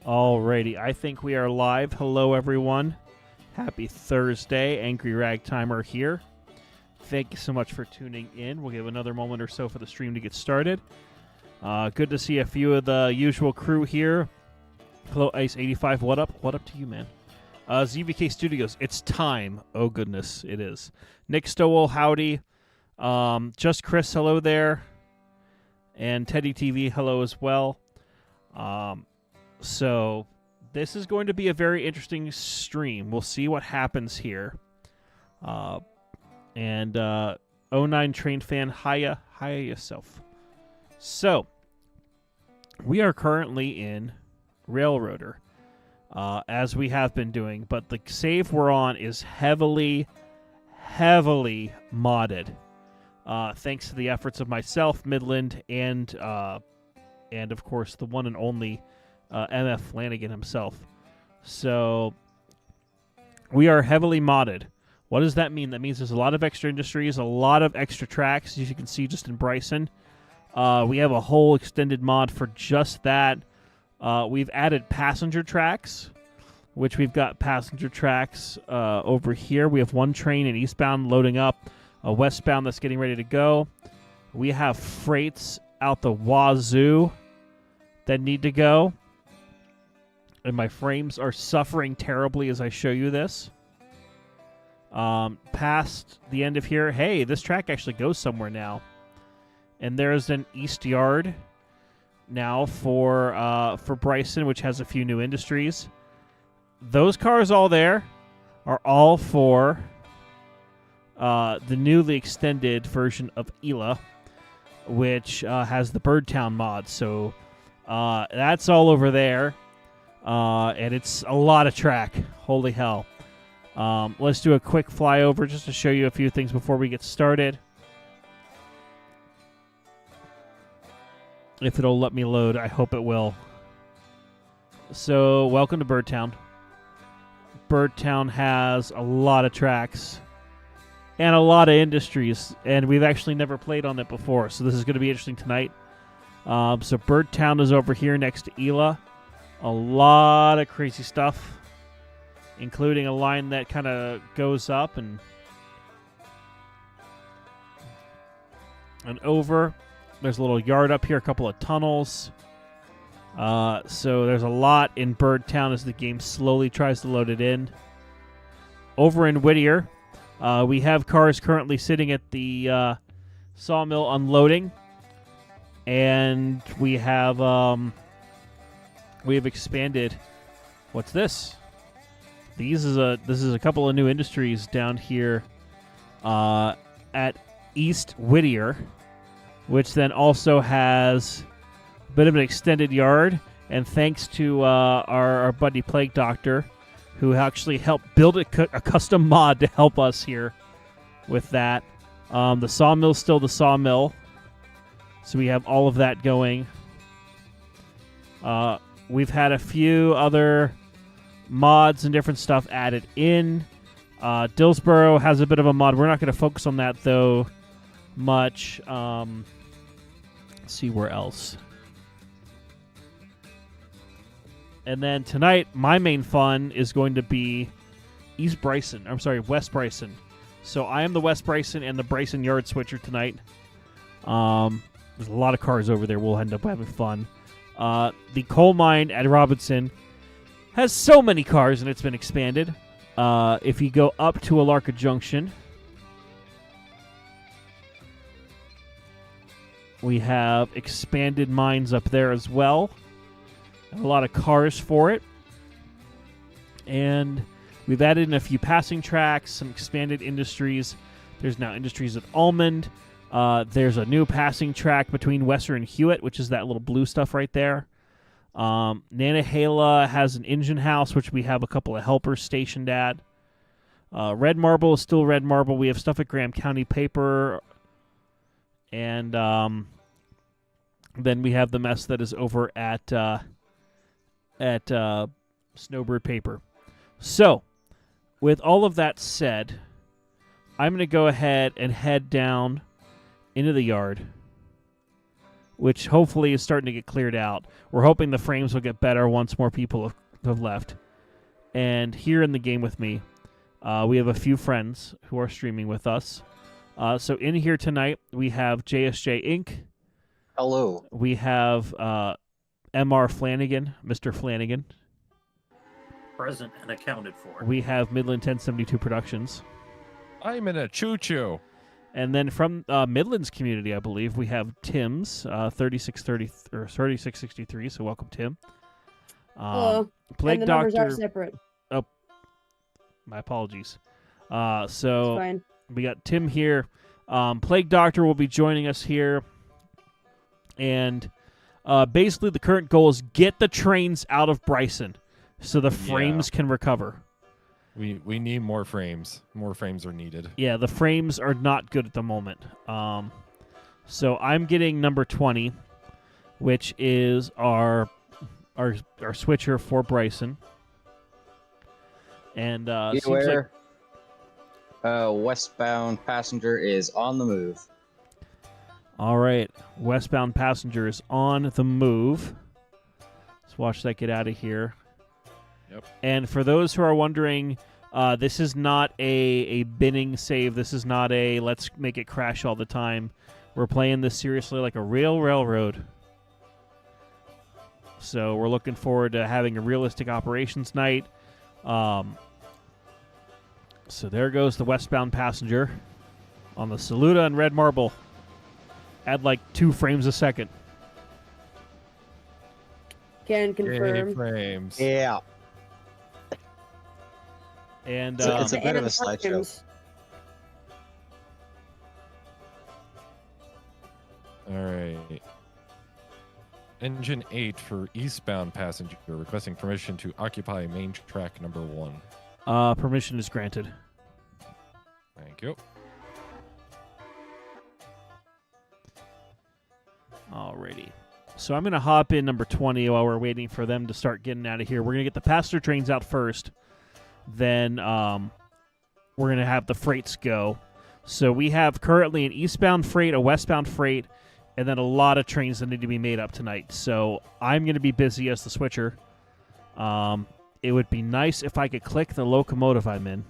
Alrighty, I think we are live. Hello, everyone. Happy Thursday. Angry Ragtimer here. Thank you so much for tuning in. We'll give another moment or so for the stream to get started. Good to see a few of the usual crew here. Hello, Ice85. What up? What up to you, man? ZVK Studios. It's time. Oh, goodness, it is. Nick Stowell, howdy. Just Chris, hello there. And Teddy TV, hello as well. So this is going to be a very interesting stream. We'll see what happens here. And 09 Train Fan, hiya yourself. So we are currently in Railroader, as we have been doing, but the save we're on is heavily modded. Thanks to the efforts of myself, Midland, and of course the one and only MF Flanagan himself. So we are heavily modded. What does that mean? That means there's a lot of extra industries, a lot of extra tracks, as you can see just in Bryson. We have a whole extended mod for just that. We've added passenger tracks, which we've got passenger tracks over here. We have one train in eastbound loading up, a westbound that's getting ready to go. We have freights out the wazoo that need to go. And my frames are suffering terribly as I show you this. Past the end of here, hey, this track actually goes somewhere now. And there's an east yard now for Bryson, which has a few new industries. Those cars all there are all for the newly extended version of ELA, which has the Birdtown mod. So that's all over there. And it's a lot of track. Holy hell. Let's do a quick flyover just to show you a few things before we get started. If it'll let me load, I hope it will. So, welcome to Birdtown. Birdtown has a lot of tracks and a lot of industries, and we've actually never played on it before, so this is going to be interesting tonight. So Birdtown is over here next to ELA. A lot of crazy stuff, including a line that kind of goes up and over. There's a little yard up here, a couple of tunnels. So there's a lot in Birdtown as the game slowly tries to load it in. Over in Whittier, we have cars currently sitting at the sawmill unloading, and we have expanded. What's this? This is a couple of new industries down here at East Whittier, which then also has a bit of an extended yard. And thanks to our buddy Plague Doctor, who actually helped build a custom mod to help us here with that. The sawmill's still the sawmill, so we have all of that going. We've had a few other mods and different stuff added in. Dillsboro has a bit of a mod. We're not going to focus on that, though, much. Let's see where else. And then tonight, my main fun is going to be West Bryson. So I am the West Bryson and the Bryson Yard Switcher tonight. There's a lot of cars over there. We'll end up having fun. The coal mine at Robinson has so many cars, and it's been expanded. If you go up to Alarka Junction, we have expanded mines up there as well. A lot of cars for it. And we've added in a few passing tracks, some expanded industries. There's now industries at Almond. There's a new passing track between Western and Hewitt, which is that little blue stuff right there. Nanahala has an engine house, which we have a couple of helpers stationed at. Red Marble is still Red Marble. We have stuff at Graham County Paper. And then we have the mess that is over at Snowbird Paper. So, with all of that said, I'm going to go ahead and head down into the yard which hopefully is starting to get cleared out. We're hoping the frames will get better once more people have left. And here in the game with me, we have a few friends who are streaming with us. So in here tonight, we have JSJ Inc. Hello. We have MR Flanagan, Mr. Flanagan. Present and accounted for. We have Midland 1072 Productions. I'm in a choo-choo. And then from Midland's community, I believe, we have Tim's 3630 or 3663. So welcome, Tim. Hello. Plague And the numbers Doctor. are separate. Oh, my apologies. It's So fine. we got Tim here. Plague Doctor will be joining us here. And basically the current goal is get the trains out of Bryson so the frames can recover. We need more frames. More frames are needed. Yeah, the frames are not good at the moment. So I'm getting number 20, which is our switcher for Bryson. And seems like Beware. Westbound passenger is on the move. all right, westbound passenger is on the move. Let's watch that get out of here. Yep. And for those who are wondering, this is not a binning save. This is not a let's make it crash all the time. We're playing this seriously like a real railroad. So we're looking forward to having a realistic operations night. So there goes the westbound passenger on the Saluda and Red Marble at like 2 frames a second. Can Yay, confirm. frames. Yeah. And It's a bit And of a the slideshow. frames. All right. Engine 8 for eastbound passenger requesting permission to occupy main track number 1. permission is granted. Thank you. Alrighty. So I'm going to hop in number 20 while we're waiting for them to start getting out of here. We're going to get the passenger trains out first. Then we're going to have the freights go. So we have currently an eastbound freight, a westbound freight, and then a lot of trains that need to be made up tonight. So I'm going to be busy as the switcher. It would be nice if I could click the locomotive I'm in.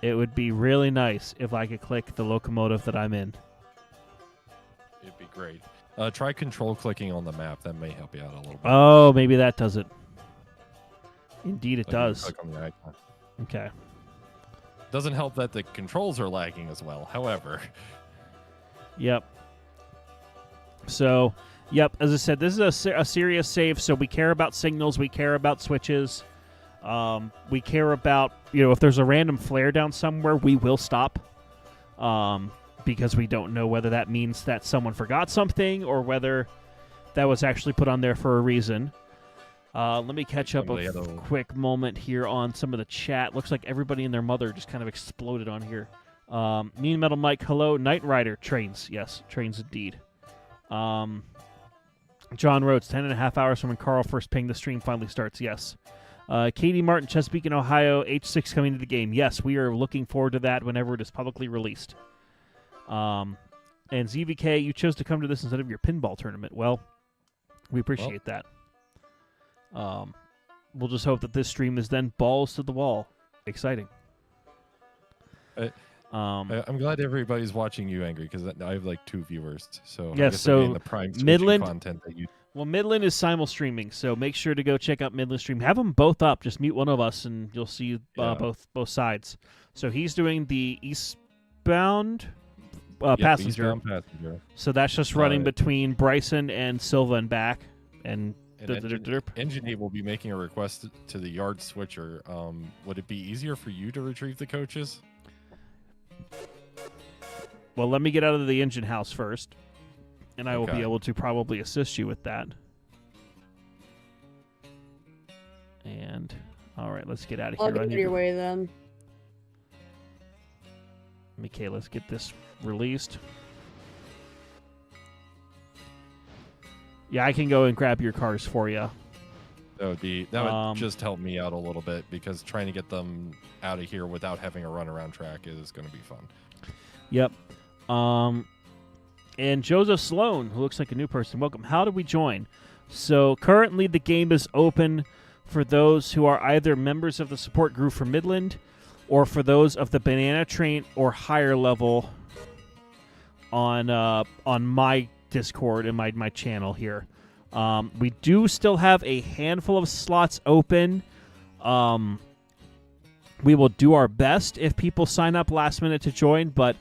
It would be really nice if I could click the locomotive that I'm in. It'd be great. Try control clicking on the map. That may help you out a little bit. Oh, maybe that does it. Indeed, it Like you does. click on the icon. Okay. Doesn't help that the controls are lagging as well. However, Yep. So, yep, as I said, this is a serious save, so we care about signals, we care about switches, we care about, if there's a random flare down somewhere, we will stop, because we don't know whether that means that someone forgot something or whether that was actually put on there for a reason. Let me catch up Somebody a had a- quick moment here on some of the chat. Looks like everybody and their mother just kind of exploded on here. Mean Metal Mike, hello. Knight Rider, trains. Yes, trains indeed. John Rhodes, 10.5 hours from when Carl first pinged the stream finally starts. Yes. Katie Martin, Chesapeake in Ohio, H6 coming to the game. Yes, we are looking forward to that whenever it is publicly released. And ZVK, you chose to come to this instead of your pinball tournament. Well, we appreciate that. We'll just hope that this stream is then balls to the wall. Exciting. I'm glad everybody's watching you, Angry, because I have like 2 viewers. So I Yes, guess I'm getting so the prime switching Midland- content that you. Well, Midland is simul streaming, so make sure to go check out Midland stream. Have them both up. Just mute one of us, and you'll see Yeah. both sides. So he's doing the eastbound Yep, passenger. eastbound passenger. So that's just running Uh, between Bryson and Silva and back. And And derp. Engine 8 will be making a request to the yard switcher. Would it be easier for you to retrieve the coaches? Well, let me get out of the engine house first, and I will be Okay. able to probably assist you with that. And all right, let's get out of I'll here. get out of your way then. Okay, let's get this released. Yeah, I can go and grab your cars for you. That would just help me out a little bit because trying to get them out of here without having a run around track is going to be fun. Yep. And Joseph Sloan, who looks like a new person, welcome. How do we join? So currently the game is open for those who are either members of the support group for Midland or for those of the Banana Train or higher level on my Discord and my channel here. We do still have a handful of slots open. We will do our best if people sign up last minute to join, but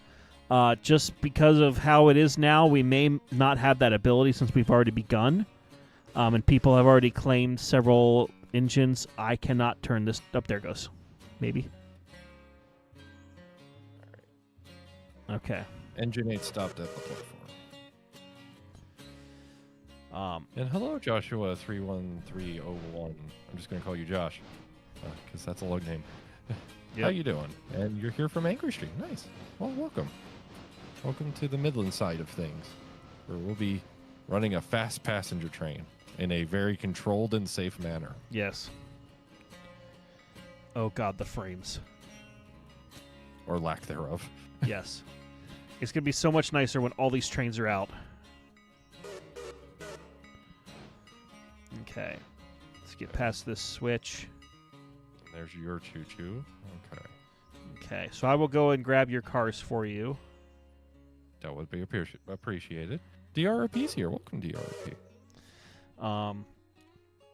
just because of how it is now, we may not have that ability since we've already begun. And people have already claimed several engines. I cannot turn this up. There it goes. Maybe. Okay. Engine 8 stopped at the platform. And hello, Joshua 31301. I'm just going to call you Josh because that's a log name. Yep. How you doing? And you're here from Angrystream. Nice. Well, welcome. Welcome to the Midland side of things, where we'll be running a fast passenger train in a very controlled and safe manner. Yes. Oh, God, the frames. Or lack thereof. Yes. It's going to be so much nicer when all these trains are out. Okay. Let's get past this switch. There's your choo-choo. Okay. Okay, so I will go and grab your cars for you. That would be appreciated. DRP's here. Welcome, DRP.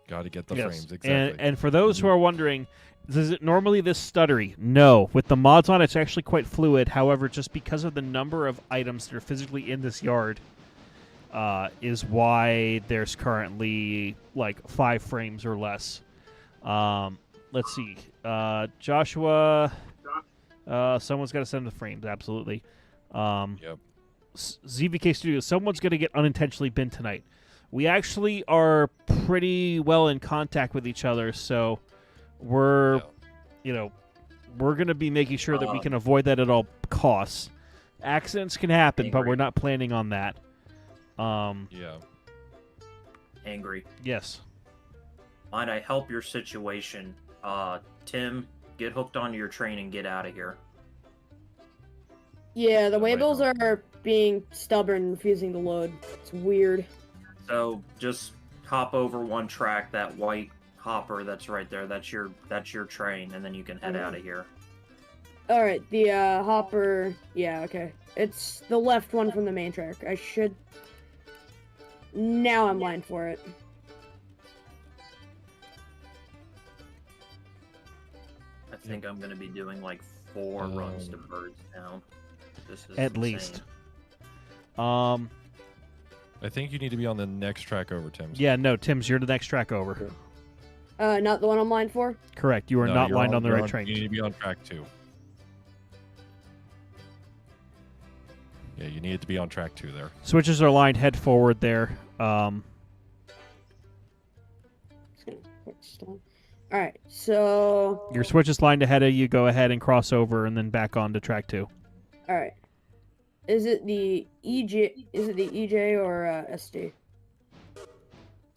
Got to get the Yes. frames, exactly. And for those who are wondering, is it normally this stuttery? No. With the mods on, it's actually quite fluid. However, just because of the number of items that are physically in this yard is why there's currently like 5 frames or less. Let's see. Joshua, someone's got to send the frames, absolutely. Yep. ZVK Studios, someone's going to get unintentionally binned tonight. We actually are pretty well in contact with each other, so we're going to be making sure that we can avoid that at all costs. Accidents can happen, but we're not planning on that. Yeah. Angry. Yes. Might I help your situation? Tim, get hooked onto your train and get out of here. Yeah, the Wait, Waybills no. are being stubborn and refusing to load. It's weird. So just hop over one track, that white hopper that's right there. That's your train, and then you can head out of here. Alright, the hopper... Yeah, okay. It's the left one from the main track. I should... Now I'm lined for it. I think I'm going to be doing like 4 runs to Birds Town. This is At insane. least. I think you need to be on the next track over, Tim. Yeah, no, Tim's, you're the next track over. Not the one I'm lined for? Correct. You are No, not you're lined on the you're right train. You need to be on track 2. Yeah, you need to be on track 2 there. Switches are lined head forward there. Alright, so... Your switch is lined ahead of you. Go ahead and cross over and then back on to track 2. Alright. Is it the EJ? Is it the EJ or SD?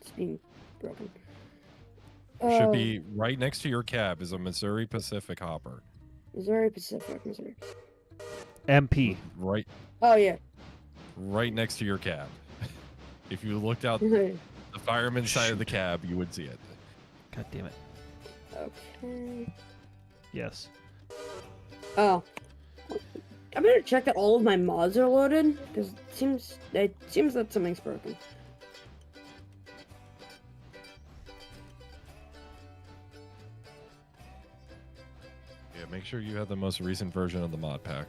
It's being broken. Should be right next to your cab is a Missouri Pacific hopper. Missouri Pacific, Missouri. MP. Right Oh yeah. right next to your cab. If you looked out the fireman's side of the cab, you would see it. God damn it. Okay. Yes. Oh. I'm gonna check that all of my mods are loaded because it seems that something's broken. Yeah, make sure you have the most recent version of the mod pack.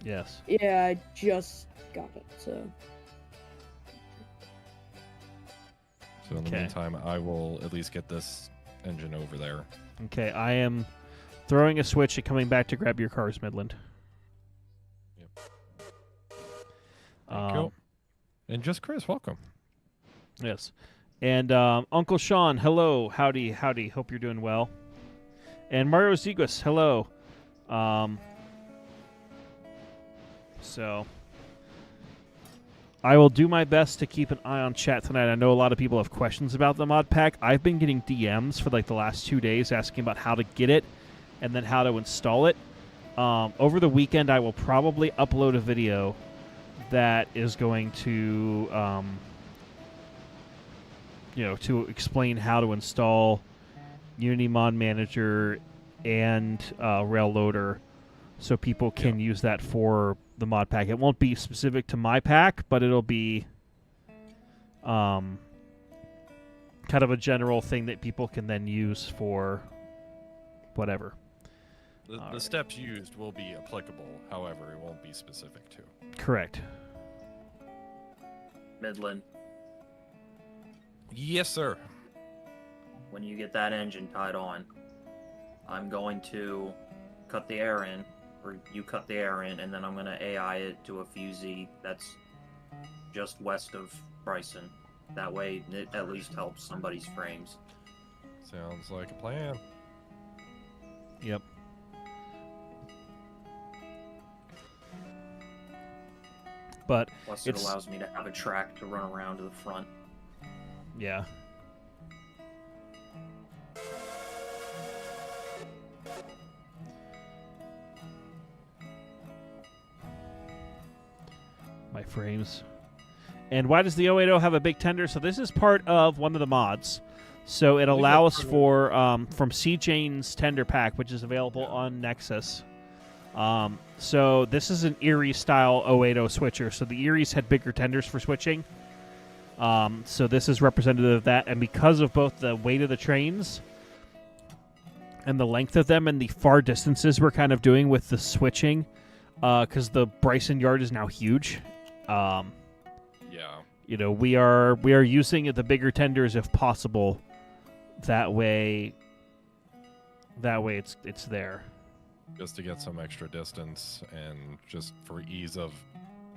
Yes. Yeah, I just got it. So. So in the Okay. meantime, I will at least get this engine over there. Okay, I am throwing a switch and coming back to grab your cars, Midland. Yep. Cool. And just Chris, welcome. Yes. And Uncle Sean, hello. Howdy, howdy. Hope you're doing well. And Mario Ziguis, hello. So I will do my best to keep an eye on chat tonight. I know a lot of people have questions about the mod pack. I've been getting DMs for like the last 2 days asking about how to get it and then how to install it. Over the weekend, I will probably upload a video that is going to, to explain how to install Unity Mod Manager and Railloader, so people can use that for the mod pack. It won't be specific to my pack, but it'll be kind of a general thing that people can then use for whatever. The steps used will be applicable, however, it won't be specific to. Correct. Midland, Yes, sir. when you get that engine tied on, I'm going to cut the air in, or you cut the air in, and then I'm going to AI it to a fusee that's just west of Bryson. That way, it at least helps somebody's frames. Sounds like a plan. Yep. But Plus, It's- it allows me to have a track to run around to the front. yeah. My frames. And why does the 080 have a big tender? So this is part of one of the mods. So it allows for from C-Chain's tender pack, which is available on Nexus. So this is an Erie style 080 switcher. So the Eries had bigger tenders for switching. So this is representative of that. And because of both the weight of the trains and the length of them and the far distances we're kind of doing with the switching, because the Bryson yard is now huge. Yeah. We are using the bigger tenders if possible. That way it's there. Just to get some extra distance and just for ease of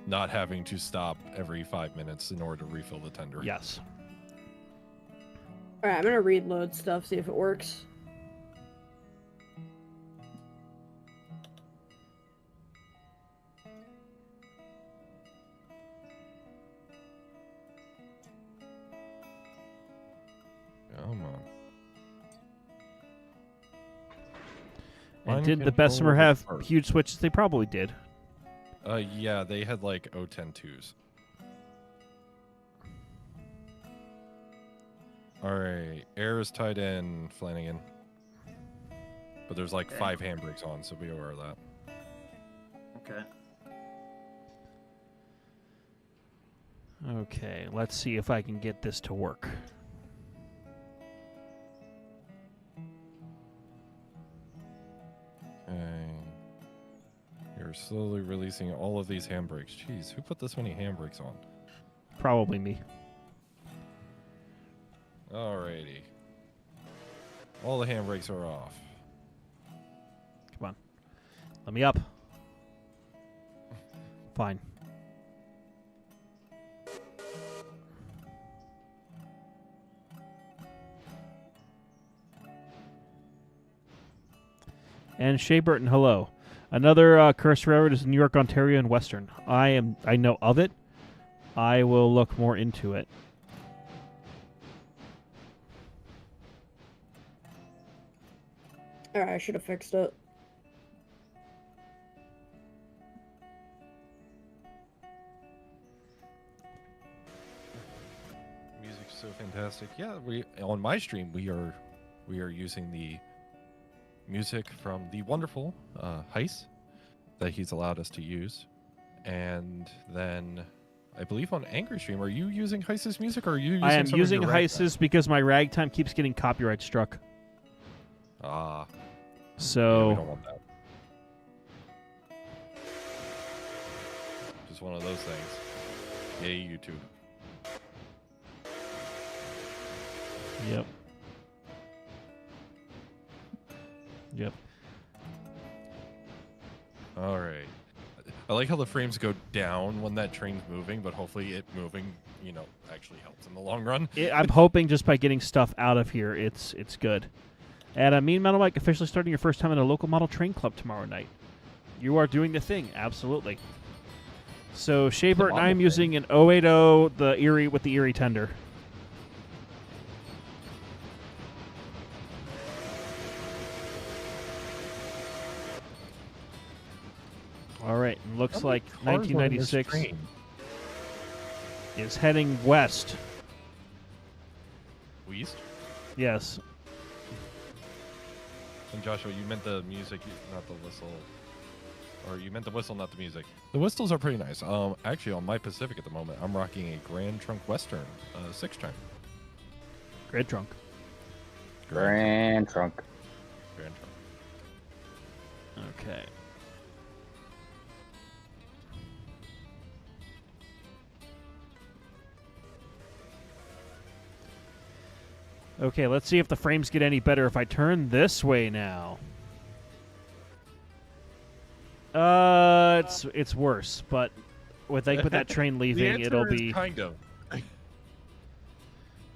not having to stop every 5 minutes in order to refill the tender. Yes. Alright, I'm gonna read load stuff, see if it works. Come on. And Mine did the control Bessemer over have first. huge switches? They probably did. Yeah, they had like 010-2s. Alright, air is tied in, Flanagan. But there's like Okay. 5 handbrakes on, so be aware of that. Okay. Okay, let's see if I can get this to work. Okay. You're slowly releasing all of these handbrakes. Jeez, who put this many handbrakes on? Probably me. Alrighty. All the handbrakes are off. Come on. Let me up. Fine. And Shea Burton, hello. Another cursed railroad is New York, Ontario, and Western. I know of it. I will look more into it. Alright, I should have fixed it. Music's so fantastic. Yeah, we on my stream we are using the music from the wonderful Heis that he's allowed us to use, and then I believe on Angrydome, are you using Heis's music or are you using I am some of using your ragtime? Heis's because my ragtime keeps getting copyright struck. Ah, yeah, So we don't want that. Just one of those things. Yay, YouTube. Yep. Yep. All right. I like how the frames go down when that train's moving, but hopefully it moving, actually helps in the long run. I'm hoping just by getting stuff out of here, it's good. And Mean Metal Mike officially starting your first time at a local model train club tomorrow night. You are doing the thing, absolutely. So Shea Burton, model I am thing. using an 080 the Erie with the Erie tender. All right, looks How many like cars are on this 1996. train? is heading west. West? Yes. And Joshua, you meant the music, not the whistle. Or you meant the whistle, not the music. The whistles are pretty nice. Actually, on my Pacific at the moment, I'm rocking a Grand Trunk Western 6-chime. Great drunk. Grand Trunk. Grand Trunk. Okay. Okay, let's see if the frames get any better if I turn this way now. It's worse, but with that train leaving, it'll be kind of.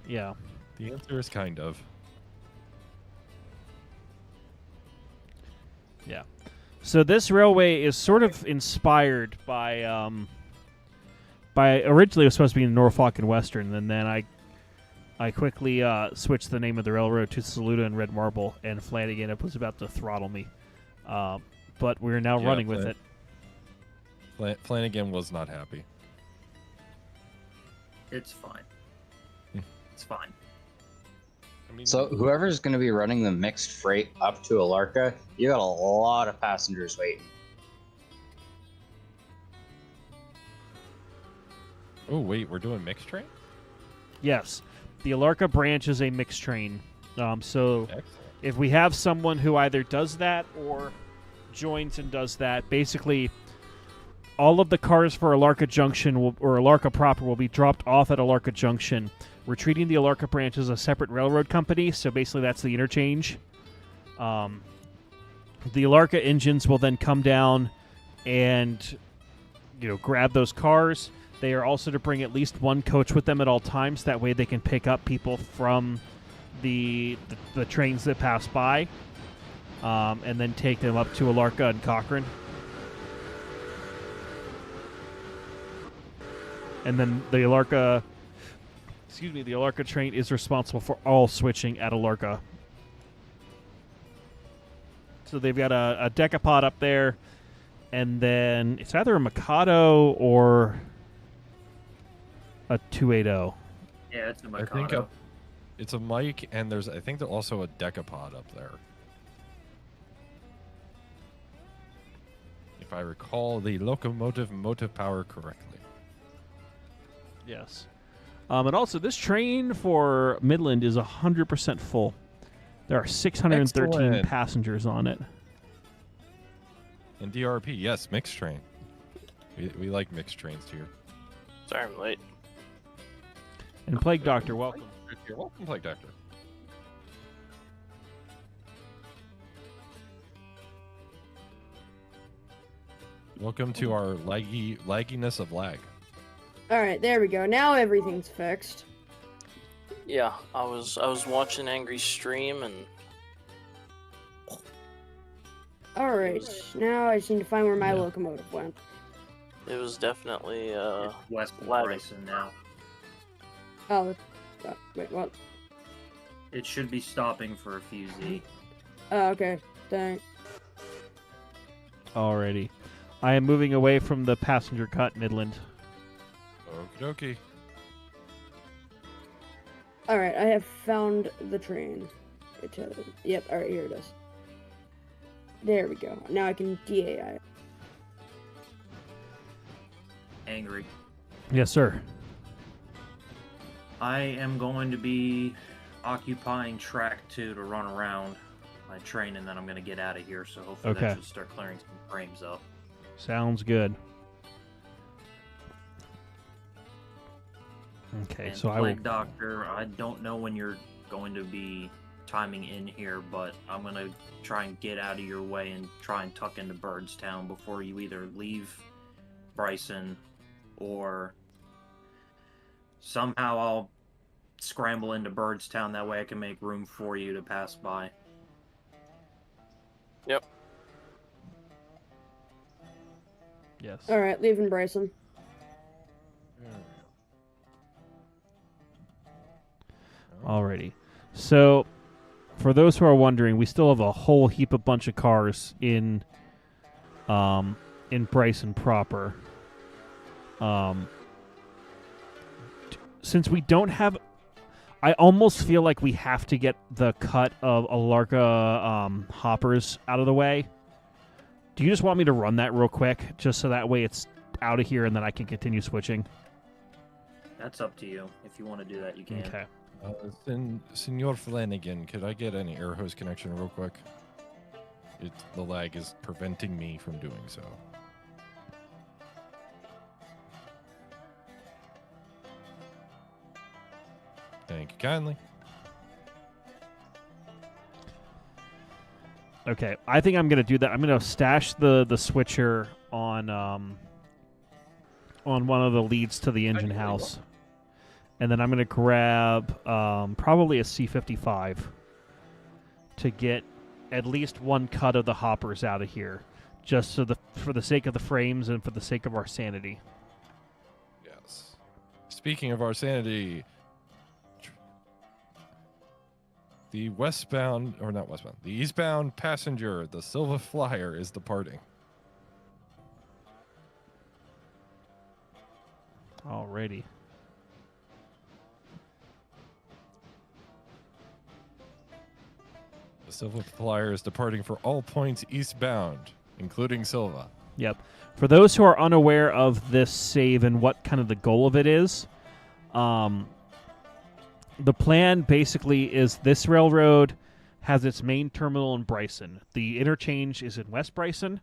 yeah. The answer is kind of. Yeah. So this railway is sort of inspired by originally it was supposed to be in Norfolk and Western, and then I quickly switched the name of the railroad to Saluda and Red Marble, and Flanagan was about to throttle me. But we're now running with it. Flanagan was not happy. It's fine. It's fine. I mean, So whoever's going to be running the mixed freight up to Alarka, you got a lot of passengers waiting. oh wait, we're doing mixed train? Yes. The Alarka branch is a mixed train. So Excellent. if we have someone who either does that or joins and does that, basically all of the cars for Alarka Junction or Alarka proper will be dropped off at Alarka Junction. We're treating the Alarka branch as a separate railroad company, so basically that's the interchange. The Alarka engines will then come down and grab those cars. They are also to bring at least one coach with them at all times. That way they can pick up people from the trains that pass by and then take them up to Alarka and Cochrane. And then the Alarka train is responsible for all switching at Alarka. So they've got a decapod up there, and then it's either a Mikado or a 280. Yeah, it's a I think Mikado. it's a mic, and I think there's also a decapod up there. If I recall the locomotive motive power correctly. Yes. And also, this train for Midland is 100% full. There are 613 Excellent. passengers on it. And DRP, yes, mixed train. We like mixed trains here. Sorry, I'm late. And Plague Doctor, welcome. You're welcome, Plague Doctor. Welcome to our lagginess of lag. Alright, there we go. Now everything's fixed. Yeah, I was watching Angry stream and Alright, now I just need to find where my Yeah. locomotive went. it was definitely It's West of lag. Bryson now. Oh, wait, what? It should be stopping for a few Z. Oh, okay. Dang. Alrighty. I am moving away from the passenger cut, Midland. Okie dokie. Alright, I have found the train. Yep, alright, here it is. There we go. Now I can DAI. Angry. Yes, sir. I am going to be occupying track 2 to run around my train, and then I'm going to get out of here, so hopefully Okay. that should start clearing some frames up. Sounds good. Okay, And so I will. Plague Doctor, I don't know when you're going to be timing in here, but I'm going to try and get out of your way and try and tuck into Birdstown before you either leave Bryson or somehow I'll scramble into Birdstown. That way I can make room for you to pass by. Yes. Alright, leaving Bryson. Alrighty. So, for those who are wondering, we still have a whole heap of bunch of cars in Bryson proper. since we don't have, I almost feel like we have to get the cut of Alarka hoppers out of the way. Do you just want me to run that real quick, just so that way it's out of here and then I can continue switching? That's up to you. If you want to do that, you can. Okay. Senor Flanagan, could I get an air hose connection real quick? The lag is preventing me from doing so. Thank you kindly. Okay, I think I'm gonna do that. I'm gonna stash the switcher on one of the leads to the engine house, and then I'm gonna grab probably a C-55 to get at least one cut of the hoppers out of here, just so for the sake of the frames and for the sake of our sanity. Yes. Speaking of our sanity, the eastbound passenger, the Silva Flyer, is departing. Alrighty. The Silva Flyer is departing for all points eastbound, including Silva. Yep. For those who are unaware of this save and what kind of the goal of it is, the plan basically is this railroad has its main terminal in Bryson. The interchange is in West Bryson,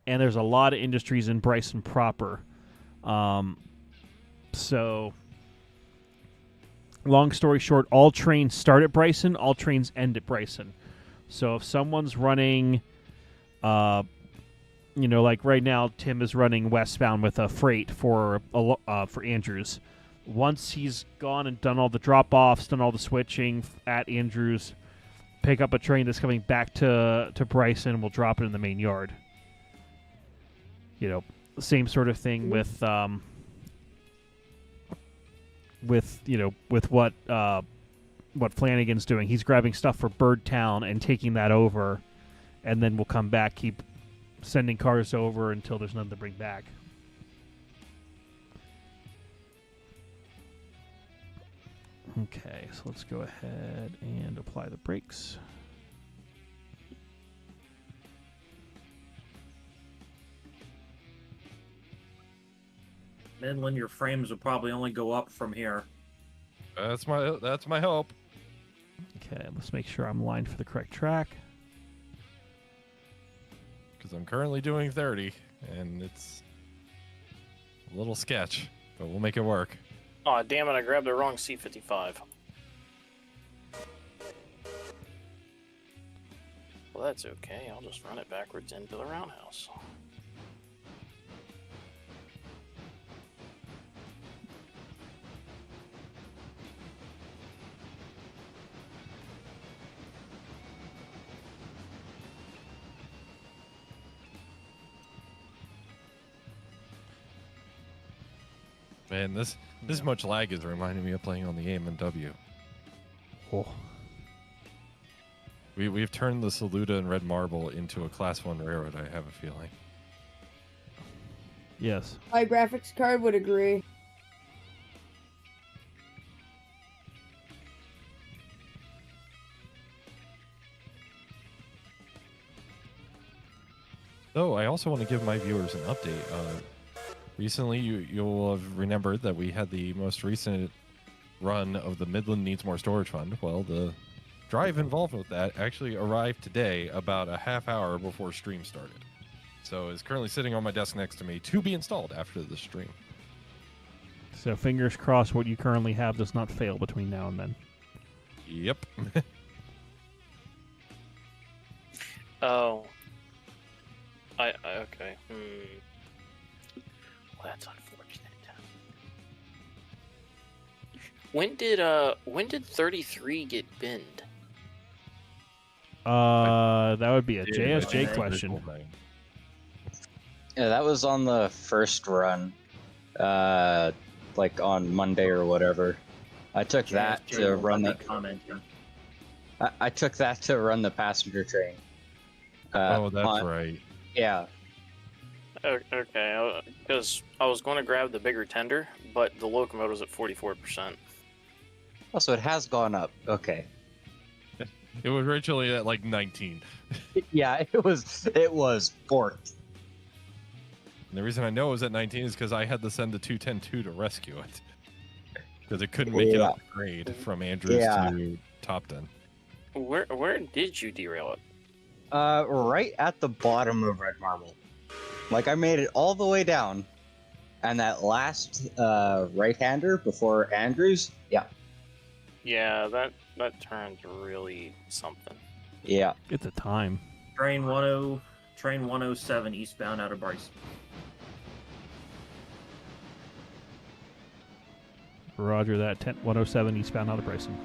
and there's a lot of industries in Bryson proper. So, long story short, all trains start at Bryson, all trains end at Bryson. So if someone's running, like right now, Tim is running westbound with a freight for Andrews. Once he's gone and done all the drop-offs, done all the switching at Andrews, pick up a train that's coming back to Bryson, we'll drop it in the main yard. Same sort of thing with what Flanagan's doing. He's grabbing stuff for Birdtown and taking that over, and then we'll come back, keep sending cars over until there's nothing to bring back. Okay, so let's go ahead and apply the brakes. Midland, your frames will probably only go up from here. That's my hope. Okay, let's make sure I'm lined for the correct track. Because I'm currently doing 30, and it's a little sketch, but we'll make it work. Oh, damn it, I grabbed the wrong C-55. Well, that's okay. I'll just run it backwards into the roundhouse. Man, this much lag is reminding me of playing on the AM&W. Oh. We've turned the Saluda and Red Marble into a Class 1 railroad, I have a feeling. Yes. My graphics card would agree. So I also want to give my viewers an update. Recently, you'll have remembered that we had the most recent run of the Midland Needs More Storage Fund. Well, the drive involved with that actually arrived today about a half hour before stream started. So it's currently sitting on my desk next to me to be installed after the stream. So fingers crossed what you currently have does not fail between now and then. Yep. Oh. Okay. Well, that's unfortunate. When did 33 get binned? That would be a JSJ yeah. question. Yeah, that was on the first run, like on Monday or whatever. I took that JSJ to will run not the. be commenting. I took that to run the passenger train. Oh, that's on- right. Yeah. Okay, because I was going to grab the bigger tender, but the locomotive's at 44%. Oh, so it has gone up. Okay. It was originally at like 19. Yeah, it was forked. And the reason I know it was at 19 is because I had to send the 210-2 to rescue it. Because it couldn't make it up the grade from Andrews to Topton. Where did you derail it? Right at the bottom of Red Marble. Like, I made it all the way down. And that last right-hander before Andrews, yeah. Yeah, that turned really something. Yeah. It's a time. Train 107 eastbound out of Bryce. Roger that. 107 eastbound out of Bryson.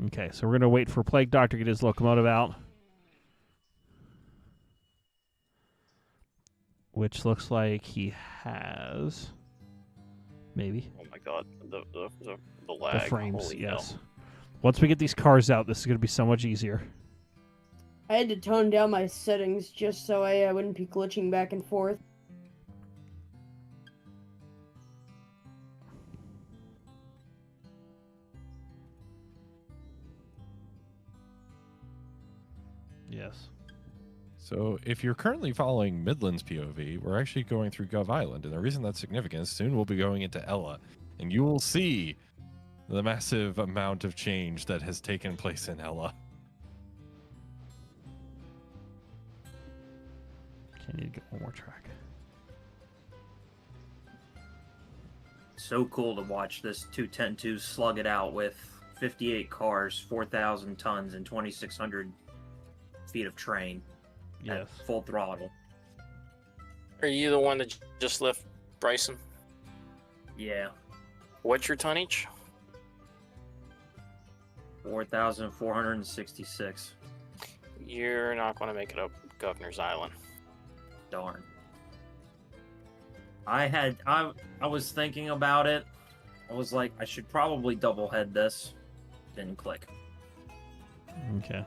Okay, so we're going to wait for Plague Doctor to get his locomotive out. Which looks like he has. Maybe. Oh my god, the lag. The frames, Holy yes. hell. Once we get these cars out, this is going to be so much easier. I had to tone down my settings just so I wouldn't be glitching back and forth. Yes. So if you're currently following Midland's POV, we're actually going through Gov Island. And the reason that's significant is soon we'll be going into Ella. And you will see the massive amount of change that has taken place in Ella. Okay, I need to get one more track. So cool to watch this 210-2 slug it out with 58 cars, 4,000 tons, and 2,600 feet of train Yes. at full throttle. Are you the one that just left Bryson? Yeah, What's your tonnage? 4,466. You're not going to make it up Governor's Island. Darn. I was thinking about it. I was like, I should probably double head this. Didn't click. Okay.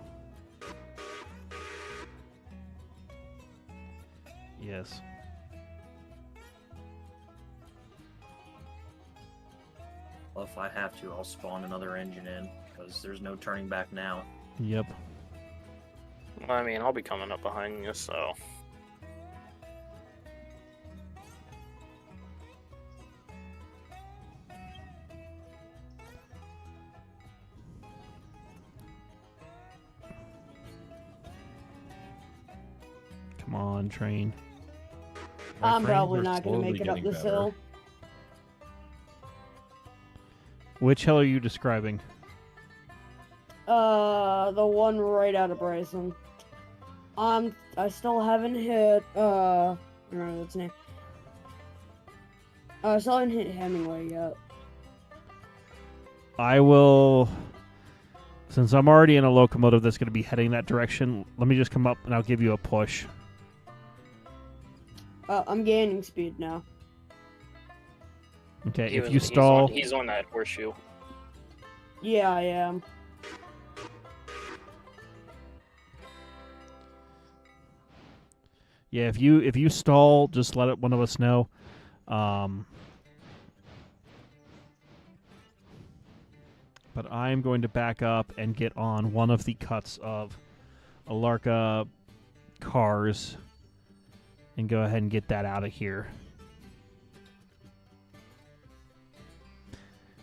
Yes. Well, if I have to, I'll spawn another engine in, because there's no turning back now. Yep. I mean, I'll be coming up behind you, so... Come on, train. My I'm frames probably are not going to slowly make it up getting this better. hill. Which hill are you describing? The one right out of Bryson. I still haven't hit, I don't know what's name. I still haven't hit Hemingway yet. I will... Since I'm already in a locomotive that's going to be heading that direction, let me just come up and I'll give you a push. I'm gaining speed now. Okay, He if was- you stall... He's on that horseshoe. Yeah, I am. Yeah, if you stall, just let one of us know. But I'm going to back up and get on one of the cuts of Alarka cars and go ahead and get that out of here.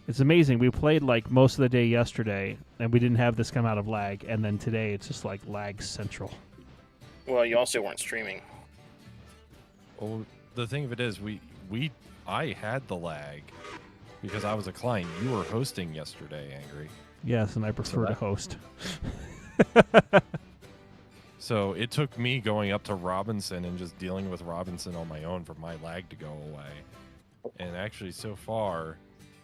It's amazing. We played like most of the day yesterday, and we didn't have this come out of lag. And then today, it's just like lag central. Well, you also weren't streaming. Well, the thing of it is, I had the lag because I was a client. You were hosting yesterday, Angry. Yes, and I prefer to that- host. So it took me going up to Robinson and just dealing with Robinson on my own for my lag to go away. And actually, so far,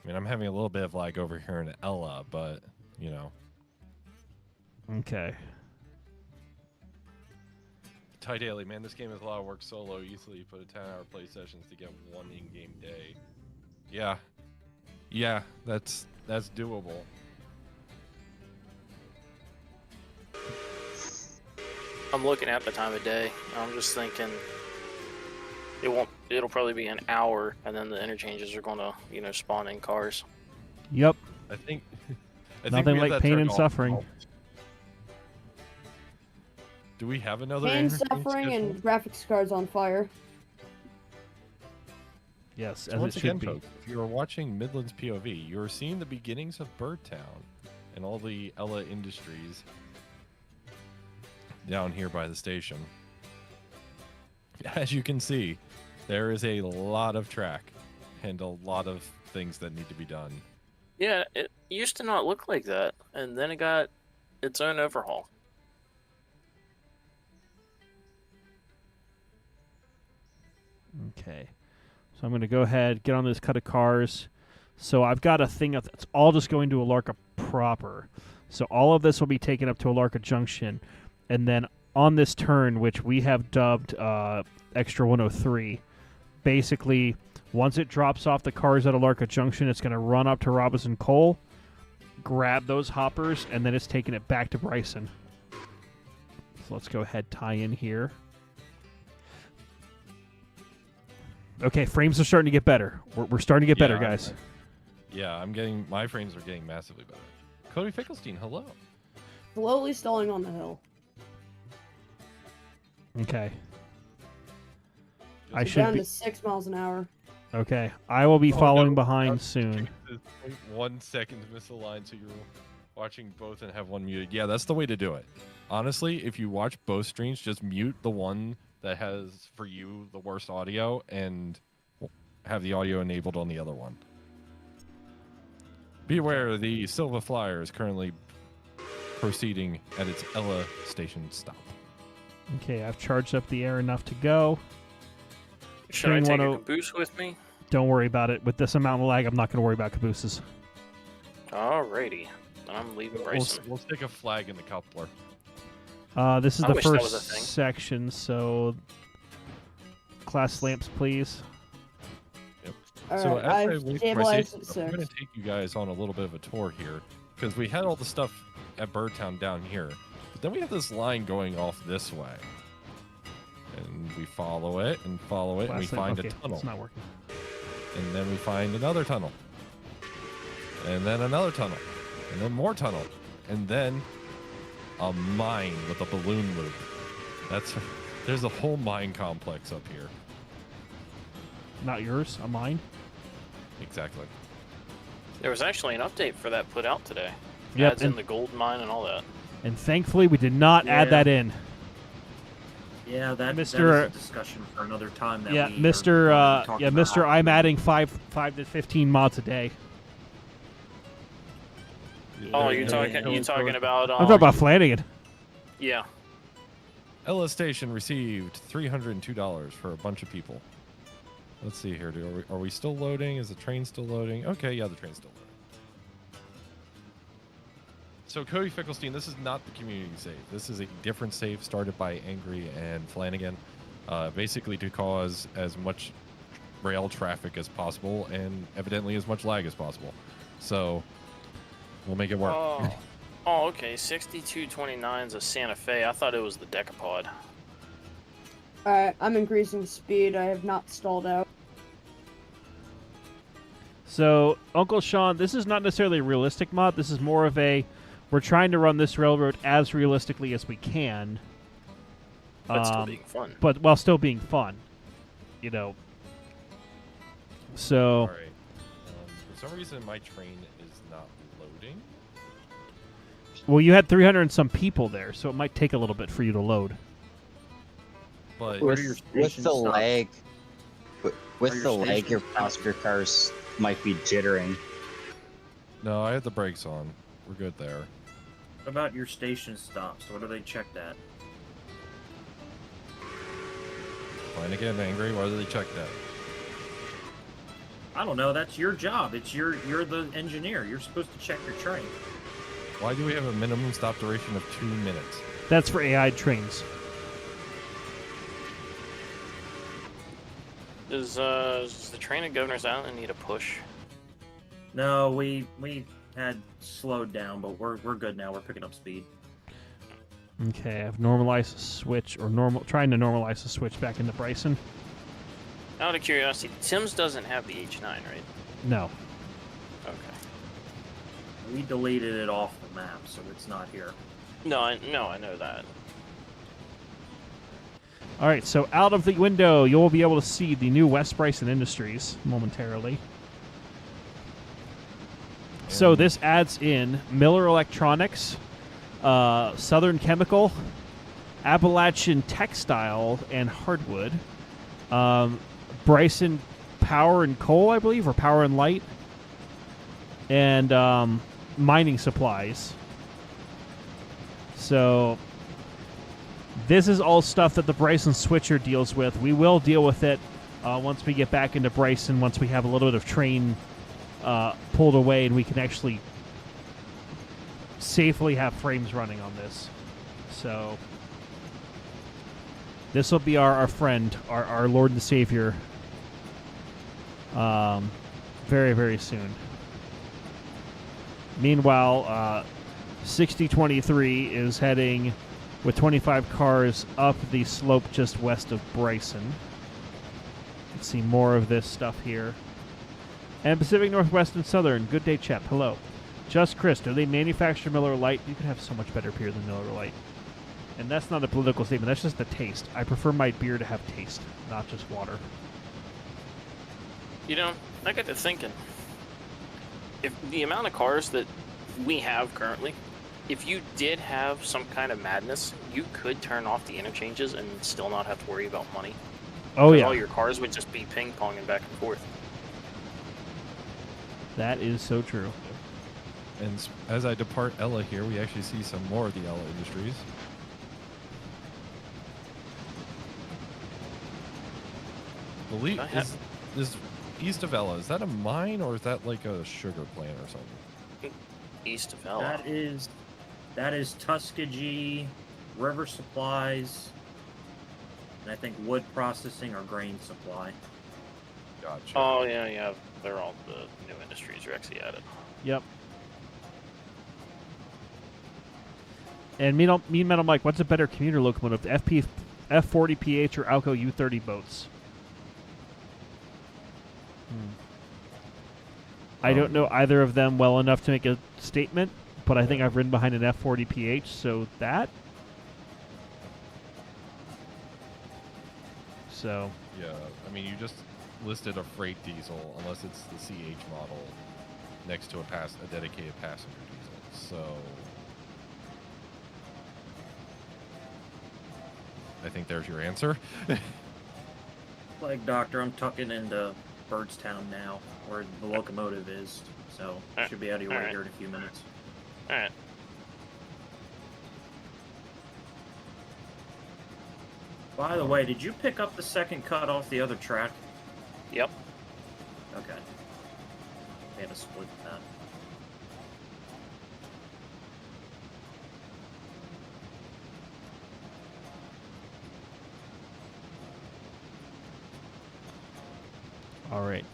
I mean, I'm having a little bit of lag over here in Ella, but, you know. Okay. Ty Daly, man, this game is a lot of work solo. Easily you put a 10-hour play sessions to get one in-game day. Yeah. Yeah, that's doable. I'm looking at the time of day. I'm just thinking it'll probably be an hour, and then the interchanges are gonna, spawn in cars. Yep. I think Nothing we have like that pain turned and off. suffering. Do we have another Pain, interchange suffering, scheduled? and graphics cards on fire. Yes, So as once it again, should be. folks, if you're watching Midland's POV, you're seeing the beginnings of Birdtown and all the Ella Industries down here by the station. As you can see, there is a lot of track and a lot of things that need to be done. Yeah, it used to not look like that, and then it got its own overhaul. Okay. So I'm going to go ahead, get on this cut of cars. So I've got a thing that's all just going to Alarka proper. So all of this will be taken up to Alarka Junction. And then on this turn, which we have dubbed Extra 103, basically, once it drops off the cars at Alarka Junction, it's going to run up to Robinson Cole, grab those hoppers, and then it's taking it back to Bryson. So let's go ahead, tie in here. Okay, frames are starting to get better. We're starting to get better, guys. Yeah, my frames are getting massively better. Cody Fickelstein, hello. Slowly stalling on the hill. Okay. I Down should be to 6 miles an hour. okay. I will be Oh, following no. behind soon. 1 second misaligned, so you're watching both and have one muted. Yeah, that's the way to do it. Honestly, if you watch both streams, just mute the one that has, for you, the worst audio and have the audio enabled on the other one. Be aware, the Silva Flyer is currently proceeding at its Ella station stop. Okay, I've charged up the air enough to go. Should I Train take a 10 caboose with me? Don't worry about it. With this amount of lag, I'm not going to worry about cabooses. Alrighty. Then I'm leaving Bryson. We'll stick a flag in the coupler. This is I the wish that was a first thing. section, so class lamps, please. Alright, So as I I've wait for my stabilized station at stop, I'm 6. going to take you guys on a little bit of a tour here because we had all the stuff at Birdtown down here, but then we have this line going off this way, and we follow it and follow it, and we Class lamp, find okay, a tunnel, It's not working. and then we find another tunnel, and then another tunnel, and then more tunnel, and then a mine with a balloon loop. There's a whole mine complex up here. Not yours, mine. Exactly. There was actually an update for that put out today. Yep, Adds in and, the gold mine and all that. and thankfully we did not add Yeah. that in. Yeah, that is Mr. a discussion for another time. That Yeah, we Mr. are talking about Mr. how- I'm adding 5 to 15 mods a day. Oh, Yeah, you talking about? I'm talking about Flanagan. Yeah. Ella Station received $302 for a bunch of people. Let's see here. Are we still loading? Is the train still loading? Okay, yeah, the train's still loading. So Cody Fickelstein, this is not the community save. This is a different save started by Angry and Flanagan, basically to cause as much rail traffic as possible and evidently as much lag as possible. So we'll make it work. Oh, okay. 6229 is a Santa Fe. I thought it was the Decapod. Alright, I'm increasing speed. I have not stalled out. So, Uncle Sean, this is not necessarily a realistic mod. This is more of a, we're trying to run this railroad as realistically as we can. But still being fun. But while still being fun. You know. So, All right. For some reason, my train is not loading. well, you had 300 and some people there, so it might take a little bit for you to load. But What are your With station the stops? lag, Are with your the lag, station your stops? passenger cars might be jittering. no, I have the brakes on. We're good there. What about your station stops? What are they checked at? Flanagan, Angry, why do they check that? I don't know. That's your job. You're the engineer. You're supposed to check your train. Why do we have a minimum stop duration of 2 minutes? That's for AI trains. Does the train at Governor's Island need a push? No, we had slowed down, but we're good now. We're picking up speed. Okay, I've normalized the switch, or trying to normalize the switch back into Bryson. Out of curiosity, Tim's doesn't have the H9, right? No. Okay. We deleted it off the map, so it's not here. No, I know that. All right, so out of the window, you'll be able to see the new West Bryson Industries momentarily. So this adds in Miller Electronics, Southern Chemical, Appalachian Textile and Hardwood, Bryson Power and Coal, I believe, or Power and Light, and mining supplies. So this is all stuff that the Bryson Switcher deals with. We will deal with it once we get back into Bryson, once we have a little bit of train pulled away and we can actually safely have frames running on this. So this will be our friend, our Lord and Savior, very, very soon. Meanwhile, 6023 is heading with 25 cars up the slope just west of Bryson. You can see more of this stuff here. And Pacific Northwest and Southern, good day, chap. Hello. Just Chris, do they manufacture Miller Lite? You could have so much better beer than Miller Lite. And that's not a political statement, that's just the taste. I prefer my beer to have taste, not just water. You know, I got to thinking, if the amount of cars that we have currently, if you did have some kind of madness, you could turn off the interchanges and still not have to worry about money. Oh, yeah. All your cars would just be ping-ponging back and forth. That is so true. And as I depart Ella here, we actually see some more of the Ella Industries. Is east of Ella, is that a mine or is that like a sugar plant or something? East of Ella. That is Tuskegee, River Supplies, and I think wood processing or grain supply. Gotcha. Oh, yeah. They're all the new industries are actually added. Yep. And Mean Metal Mike, what's a better commuter locomotive, the F40PH or Alco U30 boats? I don't know either of them well enough to make a statement, but I think I've ridden behind an F40PH, so that. So. Yeah, I mean, you just listed a freight diesel, unless it's the CH model, next to a dedicated passenger diesel. So I think there's your answer. Like, Doctor, I'm tucking into Birdstown now, where the locomotive is, so should be out of your way here in a few minutes. Alright. By the way, did you pick up the second cut off the other track? Yep. Okay. We had to split that. All right.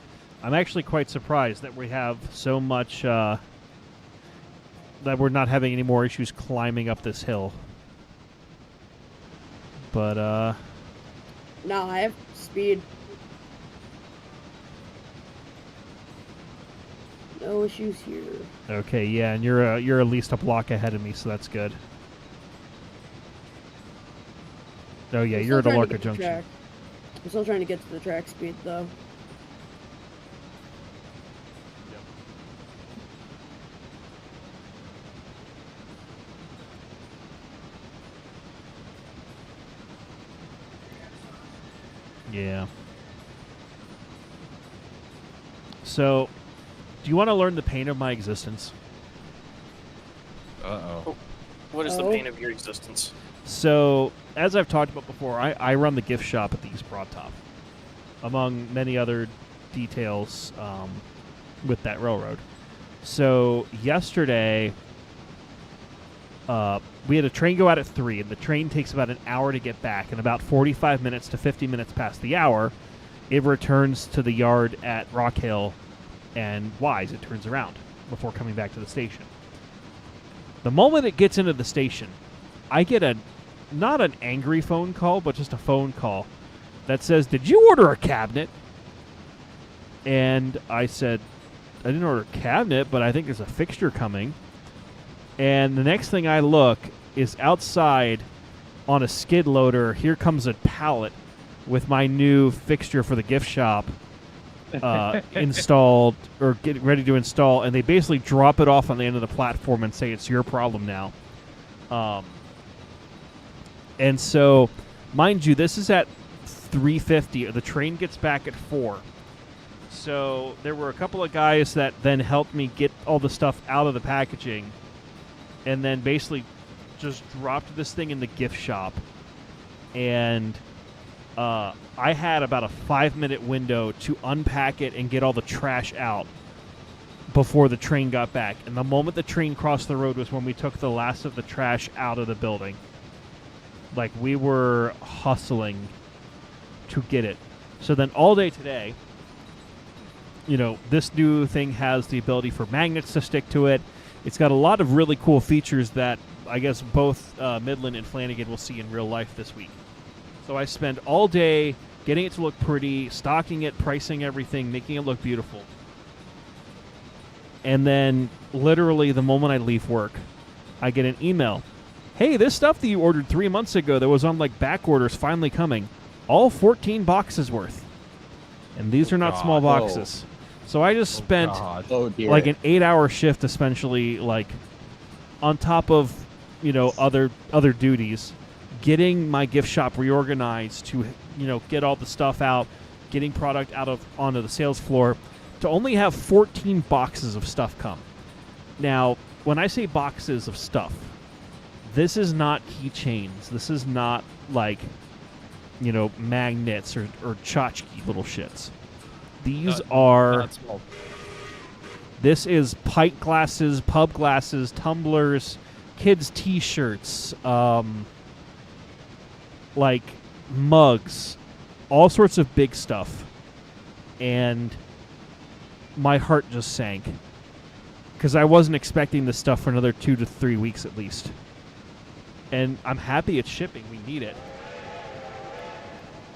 I'm actually quite surprised that we have so much, that we're not having any more issues climbing up this hill. But, No, I have speed. No issues here. okay, yeah, and you're at least a block ahead of me, so that's good. Oh, yeah, I'm you're at still trying to Alarka get to Junction. track. I'm still trying to get to the track speed, though. Yeah. So, do you want to learn the pain of my existence? Uh-oh. What is the Oh. pain of your existence? So, as I've talked about before, I run the gift shop at the East Broad Top, among many other details with that railroad. So, yesterday, we had a train go out at 3, and the train takes about an hour to get back, and about 45 minutes to 50 minutes past the hour, it returns to the yard at Rock Hill, and Wise, it turns around before coming back to the station. The moment it gets into the station, I get not an angry phone call, but just a phone call that says, "Did you order a cabinet?" And I said, "I didn't order a cabinet, but I think there's a fixture coming." And the next thing I look is outside on a skid loader. Here comes a pallet with my new fixture for the gift shop installed or getting ready to install, and they basically drop it off on the end of the platform and say it's your problem now. And so, mind you, this is at 3:50. The train gets back at 4. So there were a couple of guys that then helped me get all the stuff out of the packaging, and then basically just dropped this thing in the gift shop. And I had about a 5-minute window to unpack it and get all the trash out before the train got back. And the moment the train crossed the road was when we took the last of the trash out of the building. Like, we were hustling to get it. So then all day today, you know, this new thing has the ability for magnets to stick to it. It's got a lot of really cool features that I guess both Midland and Flanagan will see in real life this week. So I spend all day getting it to look pretty, stocking it, pricing everything, making it look beautiful. And then literally the moment I leave work, I get an email. "Hey, this stuff that you ordered 3 months ago that was on like back orders finally coming. All 14 boxes worth." And these are not small boxes. So I just spent like an 8-hour shift essentially, like on top of, you know, other duties, getting my gift shop reorganized to, you know, get all the stuff out, getting product onto the sales floor, to only have 14 boxes of stuff come. Now, when I say boxes of stuff, this is not keychains. This is not like, you know, magnets or tchotchke little shits. These are... This is pint glasses, pub glasses, tumblers, kids' T-shirts, like mugs, all sorts of big stuff. And my heart just sank because I wasn't expecting this stuff for another 2 to 3 weeks at least. And I'm happy it's shipping. We need it.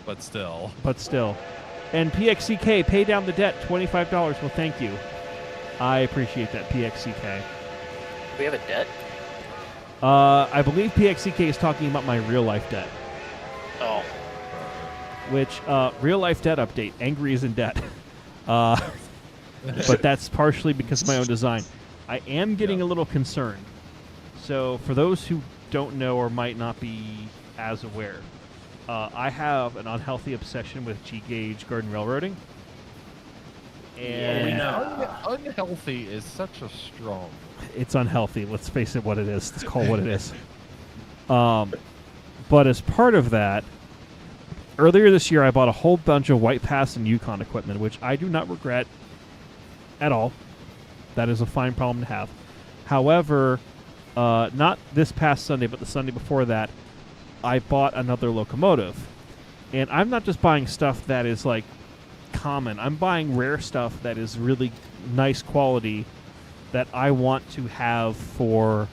But still. And PXCK, pay down the debt, $25. Well, thank you. I appreciate that, PXCK. We have a debt? I believe PXCK is talking about my real-life debt. Oh. Which, real-life debt update. Angry is in debt. But that's partially because of my own design. I am getting a little concerned. So, for those who don't know or might not be as aware, I have an unhealthy obsession with G-gauge garden railroading. And unhealthy is such a strong... It's unhealthy. Let's face it what it is. Let's call it what it is. But as part of that, earlier this year I bought a whole bunch of White Pass and Yukon equipment, which I do not regret at all. That is a fine problem to have. However, not this past Sunday, but the Sunday before that, I bought another locomotive. And I'm not just buying stuff that is like common. I'm buying rare stuff that is really nice quality that I want to have for,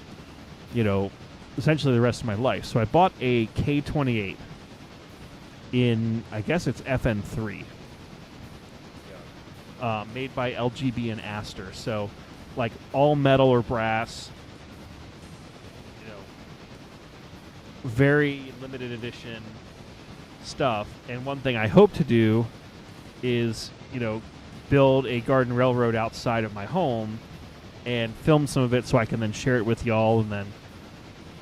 you know, essentially the rest of my life. So I bought a K28 in, I guess it's FN3. Made by LGB and Aster. So, like, all metal or brass. You know, very limited edition stuff. And one thing I hope to do is, you know, build a garden railroad outside of my home and film some of it so I can then share it with y'all and then,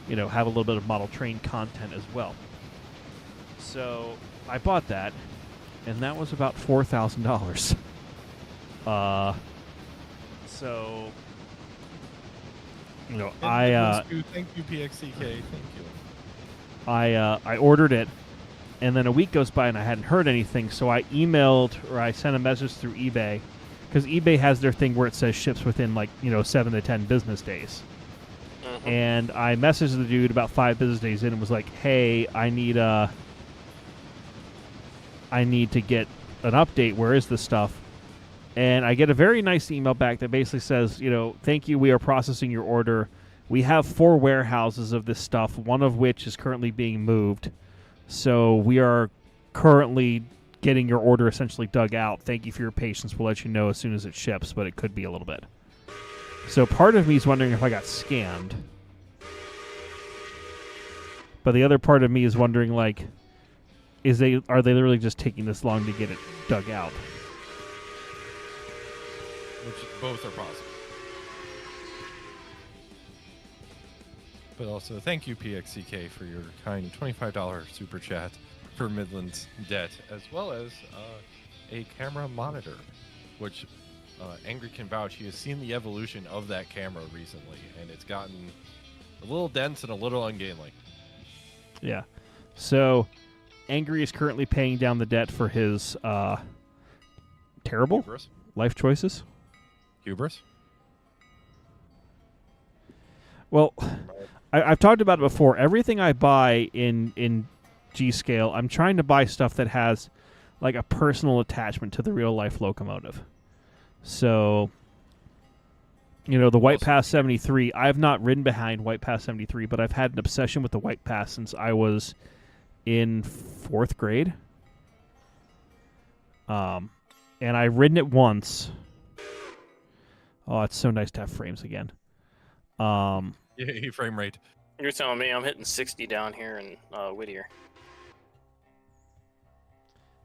you know, have a little bit of model train content as well. So I bought that, and that was about $4,000. So, you know, thank you, PXCK. Thank you. I ordered it, and then a week goes by and I hadn't heard anything, so I emailed or I sent a message through eBay, because eBay has their thing where it says ships within, like, you know, 7 to 10 business days. Mm-hmm. And I messaged the dude about 5 business days in and was like, hey, I need to get an update. Where is this stuff? And I get a very nice email back that basically says, you know, thank you, we are processing your order. we have 4 warehouses of this stuff, one of which is currently being moved. So we are currently getting your order essentially dug out. Thank you for your patience. We'll let you know as soon as it ships, but it could be a little bit. So part of me is wondering if I got scammed. But the other part of me is wondering, like, are they literally just taking this long to get it dug out? Which both are possible. But also, thank you, PXCK, for your kind $25 super chat for Midland's debt, as well as a camera monitor, which Angry can vouch. He has seen the evolution of that camera recently, and it's gotten a little dense and a little ungainly. Yeah. So, Angry is currently paying down the debt for his terrible Hubris. life choices. Hubris. Well, I've talked about it before. Everything I buy in G-Scale, I'm trying to buy stuff that has like a personal attachment to the real-life locomotive. So, you know, the White Pass 73, I have not ridden behind White Pass 73, but I've had an obsession with the White Pass since I was in 4th grade. And I've ridden it once. Oh, it's so nice to have frames again. Yeah, frame rate. You're telling me I'm hitting 60 down here in Whittier.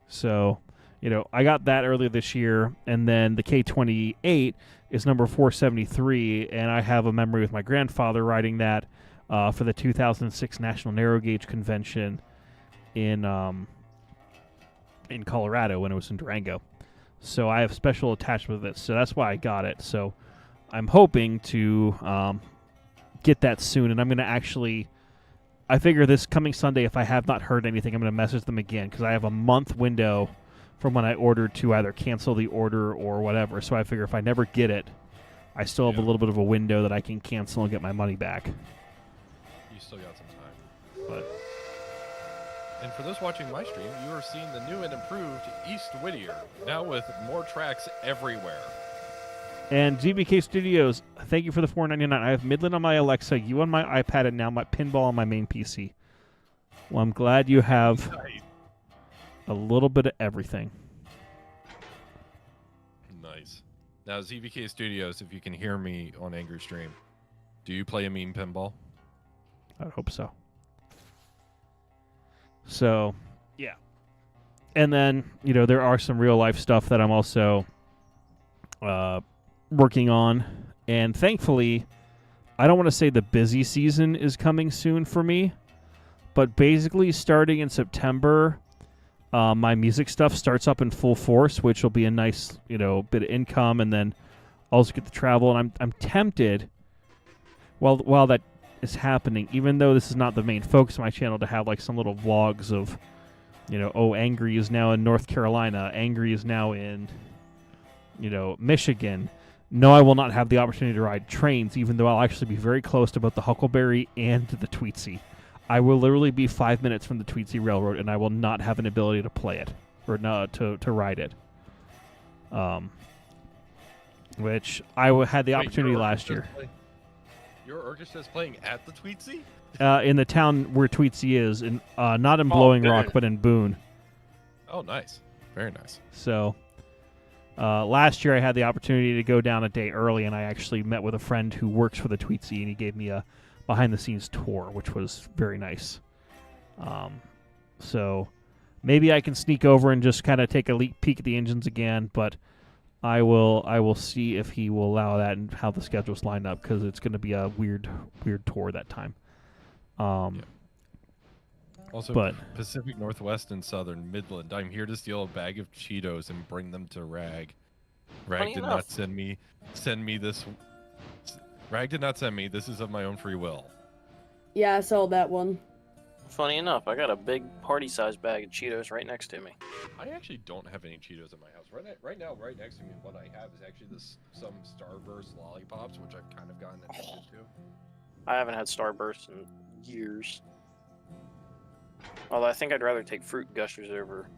So, you know, I got that earlier this year, and then the K28 is number 473, and I have a memory with my grandfather riding that for the 2006 National Narrow Gauge Convention in Colorado when it was in Durango. So I have special attachment with it, so that's why I got it. So I'm hoping to get that soon, and I'm going to actually... I figure this coming Sunday, if I have not heard anything, I'm going to message them again, because I have a month window from when I ordered to either cancel the order or whatever. So I figure if I never get it, I still have a little bit of a window that I can cancel and get my money back. You still got some time. But And for those watching my stream, you are seeing the new and improved East Whittier, now with more tracks everywhere. And GBK Studios, thank you for the $4.99. I have Midland on my Alexa, you on my iPad, and now my pinball on my main PC. Well, I'm glad you have Nice. a little bit of everything. Nice. Now, ZVK Studios, if you can hear me on Angry Stream, do you play a meme pinball? I hope so. So, yeah. And then, you know, there are some real life stuff that I'm also working on. And thankfully, I don't want to say the busy season is coming soon for me, but basically starting in September, my music stuff starts up in full force, which will be a nice, you know, bit of income, and then also get to travel. And I'm tempted, while that is happening, even though this is not the main focus of my channel, to have like some little vlogs of, you know, oh, Angry is now in North Carolina, Angry is now in, you know, Michigan. No, I will not have the opportunity to ride trains, even though I'll actually be very close to both the Huckleberry and the Tweetsie. I will literally be 5 minutes from the Tweetsie Railroad, and I will not have an ability to play it or no, to ride it. Which I had the opportunity last year. Your orchestra is playing at the Tweetsie? In the town where Tweetsie is, in not in Blowing Rock, but in Boone. Oh, nice. Very nice. So last year I had the opportunity to go down a day early, and I actually met with a friend who works for the Tweetsie, and he gave me a behind-the-scenes tour, which was very nice. So maybe I can sneak over and just kind of take a peek at the engines again, but I will see if he will allow that and how the schedule's lined up, because it's going to be a weird tour that time. Also, but Pacific Northwest and Southern Midland. I'm here to steal a bag of Cheetos and bring them to Rag. Rag did not send me this. Rag did not send me. This is of my own free will. Yeah, I saw that one. Funny enough, I got a big party-sized bag of Cheetos right next to me. I actually don't have any Cheetos in my house. Right now, right next to me, what I have is actually some Starburst lollipops, which I've kind of gotten addicted to. I haven't had Starburst in years. Although I think I'd rather take Fruit Gushers over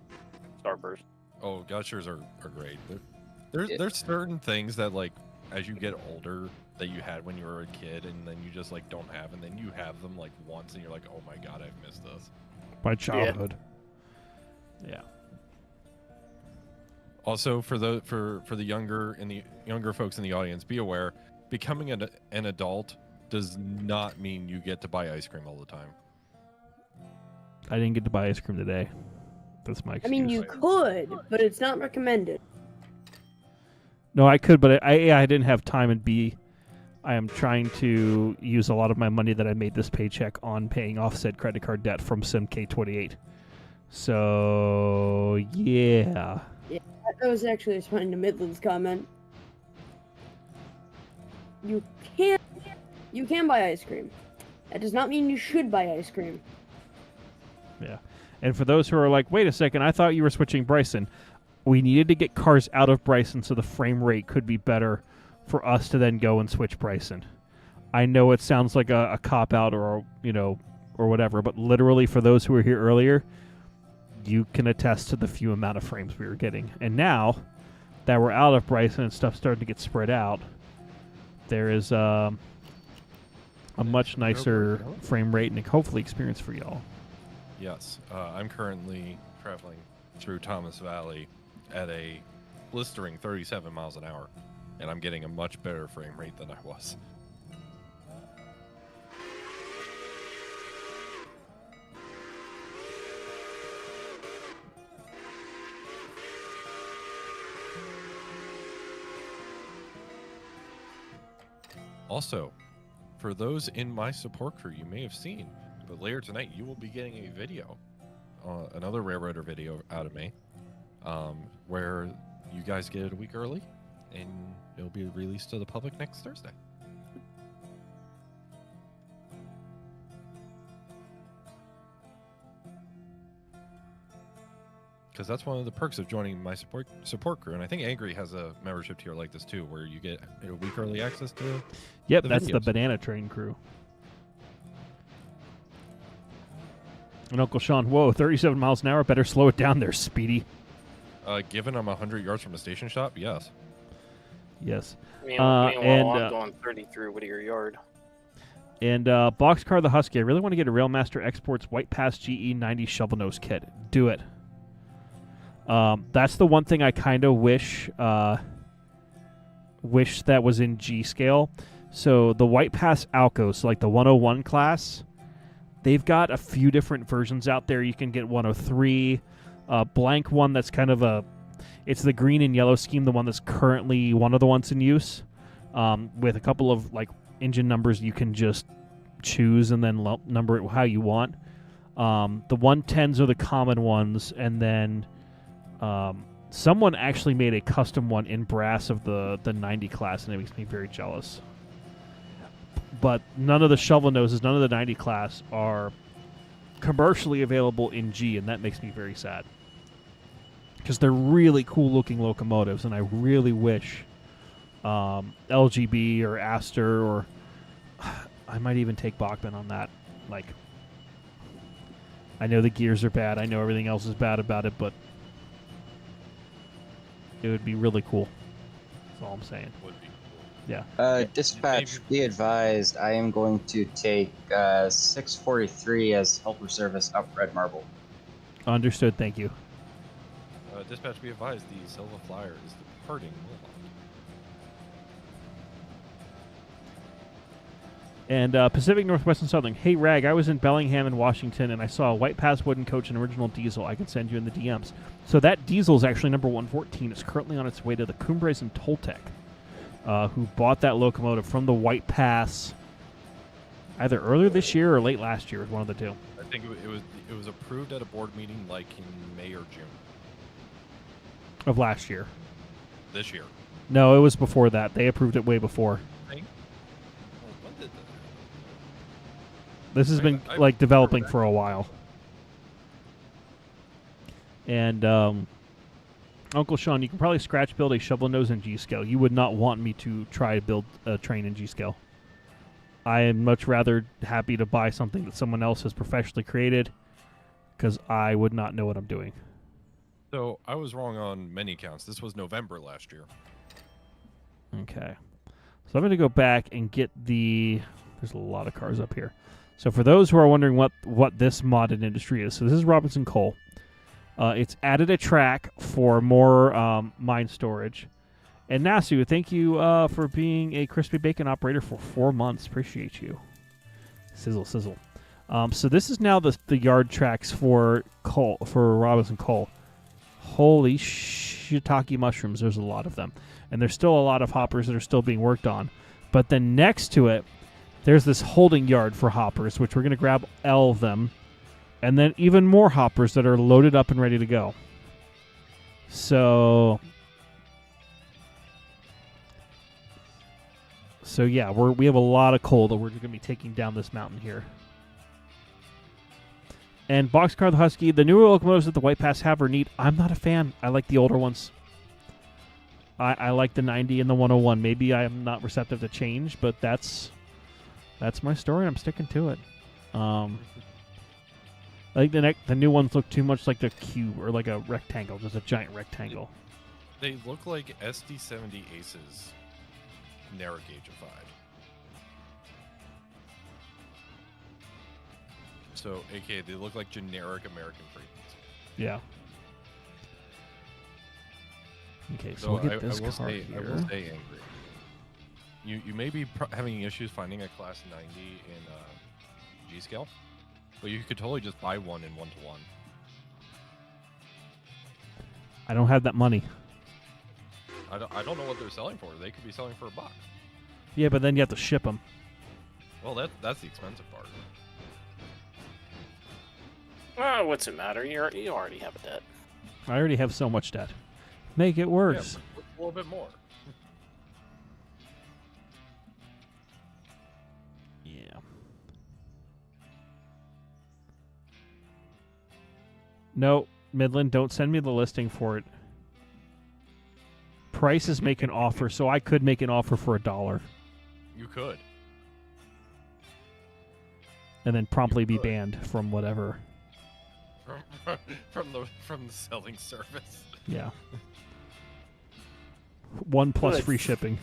Starburst. Oh, Gushers are great. There's certain things that, like, as you get older that you had when you were a kid, and then you just like don't have, and then you have them like once, and you're like, oh my god, I've missed this. My childhood. Yeah. Also, for the younger folks in the audience, be aware, becoming an adult does not mean you get to buy ice cream all the time. I didn't get to buy ice cream today. That's my excuse. I mean, you could, but it's not recommended. No, I could, but I didn't have time, and B, I am trying to use a lot of my money that I made this paycheck on paying off said credit card debt from SimK28. So, yeah. I was actually responding to Midland's comment. You can buy ice cream. That does not mean you should buy ice cream. Yeah. And for those who are like, wait a second, I thought you were switching Bryson. We needed to get cars out of Bryson so the frame rate could be better for us to then go and switch Bryson. I know it sounds like a cop-out or whatever, but literally for those who were here earlier, you can attest to the few amount of frames we were getting. And now that we're out of Bryson and stuff starting to get spread out, there is a much nicer frame rate and hopefully experience for y'all. Yes, I'm currently traveling through Thomas Valley at a blistering 37 miles an hour, and I'm getting a much better frame rate than I was. Also, for those in my support crew, you may have seen, but later tonight you will be getting a video, another Railroader video out of me, where you guys get it a week early, and it'll be released to the public next Thursday. Because that's one of the perks of joining my support crew, and I think Angry has a membership tier like this too, where you get a week early access to. Yep, the that's videos. the Banana Train crew. And Uncle Sean, whoa, 37 miles an hour. Better slow it down there, Speedy. Given I'm 100 yards from a station shop, yes. Yes. Meanwhile, and, I'm going 30 through Whittier Yard. And Boxcar the Husky, I really want to get a Railmaster Exports White Pass GE 90 shovel nose kit. Do it. That's the one thing I kind of wish that was in G scale. So the White Pass Alcos, so like the 101 class, they've got a few different versions out there. You can get 103, blank one that's kind of it's the green and yellow scheme, the one that's currently one of the ones in use, with a couple of like engine numbers you can just choose and then number it how you want. The 110s are the common ones, and then someone actually made a custom one in brass of the 90 class, and it makes me very jealous. But none of the shovel noses, none of the 90 class are commercially available in G, and that makes me very sad. Because they're really cool looking locomotives, and I really wish LGB or Aster, or I might even take Bachman on that. Like, I know the gears are bad, I know everything else is bad about it, but it would be really cool. That's all I'm saying. Would be cool. Yeah. Dispatch, be advised, I am going to take 643 as helper service up Red Marble. Understood, thank you. Dispatch, be advised, the Silver Flyer is departing Wilmot. And Pacific Northwest and Southern. Hey, Rag, I was in Bellingham in Washington, and I saw a White Pass wooden coach and original diesel. I can send you in the DMs. So that diesel is actually number 114. It's currently on its way to the Cumbres and Toltec, who bought that locomotive from the White Pass either earlier this year or late last year. One of the two. I think it was approved at a board meeting like in May or June Of last year. this year. No, it was before that. They approved it way before. When did that? This has been like developing for a while. And Uncle Sean, you can probably scratch build a shovel nose in G scale. You would not want me to try to build a train in G scale. I am much rather happy to buy something that someone else has professionally created, because I would not know what I'm doing. So I was wrong on many counts. This was November last year. Okay. So I'm going to go back and get the... There's a lot of cars up here. So for those who are wondering what this modded industry is, so this is Robinson Coal. It's added a track for more mine storage. And Nasu, thank you for being a Crispy Bacon operator for 4 months. Appreciate you. Sizzle, sizzle. So this is now the yard tracks for coal, for Robinson Coal. Holy shiitake mushrooms, there's a lot of them. And there's still a lot of hoppers that are still being worked on. But then next to it, there's this holding yard for hoppers, which we're going to grab all of them. And then even more hoppers that are loaded up and ready to go. So yeah, we have a lot of coal that we're going to be taking down this mountain here. And Boxcar the Husky, the newer locomotives that the White Pass have are neat. I'm not a fan. I like the older ones. I like the 90 and the 101. Maybe I am not receptive to change, but that's my story. I'm sticking to it. I think the new ones look too much like the cube or like a rectangle, just a giant rectangle. They look like SD70 Aces narrow gaugified. So, aka they look like generic American Freedmans. Yeah. Okay, so So we'll get this I will car say, here. I will stay angry. You may be having issues finding a class 90 in G scale, but you could totally just buy one in 1-to-1. I don't have that money. I don't know what they're selling for. They could be selling for $1. Yeah, but then you have to ship them. Well, that's the expensive part. What's it matter? You already have a debt. I already have so much debt. Make it worse. Yeah, a little bit more. Yeah. No, Midland, don't send me the listing for it. Prices make an offer, so I could make an offer for $1. You could. And then promptly be could. banned from whatever. From the selling service. Yeah. 1 plus Good. free shipping.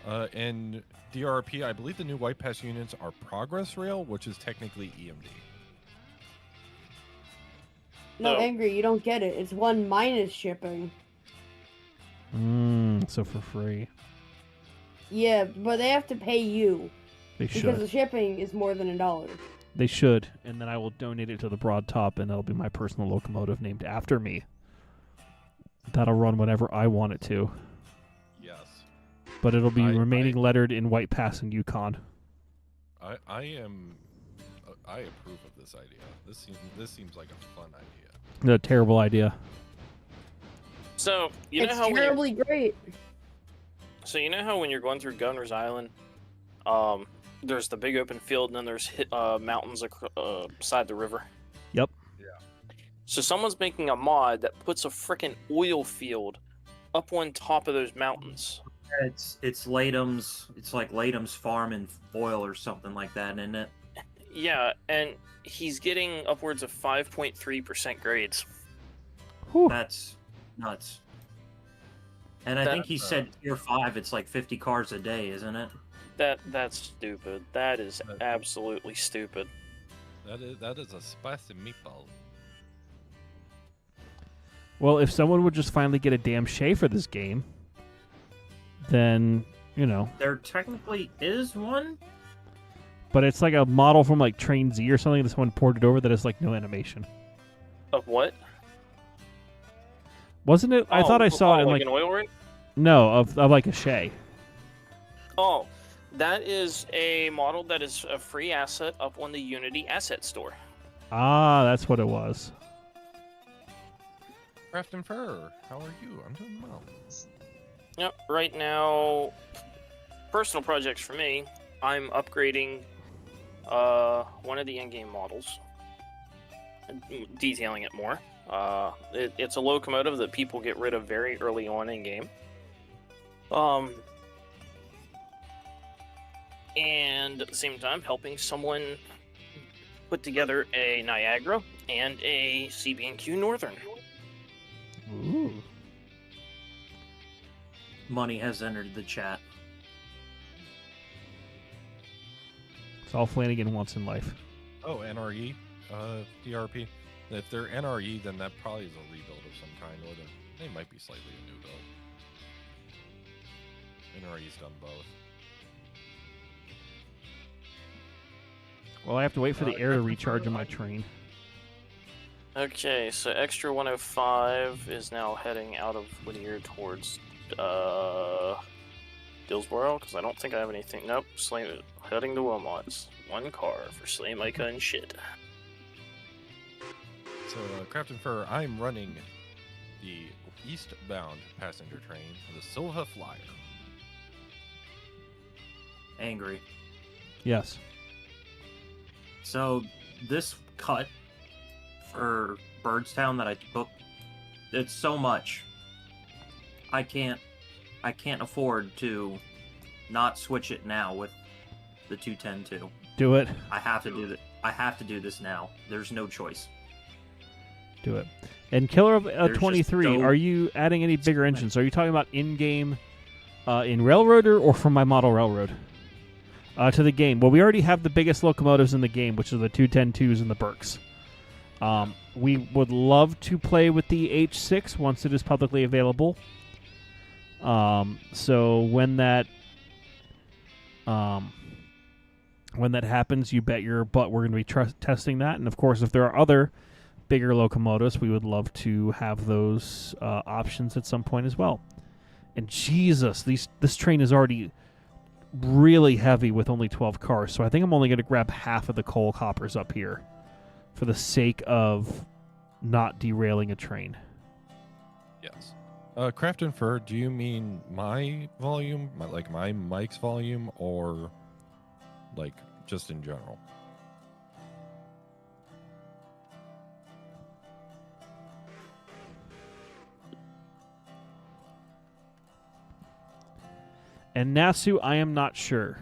And DRP, I believe the new White Pass units are Progress Rail, which is technically EMD. No, No. Angry, you don't get it. It's 1 minus shipping. So for free. Yeah, but they have to pay you. They Because should. the shipping is more than $1. They should. And then I will donate it to the Broad Top, and that'll be my personal locomotive named after me. That'll run whenever I want it to. Yes. But it'll be I remaining lettered in White Pass and Yukon. I approve of this idea. This seems like a fun idea. A terrible idea. So you know It's how when you're, terribly great. so you know how when you're going through Governor's Island, there's the big open field, and then there's mountains beside the river. Yep. Yeah. So someone's making a mod that puts a frickin' oil field up on top of those mountains. It's Latham''s. It's like Latham's farm and oil or something like that, isn't it? Yeah, and he's getting upwards of 5.3% grades. Whew. That's nuts. And I That- think he said tier 5. It's like 50 cars a day, isn't it? That's stupid. That is absolutely stupid. That is a spicy meatball. Well, if someone would just finally get a damn Shay for this game, then, you know. There technically is one. But it's like a model from like Train Z or something that someone ported over that has like no animation. Of what? Wasn't it? I thought I saw it in like like... an oil rig. No, of like a Shay. Oh, that is a model that is a free asset up on the Unity Asset Store. Ah, that's what it was. Craft and Fur, how are you? I'm doing well. Yep. Right now, personal projects for me. I'm upgrading one of the in-game models, detailing it more. It's a locomotive that people get rid of very early on in game. And at the same time, helping someone put together a Niagara and a CB&Q Northern. Ooh. Money has entered the chat. It's all Flanagan wants in life. Oh, NRE, DRP. If they're NRE, then that probably is a rebuild of some kind, or they might be slightly a new build. NRE's done both. Well, I have to wait for the air to recharge on my train. Okay, so extra 105 is now heading out of Whittier towards Dillsboro, because I don't think I have anything. Nope, heading to Wilmot's. One car for Slaymaker and shit. So, Captain Fur, I'm running the eastbound passenger train, the Silva Flyer. Angry. Yes. So this cut for Birdstown that I booked, it's so much. I can't afford to not switch it now with the 210-2. Do it. I have to do that. I have to do this now. There's no choice. Do it. And Killer of There's 23, just no- are you adding any bigger engines? Are you talking about in-game in Railroader or from my model Railroad? To the game. Well, we already have the biggest locomotives in the game, which are the 210-2s and the Berks. We would love to play with the H6 once it is publicly available. So when that happens, you bet your butt we're going to be testing that. And of course, if there are other bigger locomotives, we would love to have those options at some point as well. And Jesus, this train is already really heavy with only 12 cars, so I think I'm only going to grab half of the coal hoppers up here for the sake of not derailing a train. Yes. Craft and Fur, do you mean my volume, my mic's volume, or like just in general? And Nasu, I am not sure.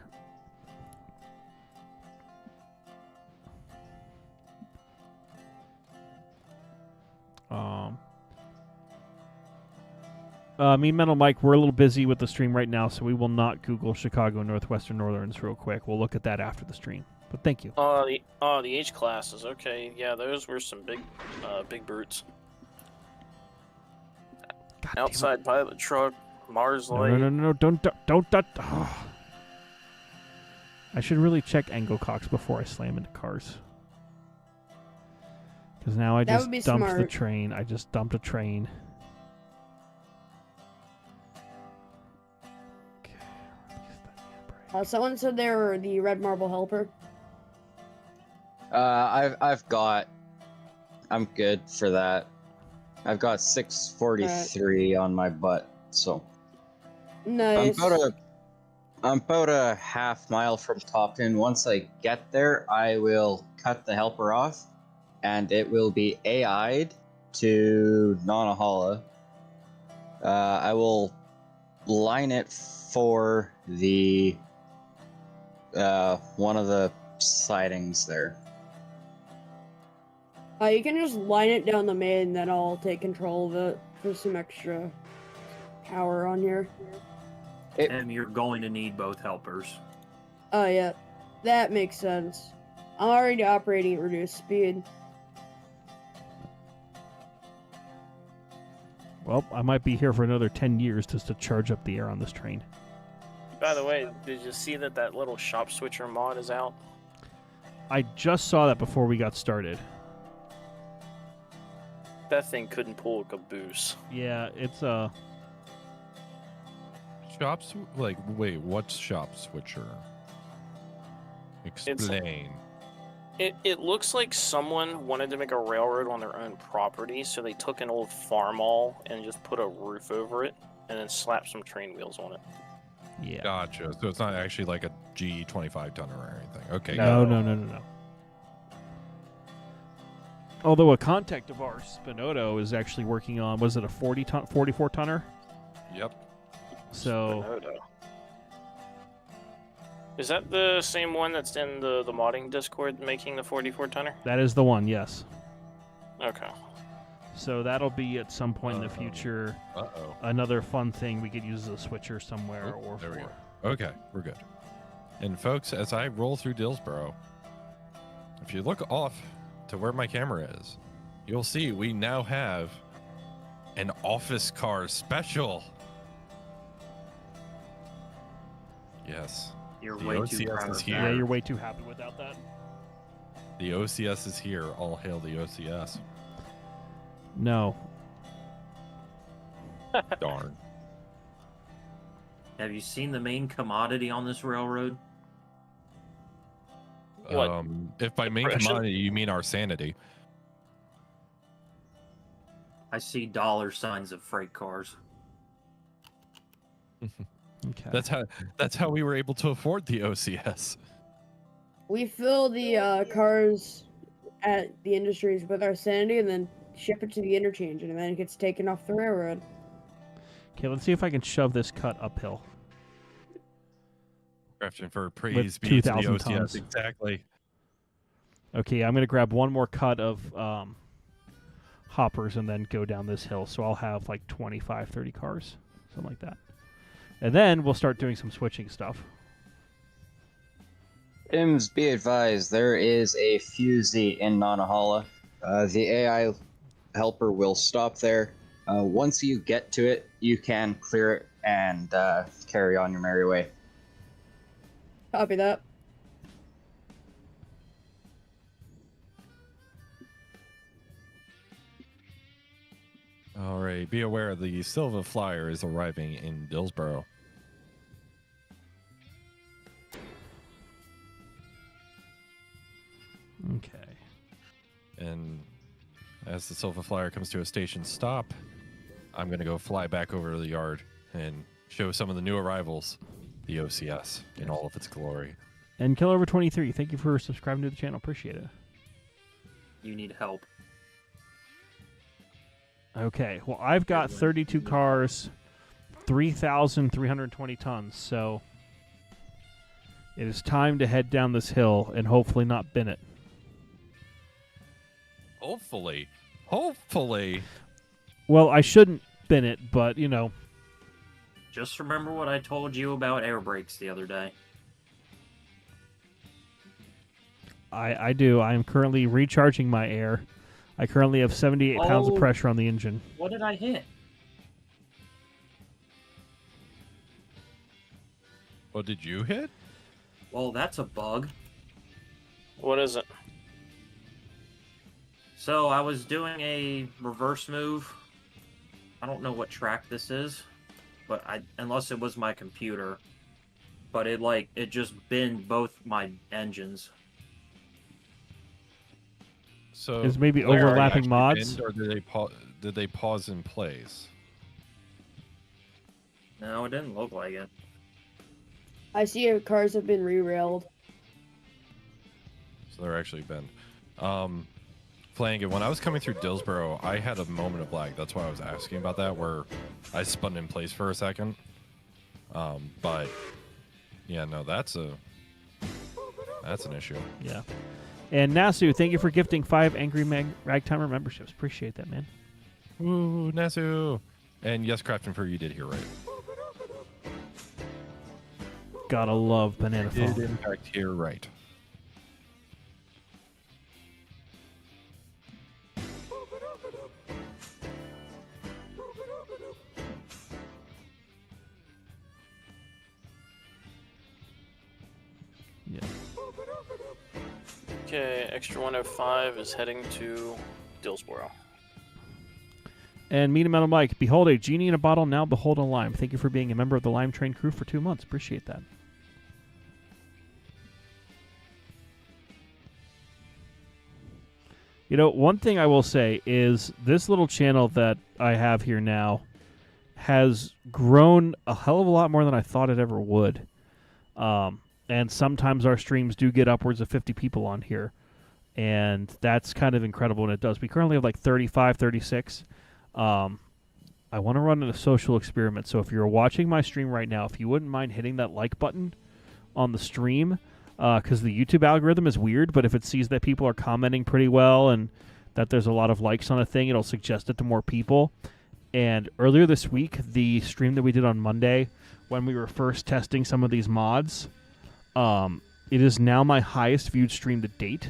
Me, Mental Mike, we're a little busy with the stream right now, so we will not Google Chicago Northwestern Northerns real quick. We'll look at that after the stream. But thank you. The H classes. Okay, yeah, those were some big brutes. God damn it. Outside pilot truck, Mars No, Light. no, don't. Oh. I should really check angle cocks before I slam into cars. Because now I That just would be dumped the smart. train. I just dumped a train. Okay, release that handbrake. Someone said they were the Red Marble Helper. I'm good for that. I've got 643 on my butt, so Nice. I'm about a half mile from Topton. Once I get there, I will cut the helper off, and it will be AI'd to Nanahala. I will line it for the one of the sidings there. You can just line it down the main, and then I'll take control of it for some extra power on here. Tim, you're going to need both helpers. Oh, yeah. That makes sense. I'm already operating at reduced speed. Well, I might be here for another 10 years just to charge up the air on this train. By the way, did you see that little shop switcher mod is out? I just saw that before we got started. That thing couldn't pull a caboose. Yeah, it's Wait, what's shop switcher? Explain. It looks like someone wanted to make a railroad on their own property, so they took an old farm mall and just put a roof over it, and then slapped some train wheels on it. yeah. Gotcha. So it's not actually like a G 25 tonner or anything. Okay. No. Although a contact of ours, Spinoto, is actually working on, was it a 44 tonner? Yep. So Spinoto. Is that the same one that's in the modding Discord making the 44 tonner? that is the one, yes. Okay. So that'll be at some point in the future Uh-oh. another fun thing we could use as a switcher somewhere or There we for. go. Okay, we're good. And folks, as I roll through Dillsboro, if you look off to where my camera is, you'll see we now have an office car special. Yes. You're The way too OCS proud is of here. Yeah, that. you're way too happy without that. The OCS is here. All hail the OCS. No. Darn. Have you seen the main commodity on this railroad? What? If by main Depression? commodity you mean our sanity. I see dollar signs of freight cars. Okay. That's how we were able to afford the OCS. We fill the cars at the industries with our sanity and then ship it to the interchange, and then it gets taken off the railroad. Okay, let's see if I can shove this cut uphill. Crafting for praise With be to the 2,000 OCS. tons. Exactly. Okay, I'm going to grab one more cut of hoppers and then go down this hill. So I'll have like 25, 30 cars, something like that. And then we'll start doing some switching stuff. Ims, be advised, there is a fusee in Nanahala. The AI helper will stop there. Once you get to it, you can clear it and carry on your merry way. Copy that. All right. Be aware the Silva Flyer is arriving in Dillsboro. Okay. And as the Silva Flyer comes to a station stop, I'm going to go fly back over to the yard and show some of the new arrivals the OCS in all of its glory. And Killover23, thank you for subscribing to the channel. Appreciate it. You need help. Okay, well, I've got 32 cars, 3,320 tons, so it is time to head down this hill and hopefully not bin it. Hopefully. Hopefully. Well, I shouldn't bin it, but, you know. Just remember what I told you about air brakes the other day. I do. I am currently recharging my air. I currently have 78 pounds of Oh. pressure on the engine. What did I hit? What did you hit? Well, that's a bug. What is it? So I was doing a reverse move. I don't know what track this is, but unless it was my computer, but it just binned both my engines. So Is maybe where are you overlapping actually mods? pinned, or did they pause in place? No, it didn't look like it. I see cars have been re-railed. So they're actually bent. Flanagan, when I was coming through Dillsboro, I had a moment of lag. That's why I was asking about that, where I spun in place for a second. But yeah, no, that's an issue. Yeah. And Nasu, thank you for gifting 5 Angry Ragtimer memberships. Appreciate that, man. Ooh, Nasu. And yes, Crafting for you did hear right. Gotta love Banana Did Phone. in fact hear right. Yeah. Okay, Extra 105 is heading to Dillsboro. And Meat and Metal Mike, behold a genie in a bottle, now behold a lime. Thank you for being a member of the Lime Train crew for 2 months. Appreciate that. You know, one thing I will say is this little channel that I have here now has grown a hell of a lot more than I thought it ever would. And sometimes our streams do get upwards of 50 people on here. And that's kind of incredible when it does. We currently have like 35, 36. I want to run a social experiment. So if you're watching my stream right now, if you wouldn't mind hitting that like button on the stream, because the YouTube algorithm is weird, but if it sees that people are commenting pretty well and that there's a lot of likes on a thing, it'll suggest it to more people. And earlier this week, the stream that we did on Monday, when we were first testing some of these mods, It is now my highest viewed stream to date,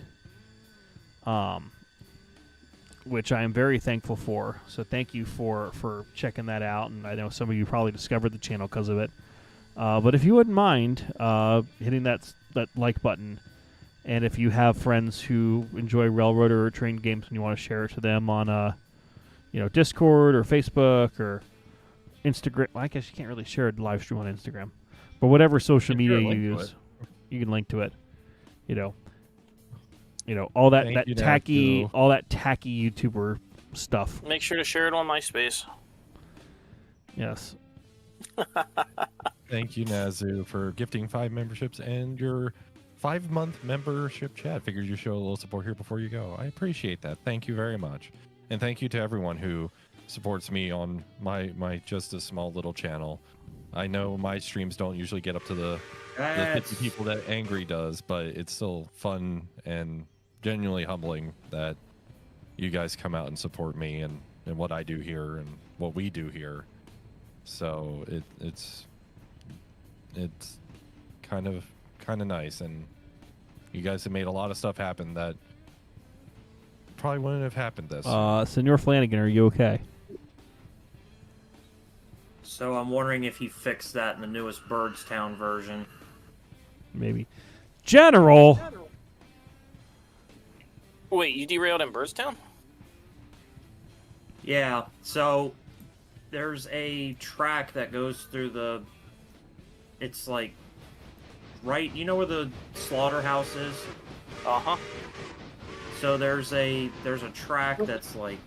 which I am very thankful for. So thank you for checking that out. And I know some of you probably discovered the channel because of it. But if you wouldn't mind hitting that like button, and if you have friends who enjoy Railroad or train games and you want to share it to them on Discord or Facebook or Instagram. Well, I guess you can't really share a live stream on Instagram, but whatever social media you use, you can link to it. All that Thank you, tacky, Natsu. all that tacky YouTuber stuff. Make sure to share it on MySpace. Yes. Thank you, Nazu, for gifting 5 memberships and your 5-month membership chat. Figured you show a little support here before you go. I appreciate that. Thank you very much. And thank you to everyone who supports me on my just a small little channel. I know my streams don't usually get up to the 50 people that Angry does, but it's still fun and genuinely humbling that you guys come out and support me and what I do here and what we do here. So it's kind of nice, and you guys have made a lot of stuff happen that probably wouldn't have happened this. Senor Flanagan, are you okay? So I'm wondering if he fixed that in the newest Birdstown version. Maybe. General! Wait, you derailed in Birdstown? Yeah, so there's a track that goes through the... It's like... Right, you know where the slaughterhouse is? Uh-huh. So there's a track that's like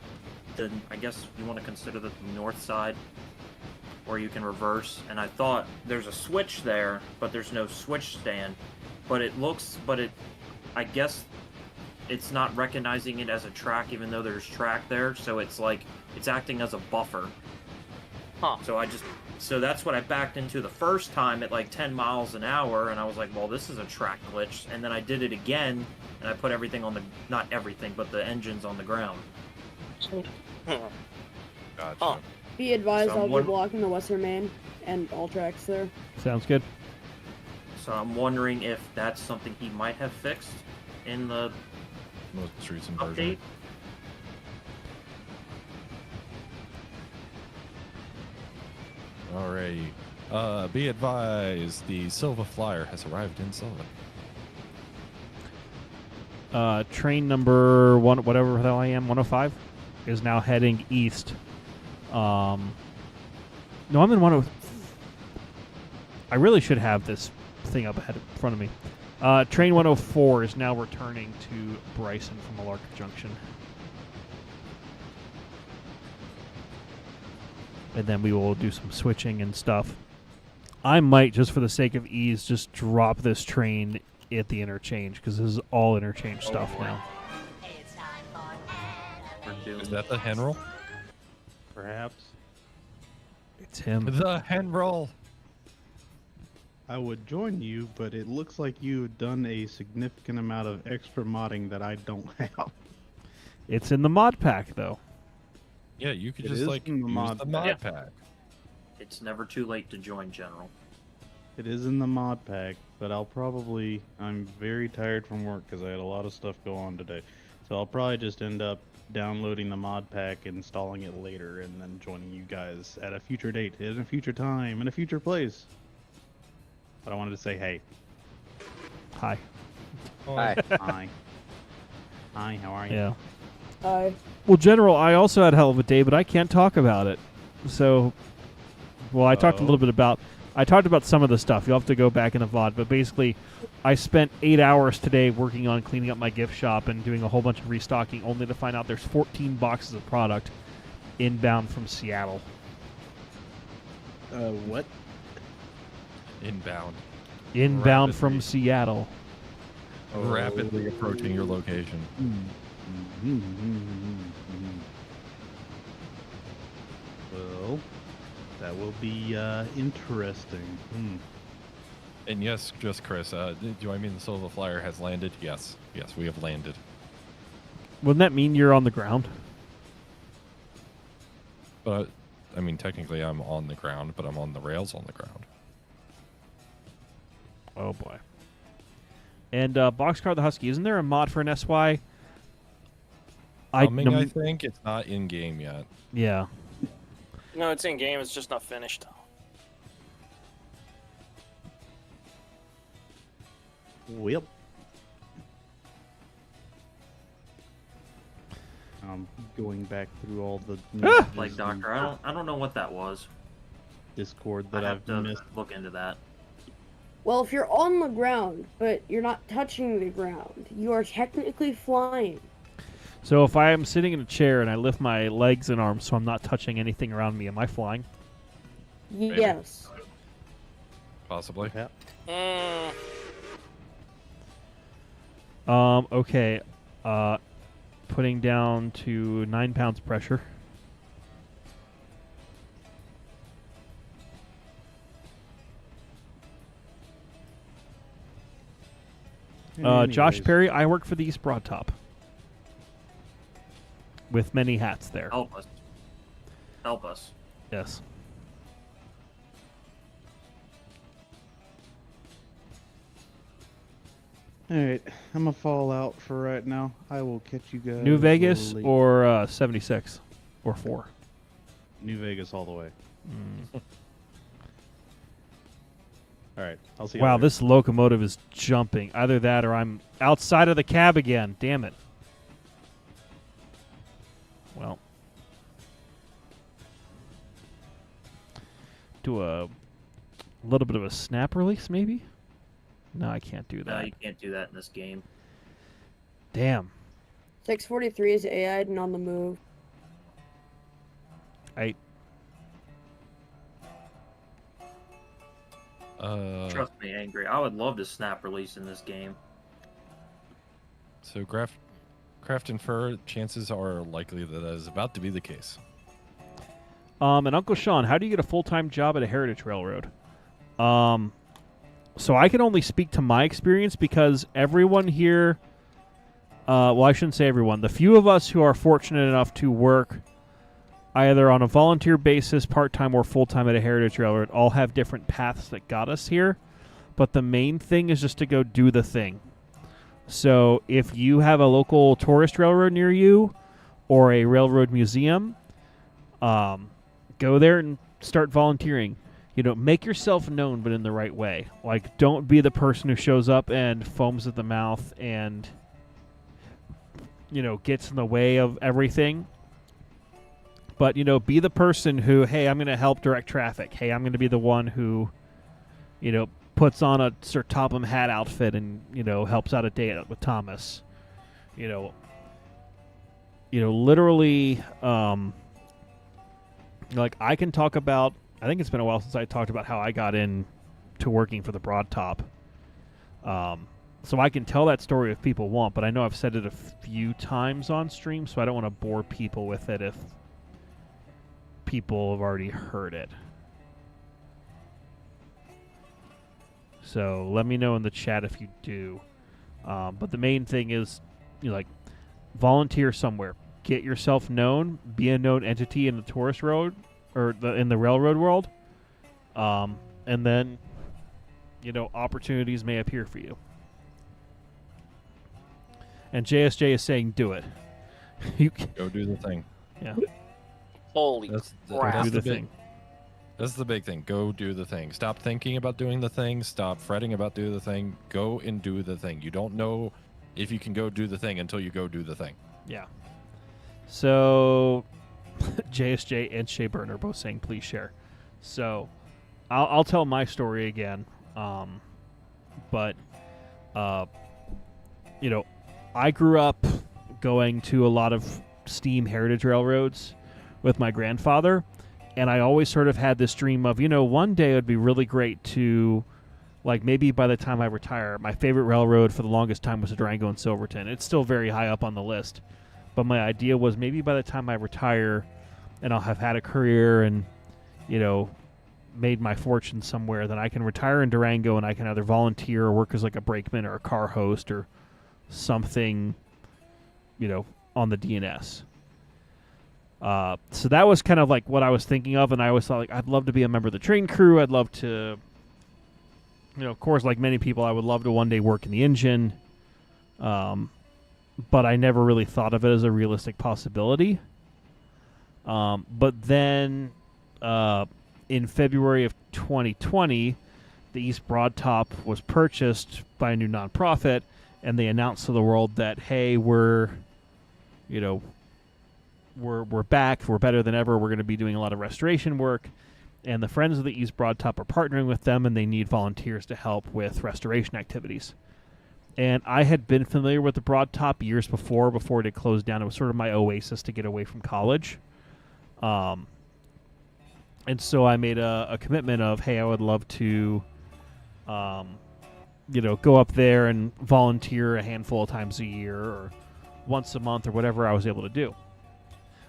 I guess you want to consider the north side, where you can reverse. And I thought there's a switch there, but there's no switch stand. But I guess it's not recognizing it as a track, even though there's track there. So it's acting as a buffer. Huh. So that's what I backed into the first time at like 10 miles an hour, and I was like, well, this is a track glitch. And then I did it again, and I put everything on not everything, but the engines on the ground. Gotcha. Huh. Be advised, So I'll be blocking the Western Main and all tracks there. Sounds good. So I'm wondering if that's something he might have fixed in the Most recent update. version. Alrighty. Be advised, the Silva Flyer has arrived in Sullivan. Train number one, whatever the hell I am, 105, is now heading east. No, I'm in 10. I really should have this thing up ahead in front of me. Train 104 is now returning to Bryson from Malarkey Junction. And then we will do some switching and stuff. I might, just for the sake of ease, just drop this train at the interchange, because this is all interchange stuff now. Is that the hen roll? Perhaps. It's him. The hen roll. I would join you, but it looks like you've done a significant amount of extra modding that I don't have. It's in the mod pack, though. Yeah, you could It just is like in the use mod the pack. mod Yeah. pack. It's never too late to join, General. It is in the mod pack, but I'm very tired from work because I had a lot of stuff go on today. So I'll probably just end up downloading the mod pack, installing it later, and then joining you guys at a future date, in a future time, in a future place. But I wanted to say hey. Hi. Hi. Hi. Hi, how are you? Yeah. Hi. Well, General, I also had a hell of a day, but I can't talk about it. So, well, I talked a little bit about... I talked about some of the stuff. You'll have to go back in the VOD. But basically, I spent 8 hours today working on cleaning up my gift shop and doing a whole bunch of restocking, only to find out there's 14 boxes of product inbound from Seattle. What? Inbound. Inbound from Rapidly. Seattle. Rapidly approaching your location. Well, that will be interesting. And yes, just Chris, do I mean the Silva Flyer has landed? Yes. Yes, we have landed. Wouldn't that mean you're on the ground? But, I mean, technically I'm on the ground, but I'm on the rails on the ground. Oh, boy. And Boxcar the Husky, isn't there a mod for an SY? Coming, I think it's not in game yet. Yeah. No, it's in game. It's just not finished. Yep. I'm going back through all the Like Doctor, I don't know what that was. Discord that I I've have to missed. look into that. Well, if you're on the ground, but you're not touching the ground, you are technically flying. So if I am sitting in a chair and I lift my legs and arms so I'm not touching anything around me, am I flying? Yes. Possibly. Yeah. Okay. Putting down to 9 pounds pressure. Josh Anyways, Perry, I work for the East Broad Top. With many hats there. Help us. Help us. Yes. Alright, I'm gonna fall out for right now. I will catch you guys. New Vegas later. or 76 or 4? New Vegas all the way. Mm. Alright, I'll see you Wow, later. this locomotive is jumping. Either that or I'm outside of the cab again. Damn it. Well. Do a little bit of a snap release, maybe? No, I can't do No, that. you can't do that in this game. Damn. 643 is AI'd and on the move. Trust me, Angry. I would love to snap release in this game. So craft and fur, chances are likely that is about to be the case. And Uncle Sean, how do you get a full-time job at a heritage railroad? So I can only speak to my experience because everyone here, well, I shouldn't say everyone. The few of us who are fortunate enough to work either on a volunteer basis, part-time, or full-time at a heritage railroad all have different paths that got us here. But the main thing is just to go do the thing. So if you have a local tourist railroad near you or a railroad museum, go there and start volunteering. You know, make yourself known, but in the right way. Like, don't be the person who shows up and foams at the mouth and, you know, gets in the way of everything. But, you know, be the person who, hey, I'm going to help direct traffic. Hey, I'm going to be the one who, you know, puts on a Sir Topham hat outfit and, you know, helps out a day with Thomas. You know, literally, like, I can talk about, I think it's been a while since I talked about how I got in to working for the Broad Top. So I can tell that story if people want, but I know I've said it a few times on stream, so I don't want to bore people with it if people have already heard it. So let me know in the chat if you do. But the main thing is, you know, like, volunteer somewhere. Get yourself known. Be a known entity in the tourist road or in the railroad world. And then, you know, opportunities may appear for you. And JSJ is saying, do it. You Go do the thing. Yeah. Holy crap. Do the thing. That's the big thing. Go do the thing. Stop thinking about doing the thing. Stop fretting about doing the thing. Go and do the thing. You don't know if you can go do the thing until you go do the thing. Yeah. So, JSJ and Shea Burn are both saying, please share. So, I'll tell my story again. But, you know, I grew up going to a lot of steam heritage railroads with my grandfather, and I always sort of had this dream of, you know, one day it would be really great to, like, maybe by the time I retire, my favorite railroad for the longest time was Durango and Silverton. It's still very high up on the list. But my idea was maybe by the time I retire and I'll have had a career and, you know, made my fortune somewhere, then I can retire in Durango and I can either volunteer or work as like a brakeman or a car host or something, you know, on the DNS. So that was kind of like what I was thinking of, and I always thought, like, I'd love to be a member of the train crew. I'd love to, of course, like many people, I would love to one day work in the engine, but I never really thought of it as a realistic possibility. But then in February of 2020, the East Broad Top was purchased by a new nonprofit, and they announced to the world that, hey, we're back, we're better than ever, we're going to be doing a lot of restoration work, and the Friends of the East Broad Top are partnering with them, and they need volunteers to help with restoration activities. And I had been familiar with the Broad Top years before it had closed down. It was sort of my oasis to get away from college. And so I made a commitment of, hey, I would love to, go up there and volunteer a handful of times a year or once a month or whatever I was able to do.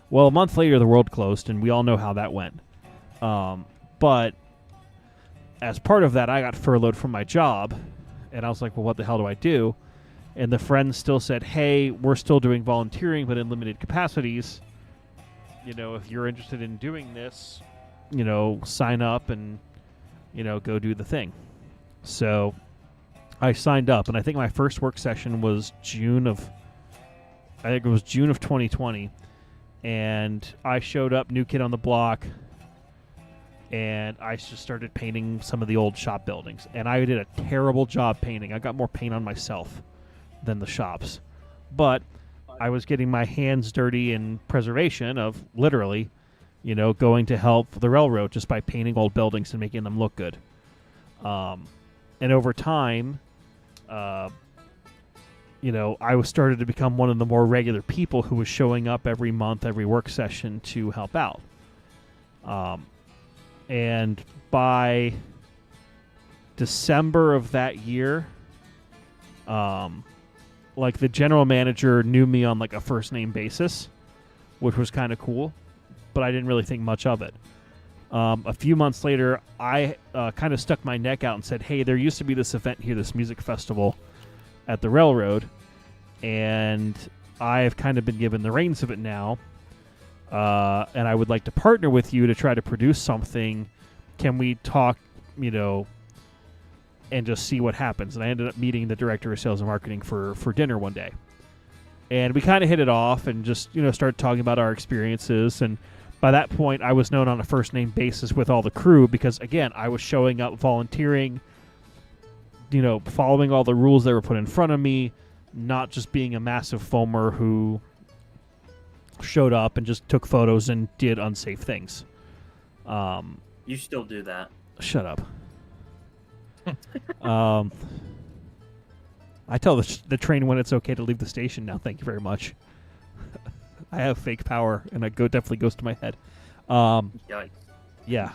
Well, a month later, the world closed, and we all know how that went. But as part of that, I got furloughed from my job, and I was like, well, what the hell do I do? And the Friends still said, hey, we're still doing volunteering, but in limited capacities. If you're interested in doing this, sign up and, go do the thing. So I signed up, and I think my first work session was June of 2020. And I showed up, new kid on the block, and I just started painting some of the old shop buildings. And I did a terrible job painting. I got more paint on myself than the shops. But I was getting my hands dirty in preservation of literally, going to help the railroad just by painting old buildings and making them look good. And over time, I was started to become one of the more regular people who was showing up every month, every work session to help out. And by December of that year, the general manager knew me on a first name basis, which was kind of cool, but I didn't really think much of it. A few months later, I kind of stuck my neck out and said, hey, there used to be this event here, this music festival at the railroad, and I've kind of been given the reins of it now, and I would like to partner with you to try to produce something. Can we talk, and just see what happens? And I ended up meeting the director of sales and marketing for dinner one day. And we kind of hit it off and just, started talking about our experiences. And by that point, I was known on a first name basis with all the crew because, again, I was showing up, volunteering, following all the rules that were put in front of me, not just being a massive foamer who showed up and just took photos and did unsafe things. You still do that. Shut up. I tell the train when it's okay to leave the station now. Thank you very much. I have fake power, and it definitely goes to my head. Yikes. Yeah.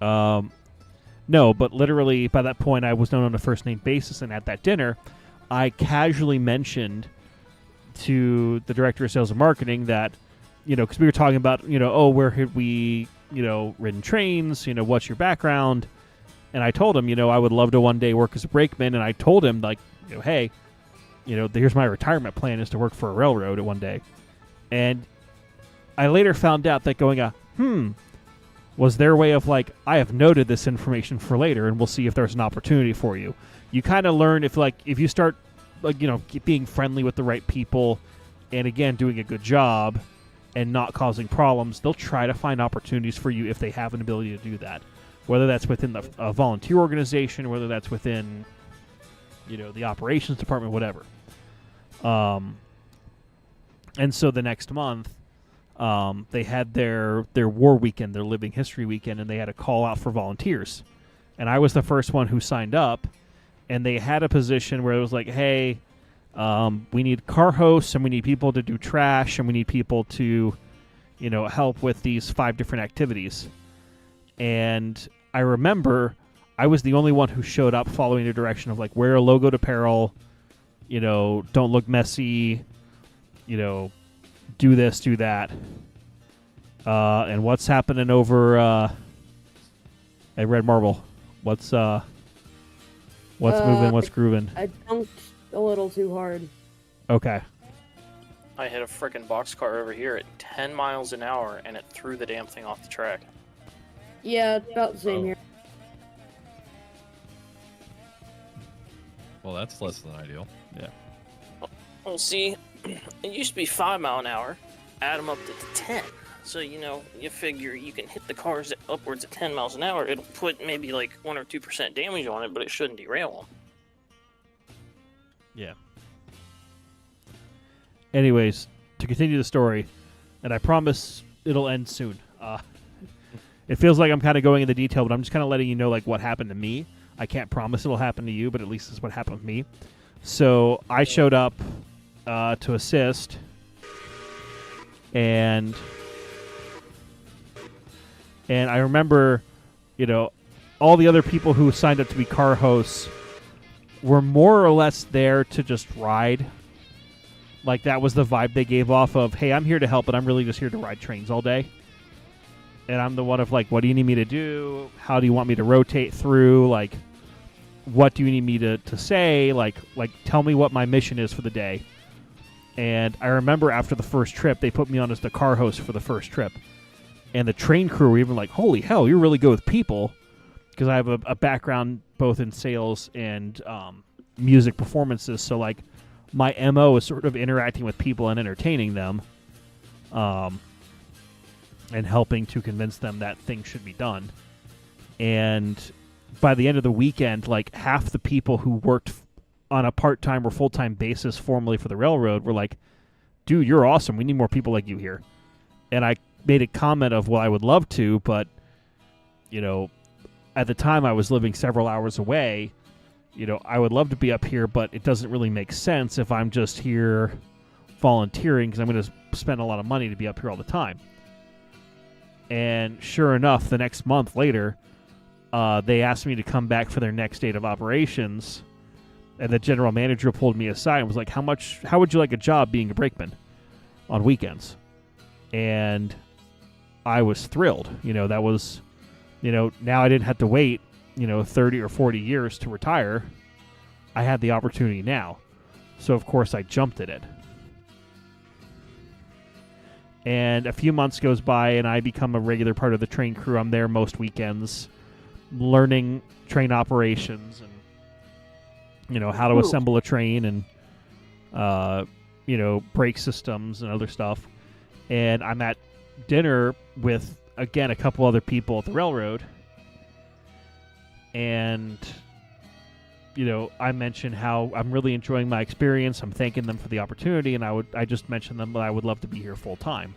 No, but literally by that point, I was known on a first name basis, and at that dinner, I casually mentioned to the director of sales and marketing that, because we were talking about, where had we, ridden trains, what's your background? And I told him, I would love to one day work as a brakeman. And I told him, hey, here's my retirement plan is to work for a railroad at one day. And I later found out that going, was their way of I have noted this information for later, and we'll see if there's an opportunity for you. You kind of learn if you start, being friendly with the right people, and again, doing a good job and not causing problems, they'll try to find opportunities for you if they have an ability to do that. Whether that's within the volunteer organization, whether that's within, the operations department, whatever. And so the next month, they had their war weekend, their living history weekend, and they had a call out for volunteers. And I was the first one who signed up, and they had a position where it was hey, we need car hosts, and we need people to do trash, and we need people to, help with these 5 different activities. And I remember I was the only one who showed up following the direction of wear a logoed apparel, don't look messy, do this, do that. And what's happening over at Red Marble? What's moving, what's grooving? I dunked a little too hard. Okay. I hit a frickin' boxcar over here at 10 miles an hour, and it threw the damn thing off the track. Yeah, about the same here. Well, that's less than ideal. Well, see, it used to be 5 mile an hour. Add them up to 10. So, you figure you can hit the cars at upwards of 10 miles an hour. It'll put maybe like 1 or 2% damage on it, but it shouldn't derail them. Yeah. Anyways, to continue the story, and I promise it'll end soon. It feels like I'm kind of going into detail, but I'm just kind of letting you know like what happened to me. I can't promise it'll happen to you, but at least this is what happened with me. So I showed up to assist, and I remember, all the other people who signed up to be car hosts were more or less there to just ride. Like, that was the vibe they gave off of, hey, I'm here to help, but I'm really just here to ride trains all day. And I'm the one of, like, what do you need me to do? How do you want me to rotate through? Like, what do you need me to say? Like, tell me what my mission is for the day. And I remember after the first trip, they put me on as the car host for the first trip. And the train crew were even like, holy hell, you're really good with people. Because I have a background both in sales and music performances. So, like, my MO is sort of interacting with people and entertaining them. And helping to convince them that things should be done. And by the end of the weekend, like, half the people who worked on a part-time or full-time basis formerly for the railroad were like, dude, you're awesome. We need more people like you here. And I made a comment of, well, I would love to, but, at the time I was living several hours away. I would love to be up here, but it doesn't really make sense if I'm just here volunteering because I'm going to spend a lot of money to be up here all the time. And sure enough, the next month later, they asked me to come back for their next date of operations. And the general manager pulled me aside and was like, how would you like a job being a brakeman on weekends? And I was thrilled. That was, now I didn't have to wait, 30 or 40 years to retire. I had the opportunity now. So, of course, I jumped at it. And a few months goes by, and I become a regular part of the train crew. I'm there most weekends, learning train operations and, how to assemble a train and, brake systems and other stuff. And I'm at dinner with, again, a couple other people at the railroad. And, I mentioned how I'm really enjoying my experience. I'm thanking them for the opportunity, and I just mentioned them that I would love to be here full time.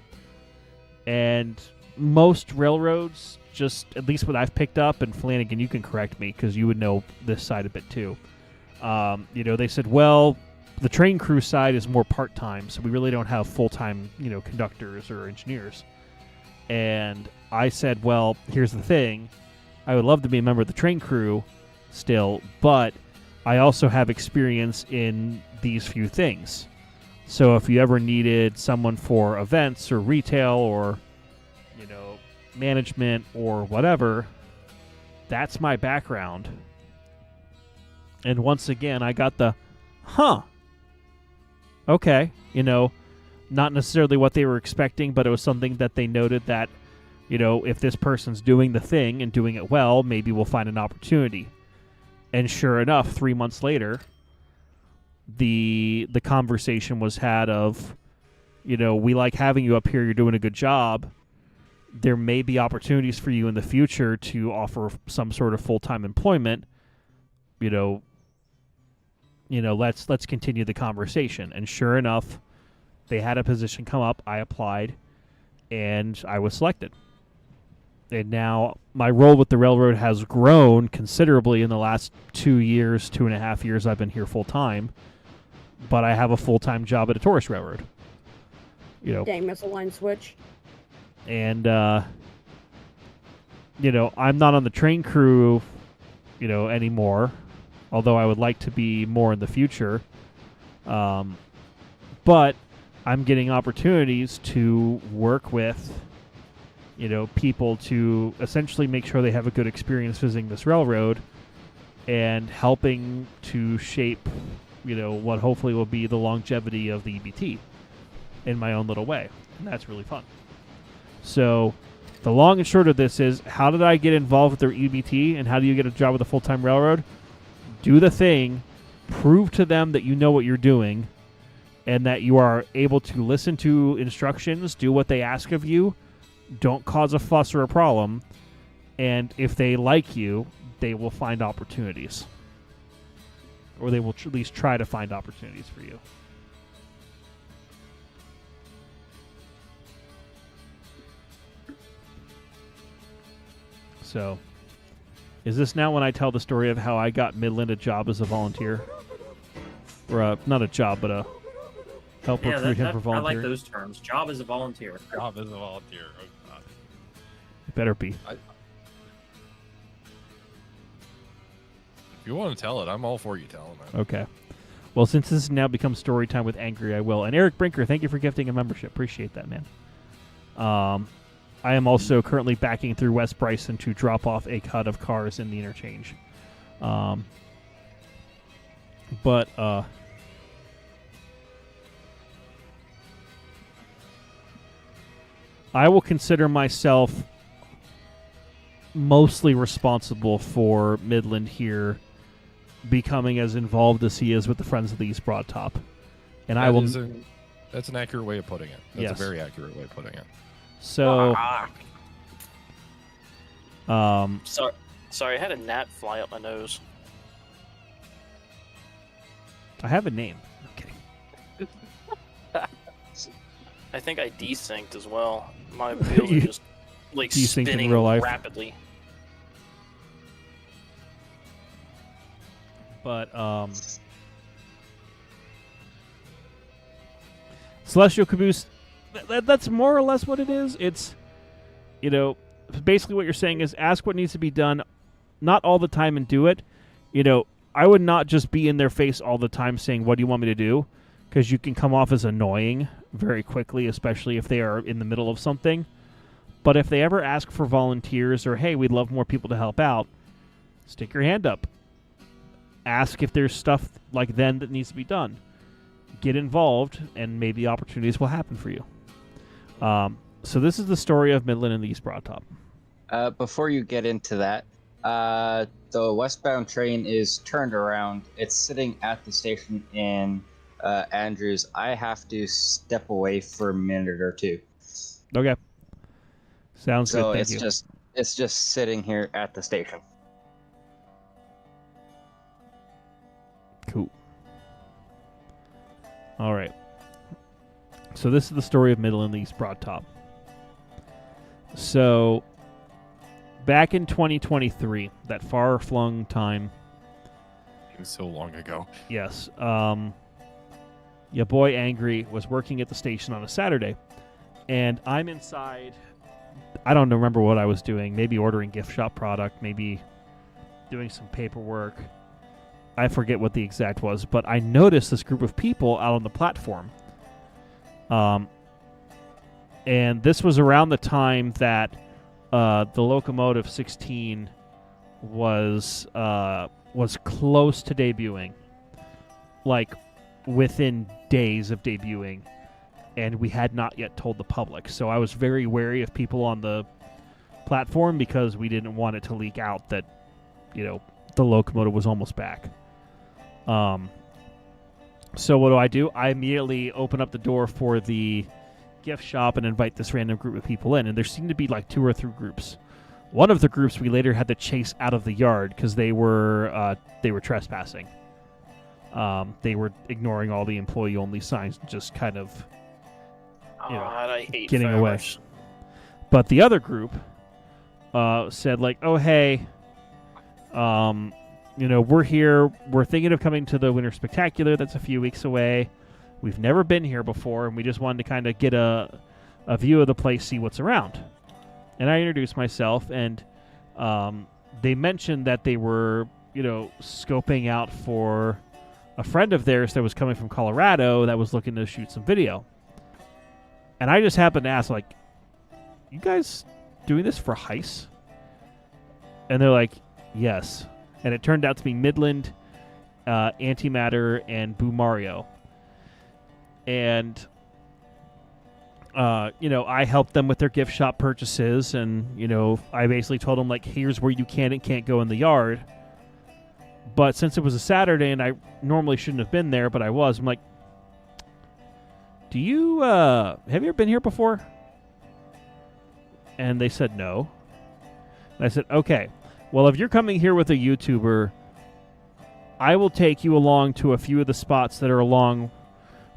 And most railroads, just at least what I've picked up, and Flanagan, you can correct me because you would know this side a bit too. They said, well, the train crew side is more part time, so we really don't have full time, conductors or engineers. And I said, well, here's the thing. I would love to be a member of the train crew still, but I also have experience in these few things. So if you ever needed someone for events or retail or, management or whatever, that's my background. And once again, I got the, okay, not necessarily what they were expecting, but it was something that they noted that, if this person's doing the thing and doing it well, maybe we'll find an opportunity. And sure enough, 3 months later, the conversation was had of, we like having you up here. You're doing a good job. There may be opportunities for you in the future to offer some sort of full-time employment. Let's continue the conversation. And sure enough, they had a position come up. I applied, and I was selected. And now my role with the railroad has grown considerably in the last 2.5 years I've been here full-time. But I have a full-time job at a tourist railroad. Dang, that's a line switch. And, I'm not on the train crew, anymore. Although I would like to be more in the future. But I'm getting opportunities to work with, people to essentially make sure they have a good experience visiting this railroad and helping to shape, what hopefully will be the longevity of the EBT in my own little way. And that's really fun. So the long and short of this is, how did I get involved with their EBT and how do you get a job with a full-time railroad? Do the thing, prove to them that you know what you're doing and that you are able to listen to instructions, do what they ask of you, don't cause a fuss or a problem, and if they like you, they will find opportunities. Or they will at least try to find opportunities for you. So, is this now when I tell the story of how I got Midland a job as a volunteer? Or not a job, but a help recruit him for I volunteering? like those terms. Job as a volunteer. Job as a volunteer. Oh, God. It better be. If you want to tell it, I'm all for you telling it. Okay. Well, since this has now become story time with Angry, I will. And Eric Brinker, thank you for gifting a membership. Appreciate that, man. I am also currently backing through West Bryson to drop off a cut of cars in the interchange. But I will consider myself mostly responsible for Midland here becoming as involved as he is with the Friends of the East Broad Top. And I will. That's an accurate way of putting it. That's Yes. a very accurate way of putting it. So, Sorry, I had a gnat fly up my nose. I have a name. Okay. I think I desynced as well. My wheels You are just like desynced in spinning real life? rapidly. But Celestial Caboose, that's more or less what it is. It's, basically what you're saying is ask what needs to be done, not all the time and do it. I would not just be in their face all the time saying, what do you want me to do? Because you can come off as annoying very quickly, especially if they are in the middle of something. But if they ever ask for volunteers or, hey, we'd love more people to help out, stick your hand up. Ask if there's stuff like then that needs to be done. Get involved, and maybe opportunities will happen for you. So this is the story of Midland and the East Broad Top. Before you get into that, the westbound train is turned around. It's sitting at the station in Andrews. I have to step away for a minute or two. Okay. Sounds So good. Thank you. it's just sitting here at the station. Cool. All right. So this is the story of Midland and the East Broad Top. So back in 2023, that far-flung time. It was so long ago. Yes. Your boy Angry was working at the station on a Saturday, and I'm inside. I don't remember what I was doing. Maybe ordering gift shop product, maybe doing some paperwork. I forget what the exact was, but I noticed this group of people out on the platform. And this was around the time that the Locomotive 16 was close to debuting, like within days of debuting, and we had not yet told the public. So I was very wary of people on the platform because we didn't want it to leak out that, the Locomotive was almost back. So what do? I immediately open up the door for the gift shop and invite this random group of people in, and there seemed to be like 2 or 3 groups. One of the groups we later had to chase out of the yard because they were trespassing. They were ignoring all the employee-only signs and just kind of I hate getting away. farmers. But the other group said like, oh, hey, we're here. We're thinking of coming to the Winter Spectacular. That's a few weeks away. We've never been here before, and we just wanted to kind of get a view of the place, see what's around. And I introduced myself, and they mentioned that they were, scoping out for a friend of theirs that was coming from Colorado that was looking to shoot some video. And I just happened to ask, like, you guys doing this for Heist? And they're like, yes. And it turned out to be Midland, Antimatter, and Boo Mario. And, I helped them with their gift shop purchases. And, I basically told them, like, here's where you can and can't go in the yard. But since it was a Saturday and I normally shouldn't have been there, but I was, I'm like, do you, have you ever been here before? And they said no. And I said, okay, well, if you're coming here with a YouTuber, I will take you along to a few of the spots that are along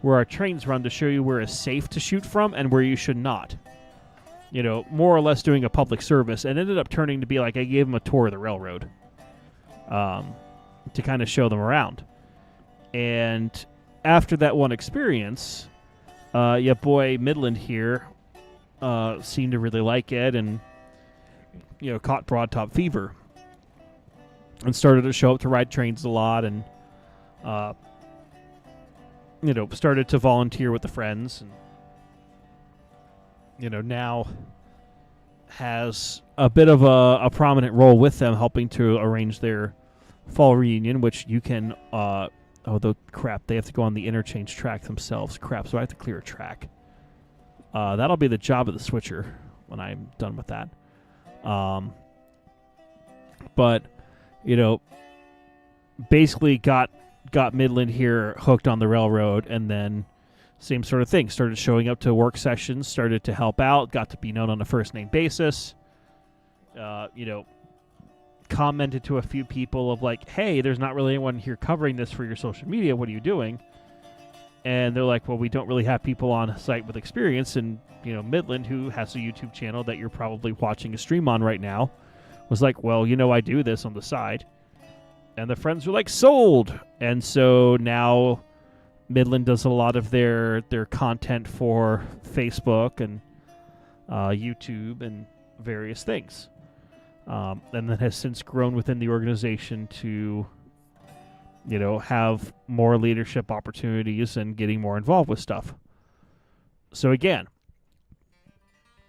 where our trains run to show you where it's safe to shoot from and where you should not. You know, more or less doing a public service. And ended up turning to be like I gave them a tour of the railroad to kind of show them around. And after that one experience, your boy Midland here seemed to really like it and, you know, caught broad top fever and started to show up to ride trains a lot and, you know, started to volunteer with the friends and, you know, now has a bit of a prominent role with them helping to arrange their fall reunion, which you can, crap, they have to go on the interchange track themselves. Crap, so I have to clear a track. That'll be the job of the switcher when I'm done with that. But, you know, basically got Midland here hooked on the railroad, and then same sort of thing. Started showing up to work sessions, started to help out, got to be known on a first-name basis. You know, commented to a few people of like, hey, there's not really anyone here covering this for your social media. What are you doing? And they're like, well, we don't really have people on site with experience. And, you know, Midland, who has a YouTube channel that you're probably watching a stream on right now, was like, well, you know, I do this on the side. And the friends were like, sold. And so now Midland does a lot of their content for Facebook and YouTube and various things. And then has since grown within the organization to, you know, have more leadership opportunities and getting more involved with stuff. So again,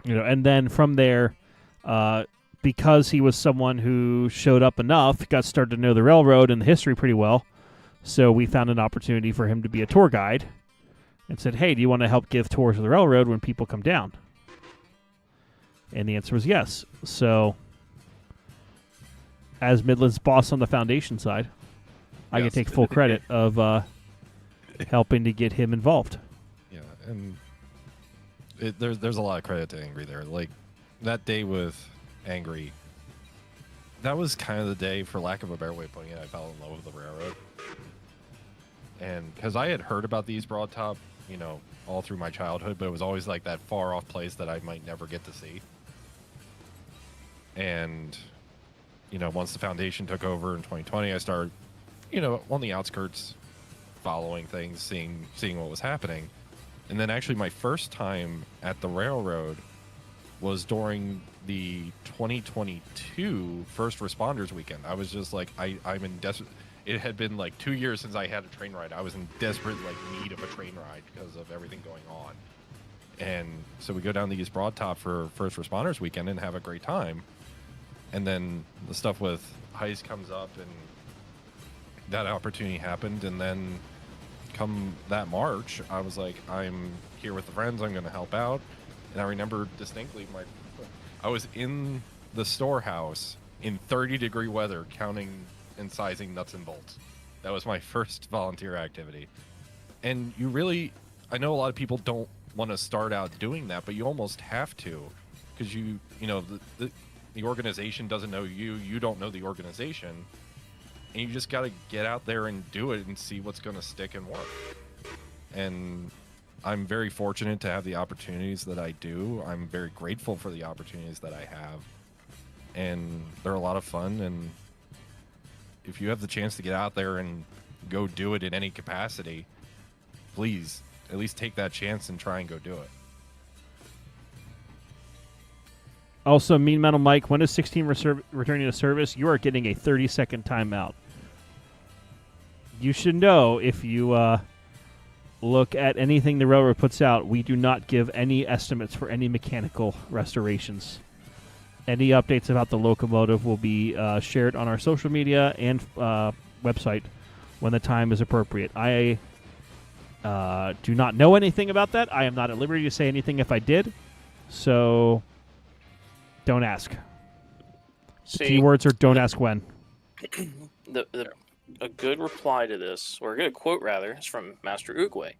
you know, and then from there, because he was someone who showed up enough, got started to know the railroad and the history pretty well, so we found an opportunity for him to be a tour guide and said, hey, do you want to help give tours of the railroad when people come down? And the answer was yes. So as Midland's boss on the foundation side, I can take full credit of helping to get him involved. Yeah, and there's a lot of credit to Angry there. Like, that day with Angry, that was kind of the day, for lack of a better way of putting it, I fell in love with the railroad. And because I had heard about these broad top, you know, all through my childhood, but it was always like that far off place that I might never get to see. And, you know, once the foundation took over in 2020, I started, you know, on the outskirts, following things, seeing what was happening. And then actually my first time at the railroad was during the 2022 First Responders Weekend. I was just like, I'm in desperate. It had been like 2 years since I had a train ride. I was in desperate need of a train ride because of everything going on. And so we go down to East Broad Top for First Responders Weekend and have a great time. And then the stuff with Heist comes up, and that opportunity happened. And then come that March, I was like, I'm here with the friends. I'm going to help out. And I remember distinctly, I was in the storehouse in 30-degree weather counting and sizing nuts and bolts. That was my first volunteer activity. And you really, I know a lot of people don't want to start out doing that, but you almost have to, because you know, the organization doesn't know you, you don't know the organization, and you just got to get out there and do it and see what's going to stick and work. And I'm very fortunate to have the opportunities that I do. I'm very grateful for the opportunities that I have, and they're a lot of fun. And if you have the chance to get out there and go do it in any capacity, please at least take that chance and try and go do it. Also, Mean Metal Mike, when is 16 returning to service? You are getting a 30-second timeout. You should know, if you look at anything the railroad puts out, we do not give any estimates for any mechanical restorations. Any updates about the locomotive will be shared on our social media and website when the time is appropriate. I do not know anything about that. I am not at liberty to say anything if I did, so don't ask. See, Keywords are don't ask when. the good reply to this, or a good quote rather, is from Master Oogway.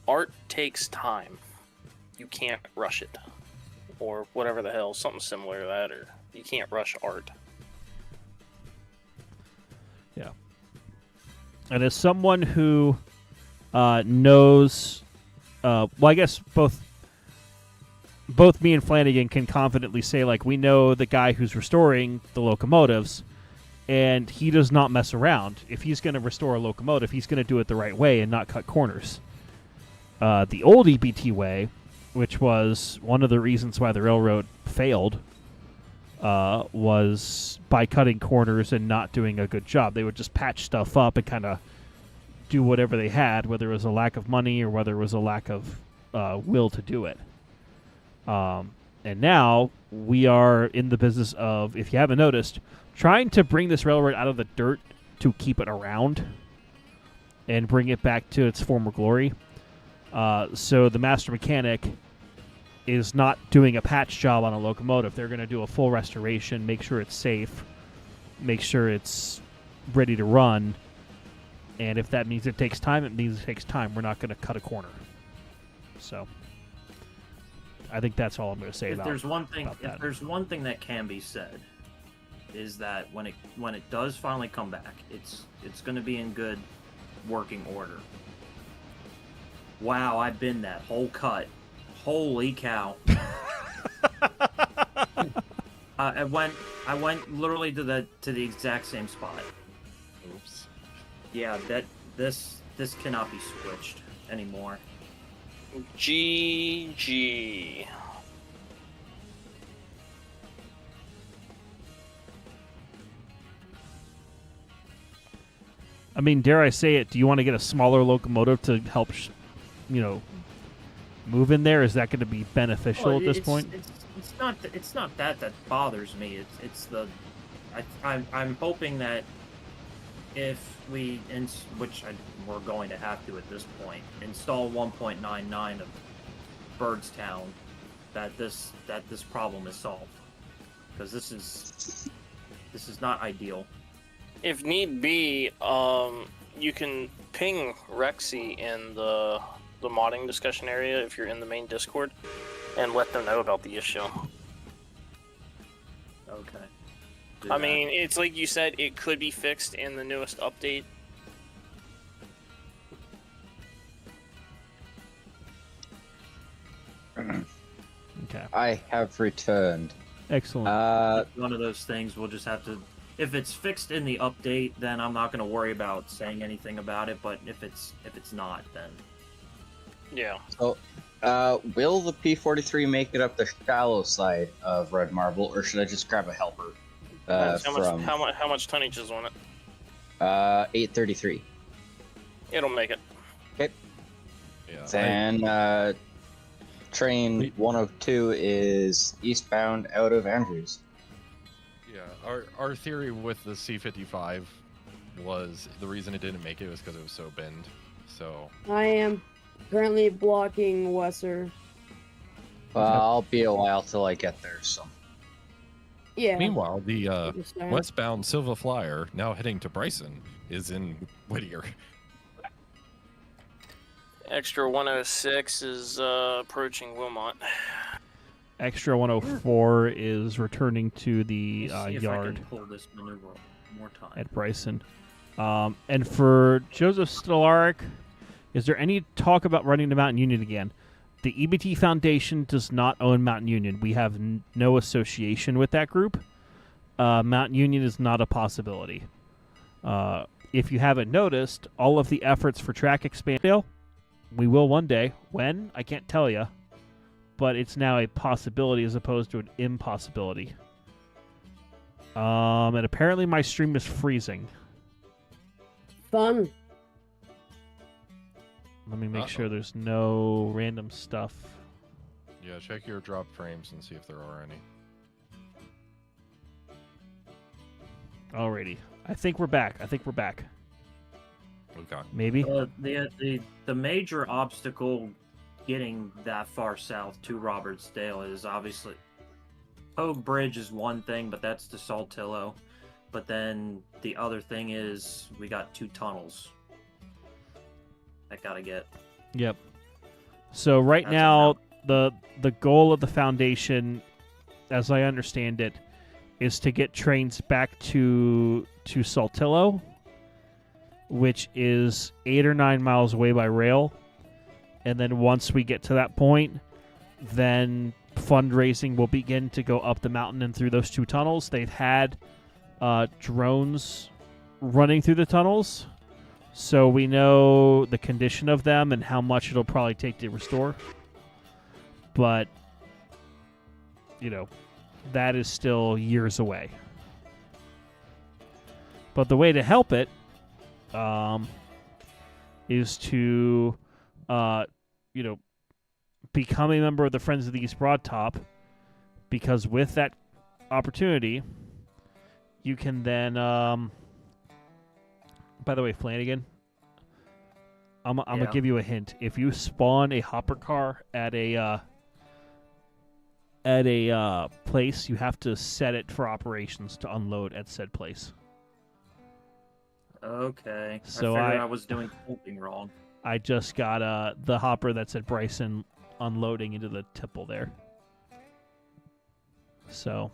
Art takes time. You can't rush it. Or whatever the hell, something similar to that, or you can't rush art. Yeah. And as someone who knows, well, I guess both me and Flanagan can confidently say, like, we know the guy who's restoring the locomotives, and he does not mess around. If he's going to restore a locomotive, he's going to do it the right way and not cut corners. The old EBT way, which was one of the reasons why the railroad failed, was by cutting corners and not doing a good job. They would just patch stuff up and kind of do whatever they had, whether it was a lack of money or whether it was a lack of will to do it. And now we are in the business of, if you haven't noticed, trying to bring this railroad out of the dirt to keep it around and bring it back to its former glory. So the master mechanic is not doing a patch job on a locomotive. They're going to do a full restoration, make sure it's safe, make sure it's ready to run. And if that means it takes time, it means it takes time. We're not going to cut a corner. So I think that's all I'm going to say about There's one thing, about that. if there's one thing that can be said, is that when it does finally come back, it's going to be in good working order. Wow, I've been that whole cut. Holy cow! I went literally to the exact same spot. Oops. Yeah, this cannot be switched anymore. GG. I mean, dare I say it, do you want to get a smaller locomotive to help, move in there? Is that going to be beneficial Well, at this point? It's not that bothers me. I'm hoping that if we, we're going to have to at this point, install 1.99 of Birdstown, that this problem is solved, because this is not ideal. If need be, you can ping Rexy in the modding discussion area if you're in the main Discord, and let them know about the issue. Okay. I mean, it's like you said, it could be fixed in the newest update. Okay. I have returned. Excellent. One of those things we'll just have to. If it's fixed in the update, then I'm not going to worry about saying anything about it. But if it's not, then Yeah. So, will the P-43 make it up the shallow side of Red Marble, or should I just grab a helper? How much tonnage is on it? 833. It'll make it. Okay. Yeah. Then, train 102 is eastbound out of Andrews. Yeah, our theory with the C-55 was the reason it didn't make it was because it was so bend. So I am currently blocking Wesser. Well, I'll be a while till I get there, so. Yeah. meanwhile, the Just now. westbound Silva Flyer, now heading to Bryson, is in Whittier. Extra 106 is approaching Wilmot. Extra 104 is returning to the Let's see if I yard can pull this maneuver one more time. at Bryson. And for Joseph Stellarik, is there any talk about running to Mountain Union again? The EBT Foundation does not own Mountain Union. We have no association with that group. Mountain Union is not a possibility. If you haven't noticed, all of the efforts for track expansion, we will one day. When? I can't tell you. But it's now a possibility as opposed to an impossibility. And apparently my stream is freezing. Fun. Let me make sure there's no random stuff. Yeah, check your drop frames and see if there are any. Alrighty. I think we're back. Okay. Maybe? The major obstacle getting that far south to Robertsdale is obviously Pogue Bridge is one thing, but that's to Saltillo. But then the other thing is we got 2 tunnels. I gotta get. Yep. So right That's now, the goal of the Foundation, as I understand it, is to get trains back to Saltillo, which is 8 or 9 miles away by rail. And then once we get to that point, then fundraising will begin to go up the mountain and through those 2 tunnels. They've had drones running through the tunnels, so we know the condition of them and how much it'll probably take to restore. But, that is still years away. But the way to help it is to, become a member of the Friends of the East Broadtop, because with that opportunity, you can then, by the way, Flanagan, I'm gonna give you a hint. If you spawn a hopper car at a place, you have to set it for operations to unload at said place. Okay. So I figured I was doing something wrong. I just got the hopper that's at Bryson unloading into the tipple there. So.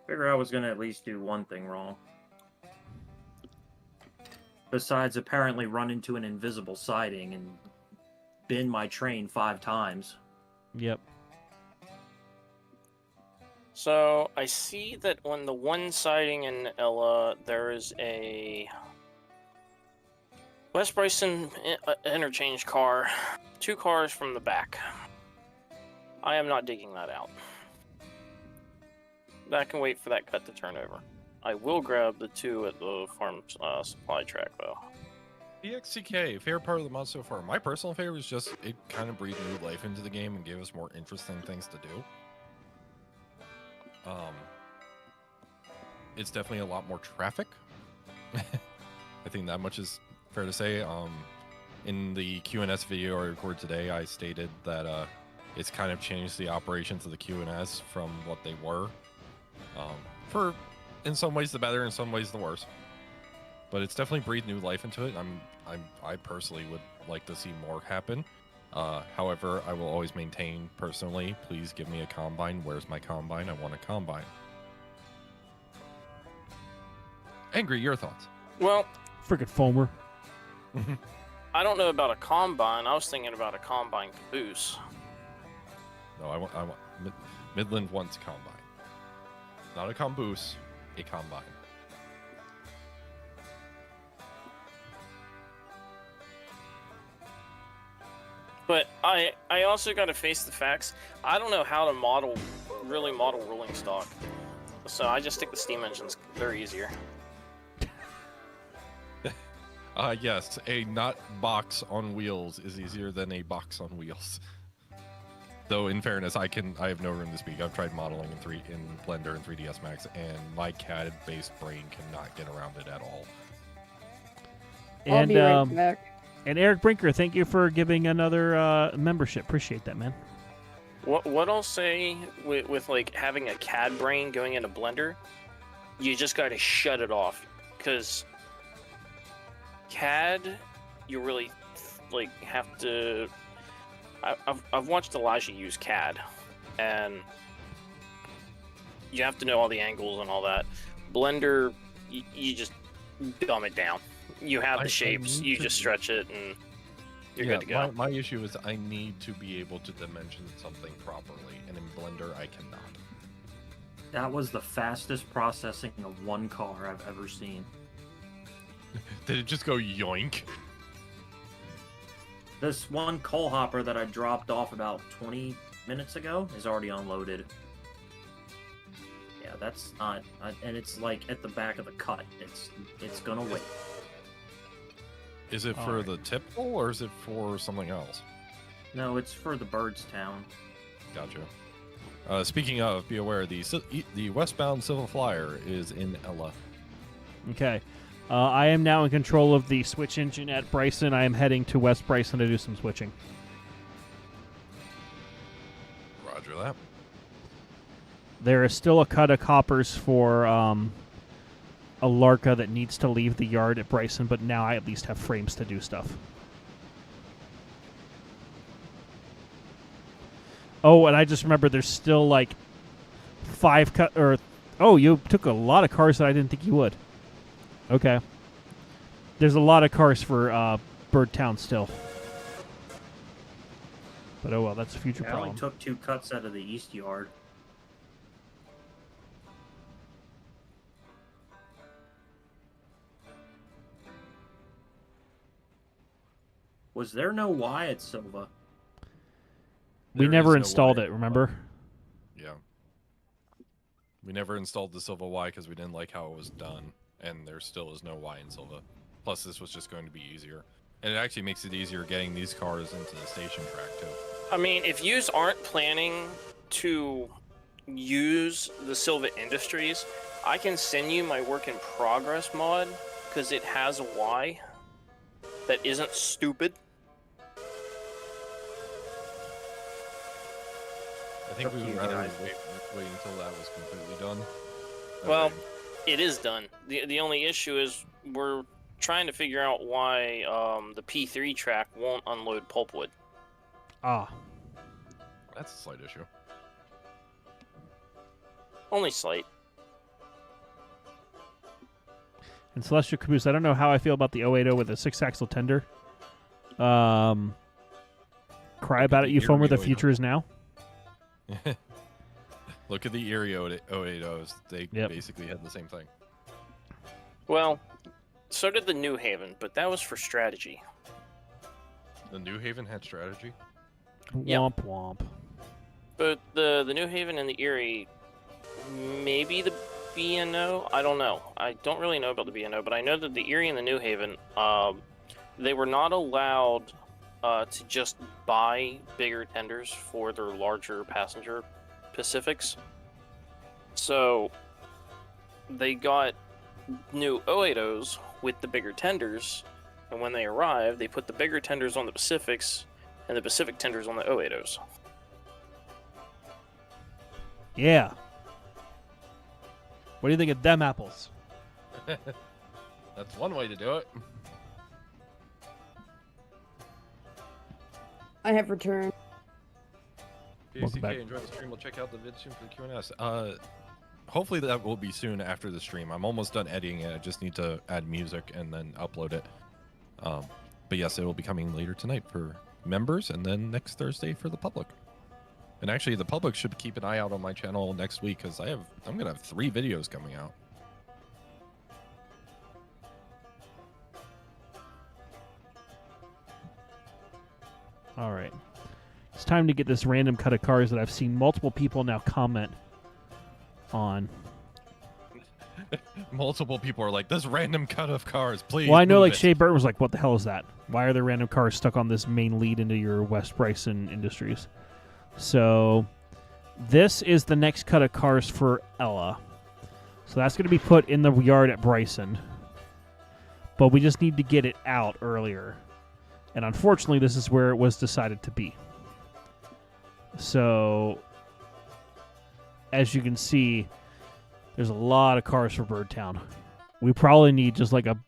Figure I was gonna at least do one thing wrong. Besides apparently run into an invisible siding and bin my train 5 times. Yep. So I see that on the one siding in Ella, there is a West Bryson interchange car, 2 cars from the back. I am not digging that out. That can wait for that cut to turn over. I will grab the 2 at the farm supply track, though. EXCK, favorite part of the mod so far. My personal favorite is just it kind of breathed new life into the game and gave us more interesting things to do. It's definitely a lot more traffic. I think that much is fair to say. In the QNS video I recorded today, I stated that it's kind of changed the operations of the QNS from what they were. For in some ways the better, in some ways the worse. But it's definitely breathed new life into it. I personally would like to see more happen. However, I will always maintain personally, please give me a combine. Where's my combine? I want a combine. Angry, your thoughts? Well, Frickin' Foamer. I don't know about a combine. I was thinking about a combine caboose. No, I want Midland wants a combine. Not a caboose, a combine. But I also got to face the facts. I don't know how to really model rolling stock. So I just stick the steam engines. They're easier. Yes, a not box on wheels is easier than a box on wheels. Though, in fairness, I have no room to speak. I've tried modeling in Blender and 3ds Max, and my CAD-based brain cannot get around it at all. I'll be right back. And Eric Brinker, thank you for giving another membership. Appreciate that, man. What I'll say with like having a CAD brain going into Blender, you just got to shut it off, because CAD, you really like have to. I've watched Elijah use CAD, and you have to know all the angles and all that. Blender, you just dumb it down. You have the shapes, you just stretch it, and you're good to go. My issue is I need to be able to dimension something properly, and in Blender I cannot. That was the fastest processing of one car I've ever seen. Did it just go yoink? This one coal hopper that I dropped off about 20 minutes ago is already unloaded. Yeah, that's not... and it's like at the back of the cut. It's gonna wait. Is it for the tip hole, or is it for something else? No, it's for the Birdstown. Gotcha. Speaking of, be aware, the westbound Civil Flyer is in Ella. Okay. I am now in control of the switch engine at Bryson. I am heading to West Bryson to do some switching. Roger that. There is still a cut of coppers for a Larka that needs to leave the yard at Bryson, but now I at least have frames to do stuff. Oh, and I just remember there's still like 5 cut or oh, you took a lot of cars that I didn't think you would. Okay. There's a lot of cars for Birdtown still. But oh well, that's a future I problem. only took 2 cuts out of the east yard. Was there no Y at Silva? We There never is no installed Y. it, remember? Yeah. We never installed the Silva Y because we didn't like how it was done, and there still is no Y in Silva. Plus, this was just going to be easier. And it actually makes it easier getting these cars into the station track, too. I mean, if yous aren't planning to use the Silva Industries, I can send you my work in progress mod because it has a Y that isn't stupid. I think Up we to would you rather guys. wait until that was completely done. That Well, way- it is done. The only issue is we're trying to figure out why the P3 track won't unload pulpwood. Ah. that's a slight issue. Only slight. And Celestial Caboose, I don't know how I feel about the 080 with a 6-axle tender. Cry about it, you Hear foamer. me, The 080. future is now. Look at the Erie 080s. They Yep. basically had the same thing. Well, so did the New Haven, but that was for strategy. The New Haven had strategy. Yep. Womp womp. But the New Haven and the Erie, maybe the B&O? I don't know. I don't really know about the B&O, but I know that the Erie and the New Haven, they were not allowed to just buy bigger tenders for their larger passenger Pacifics. So they got new 080s with the bigger tenders, and when they arrived, they put the bigger tenders on the Pacifics and the Pacific tenders on the 080s. Yeah. What do you think of them apples? That's one way to do it. I have returned. Welcome back. PCK, enjoy the stream. We'll check out the vid soon for the Q&S. Hopefully that will be soon after the stream. I'm almost done editing it. I just need to add music and then upload it. But yes, it will be coming later tonight for members and then next Thursday for the public. And actually, the public should keep an eye out on my channel next week because I'm gonna have 3 videos coming out. All right. It's time to get this random cut of cars that I've seen multiple people now comment on. Multiple people are like, "This random cut of cars, please." Well, I know move like it." Shea Burton was like, what the hell is that? Why are there random cars stuck on this main lead into your West Bryson Industries? So this is the next cut of cars for Ella. So that's going to be put in the yard at Bryson. But we just need to get it out earlier. And unfortunately, this is where it was decided to be. So as you can see, there's a lot of cars for Birdtown. We probably need just like a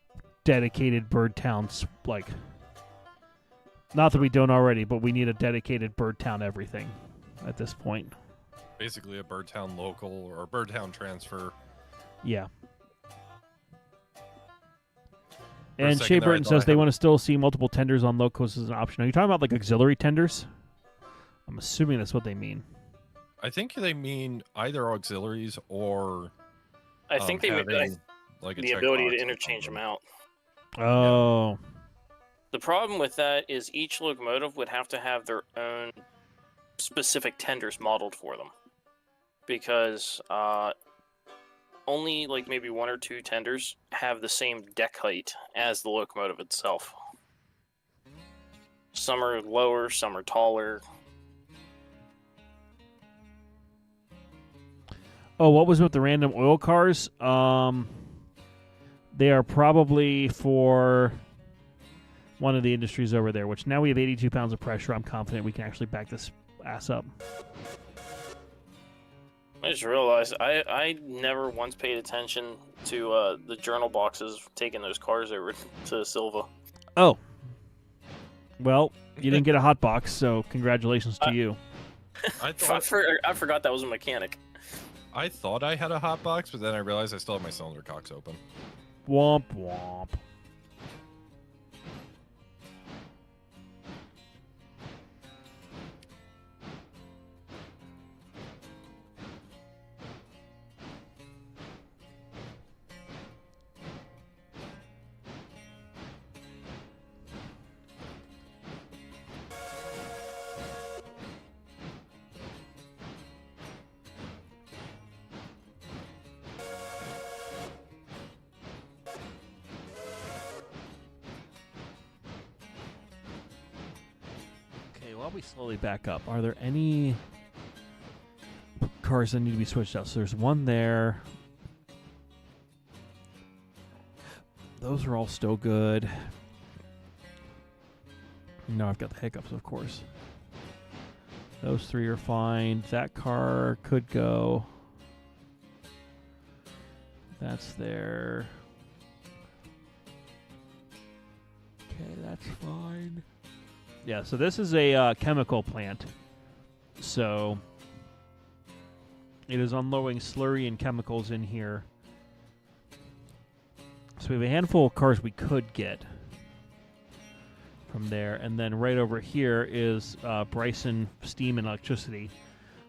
dedicated Birdtown, like, not that we don't already, but we need a dedicated Birdtown everything at this point. Basically, a Birdtown local or a Birdtown transfer. Yeah. For a And second Shea there, I Burton thought says I they had- want to still see multiple tenders on locos as an option. Are you talking about like auxiliary tenders? I'm assuming that's what they mean. I think they mean either auxiliaries or I think they would having, like a the ability checkbox to on interchange them out. Oh. The problem with that is each locomotive would have to have their own specific tenders modeled for them. Because only like maybe 1 or 2 tenders have the same deck height as the locomotive itself. Some are lower, some are taller. Oh, what was with the random oil cars? They are probably for one of the industries over there, which now we have 82 pounds of pressure. I'm confident we can actually back this ass up. I just realized I never once paid attention to the journal boxes taking those cars over to Silva. Oh. Well, you didn't get a hot box, so congratulations to you. I I forgot that was a mechanic. thought I had a hot box, but then I realized I still have my cylinder cocks open. Womp womp. While we slowly back up, are there any cars that need to be switched out? So there's one there. Those are all still good. No, I've got the hiccups, of course. Those three are fine. That car could go. That's there. Okay, that's fine. Yeah, so this is a chemical plant. So it is unloading slurry and chemicals in here. So we have a handful of cars we could get from there. And then right over here is Bryson Steam and Electricity.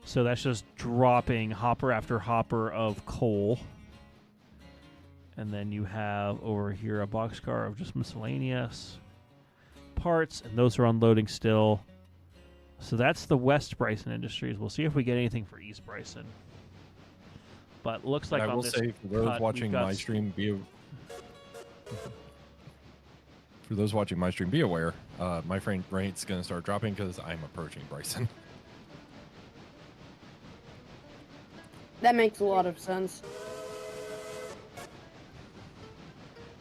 So that's just dropping hopper after hopper of coal. And then you have over here a boxcar of just miscellaneous parts, and those are unloading still. So that's the West Bryson Industries. We'll see if we get anything for East Bryson. But looks like I on will this say, for those cut, watching we've got my stream, for those watching my stream, be aware, my frame rate's going to start dropping because I'm approaching Bryson. That makes a lot of sense.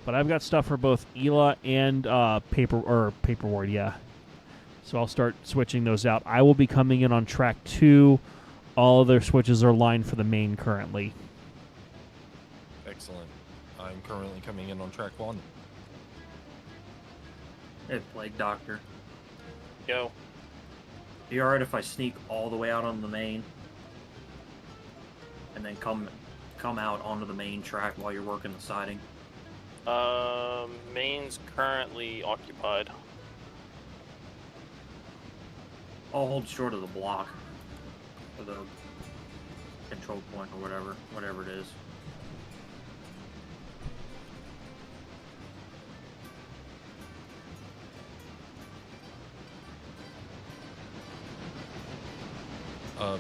But I've got stuff for both ELA and paperboard, yeah. So I'll start switching those out. I will be coming in on track 2. All other switches are lined for the main currently. Excellent. I'm currently coming in on track 1. Hey, Plague Doctor. Yo. Be alright if I sneak all the way out on the main and then come out onto the main track while you're working the siding? Main's currently occupied. I'll hold short of the block. Or the control point or whatever it is.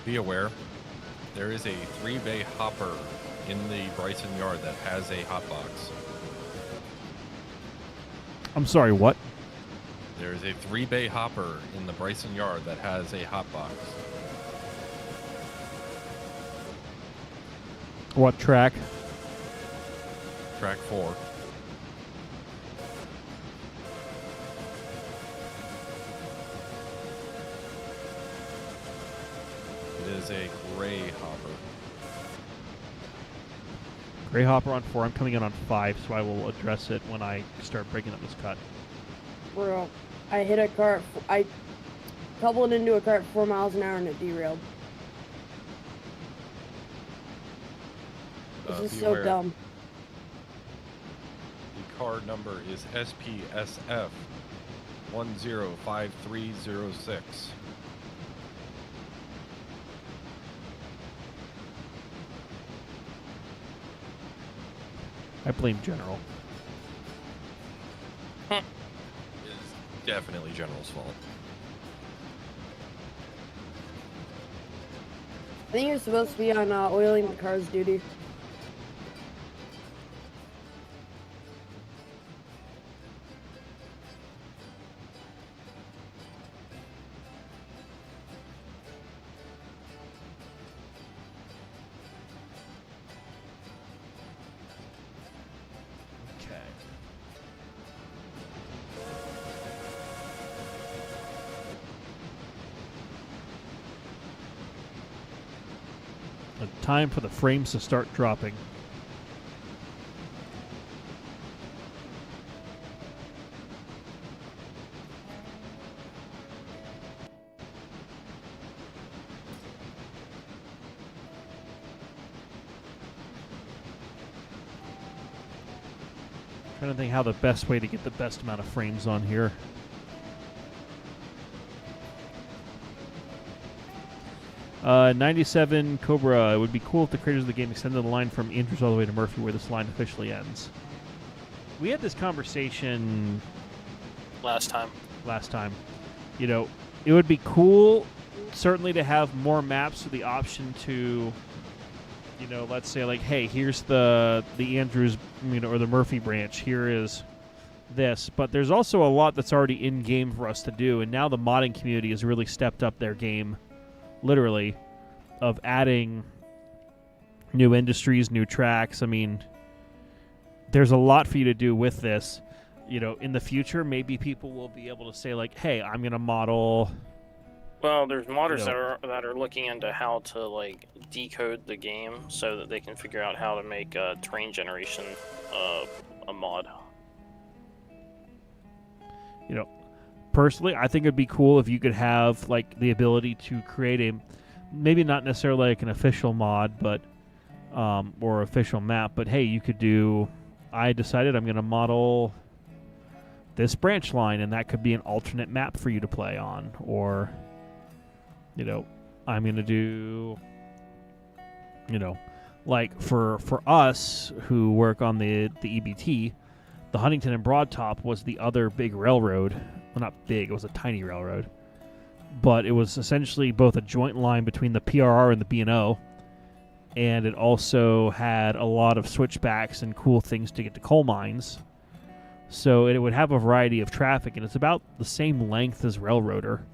Be aware, there is a 3-bay hopper in the Bryson yard that has a hot box. I'm sorry, what? There is a 3-bay hopper in the Bryson yard that has a hot box. What track? Track 4. It is a gray hopper. Gray hopper on 4. I'm coming in on 5, so I will address it when I start breaking up this cut. Bro, I hit a car. I coupled into a car at 4 miles an hour and it derailed. This is so beware. dumb. The car number is SPSF 105306. I blame General. It is definitely General's fault. I think you're supposed to be on oiling the car's duty. Okay. time for the frames to start dropping. Trying to think how the best way to get the best amount of frames on here. 97 Cobra. It would be cool if the creators of the game extended the line from Andrews all the way to Murphy, where this line officially ends. We had this conversation Last time. You know, it would be cool, certainly, to have more maps with the option to, you know, let's say, like, hey, here's the Andrews, you know, or the Murphy branch. Here is this. But there's also a lot that's already in game for us to do, and now the modding community has really stepped up their game, literally, of adding new industries, new tracks. I mean, there's a lot for you to do with this. You know, in the future, maybe people will be able to say, like, hey, I'm going to model... Well, there's modders You that are looking into how to like decode the game so that they can figure out how to make terrain generation a mod. You know, personally, I think it'd be cool if you could have like the ability to create a, maybe not necessarily like an official mod, but or official map, but hey, you could do, I decided I'm going to model this branch line, and that could be an alternate map for you to play on, or, you know, I'm going to do, you know, like for us who work on the EBT, the Huntington and Broad Top was the other big railroad. Well, not big, it was a tiny railroad. But it was essentially both a joint line between the PRR and the B&O, and it also had a lot of switchbacks and cool things to get to coal mines. So it would have a variety of traffic, and it's about the same length as Railroader,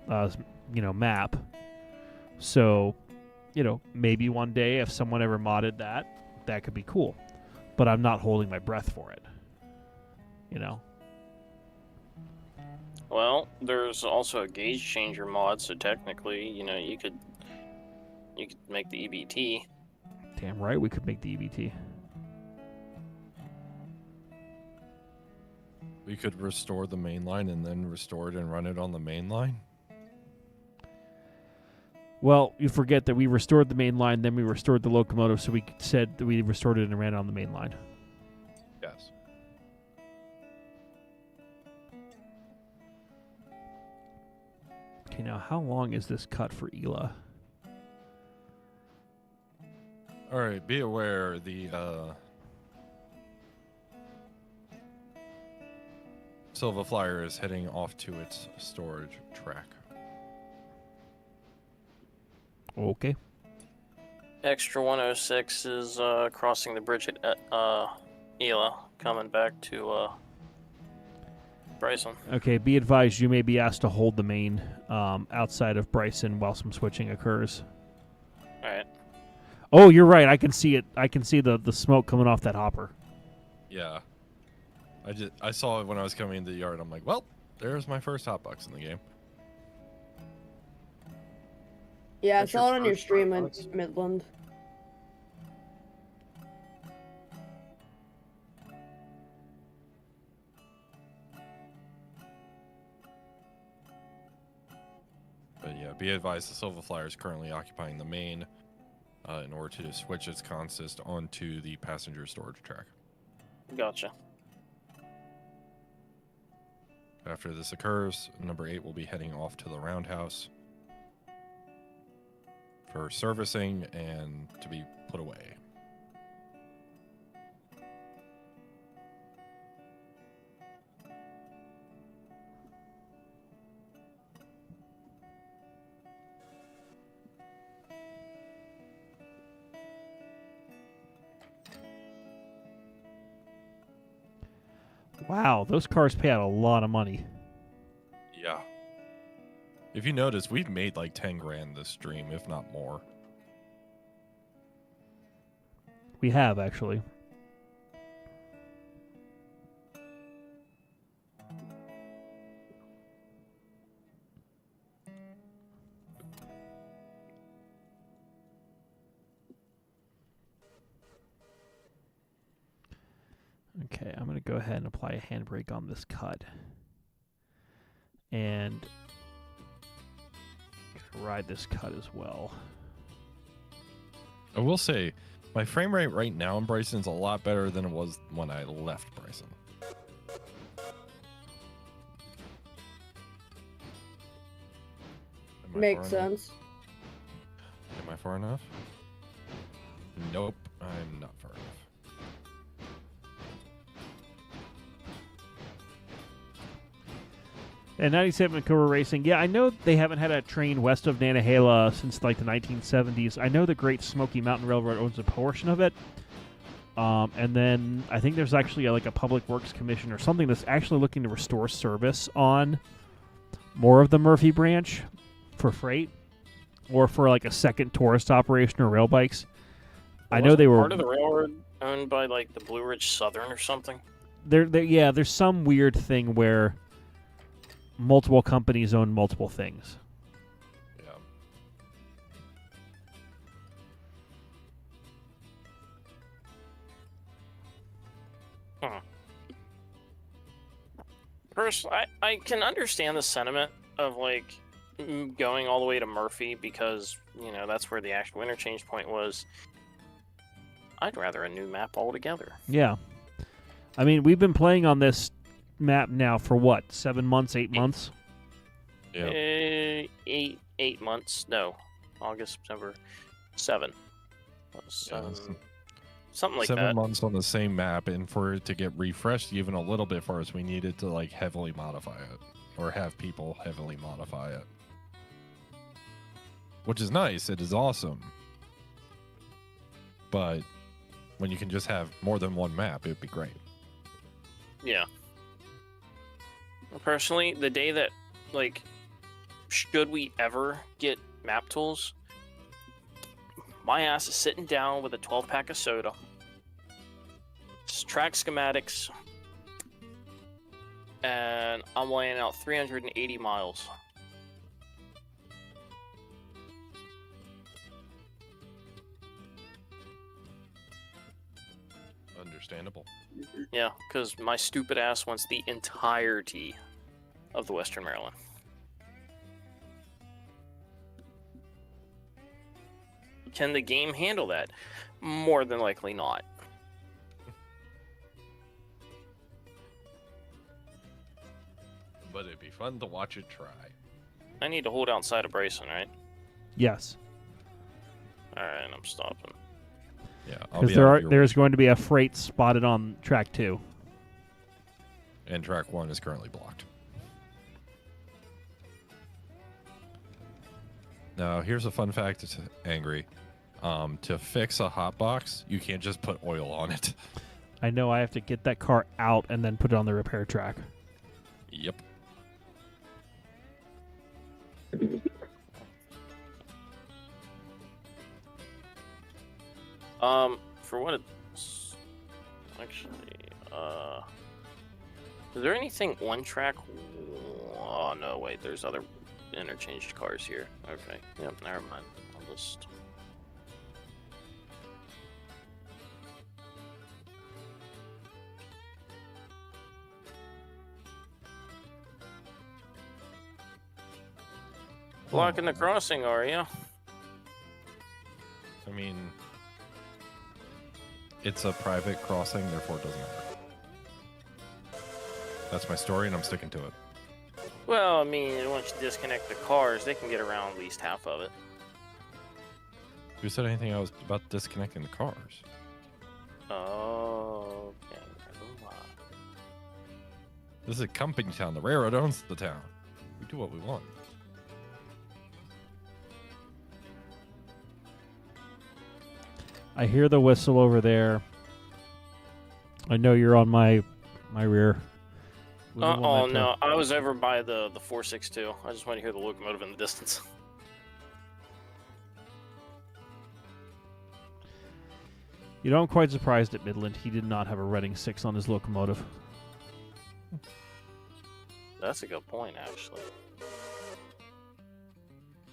you know, map. So, you know, maybe one day if someone ever modded that, that could be cool. But I'm not holding my breath for it. You know? Well, there's also a gauge changer mod, so technically, you know, you could make the EBT. Damn right we could make the EBT. We could restore the main line and then restore it and run it on the main line. Well, you forget that we restored the main line, then we restored the locomotive, so we said that we restored it and ran it on the main line. Yes. Okay, now how long is this cut for Ela? All right, be aware the Silva Flyer is heading off to its storage track. Okay. Extra 106 is crossing the bridge at Ela, coming back to Bryson. Okay, be advised you may be asked to hold the main outside of Bryson while some switching occurs. Alright. Oh, you're right. I can see it. I can see the smoke coming off that hopper. Yeah. I saw it when I was coming into the yard. I'm like, well, there's my first hotbox in the game. Yeah, That's I saw your it on your first stream Xbox? at Midland. But yeah, be advised the Silva Flyer is currently occupying the main in order to switch its consist onto the passenger storage track. Gotcha. After this occurs, number 8 will be heading off to the roundhouse for servicing and to be put away. Wow, those cars pay out a lot of money. Yeah. If you notice, we've made like 10 grand this stream, if not more. We have, actually. Okay, I'm going to go ahead and apply a handbrake on this cut. And ride this cut as well. I will say, my frame rate right now in Bryson's a lot better than it was when I left Bryson. Am I Makes far enough? sense. Am I far enough? Nope, I'm not far enough. And 97 Cobra Racing, yeah, I know they haven't had a train west of Nantahala since like the 1970s. I know the Great Smoky Mountain Railroad owns a portion of it. And then I think there's actually like a Public Works Commission or something that's actually looking to restore service on more of the Murphy branch for freight or for like a second tourist operation or rail bikes. I know they were part of the railroad owned by like the Blue Ridge Southern or something. Yeah, there's some weird thing where multiple companies own multiple things. Yeah. First, I can understand the sentiment of like going all the way to Murphy because, you know, that's where the actual interchange point was. I'd rather a new map altogether. Yeah. I mean, we've been playing on this map now for what, 7 months, 8 months? Yeah. 8 months. No, August, September, 7. Something like 7 that. months on the same map, and for it to get refreshed even a little bit for us, we needed to like heavily modify it, or have people heavily modify it. Which is nice. It is awesome. But when you can just have more than one map, it'd be great. Yeah. Personally, the day that, like, should we ever get map tools, my ass is sitting down with a 12-pack of soda, track schematics, and I'm laying out 380 miles. Understandable. Yeah, because my stupid ass wants the entirety of the Western Maryland. Can the game handle that? More than likely not. But it'd be fun to watch it try. I need to hold outside of Bryson, right? Yes. Alright, I'm stopping. Yeah, I'll Because be out of your there's way. going to be a freight spotted on track 2. And track 1 is currently blocked. Now, here's a fun fact to Angry. To fix a hotbox, you can't just put oil on it. I know I have to get that car out and then put it on the repair track. Yep. For what it's actually, is there anything on track? Oh no, wait, there's other interchanged cars here. Okay, yep, never mind. I'll just. Blocking the crossing, are you? I mean, it's a private crossing, therefore it doesn't matter. That's my story, and I'm sticking to it. Well, I mean, once you disconnect the cars, they can get around at least half of it. Who said anything I was about disconnecting the cars? Oh, okay. Never mind. This is a company town. The railroad owns the town. We do what we want. I hear the whistle over there. I know you're on my rear. We don't Oh want that no, I was over by the 462. I just want to hear the locomotive in the distance. You know, I'm quite surprised at Midland. He did not have a Reading 6 on his locomotive. That's a good point, actually.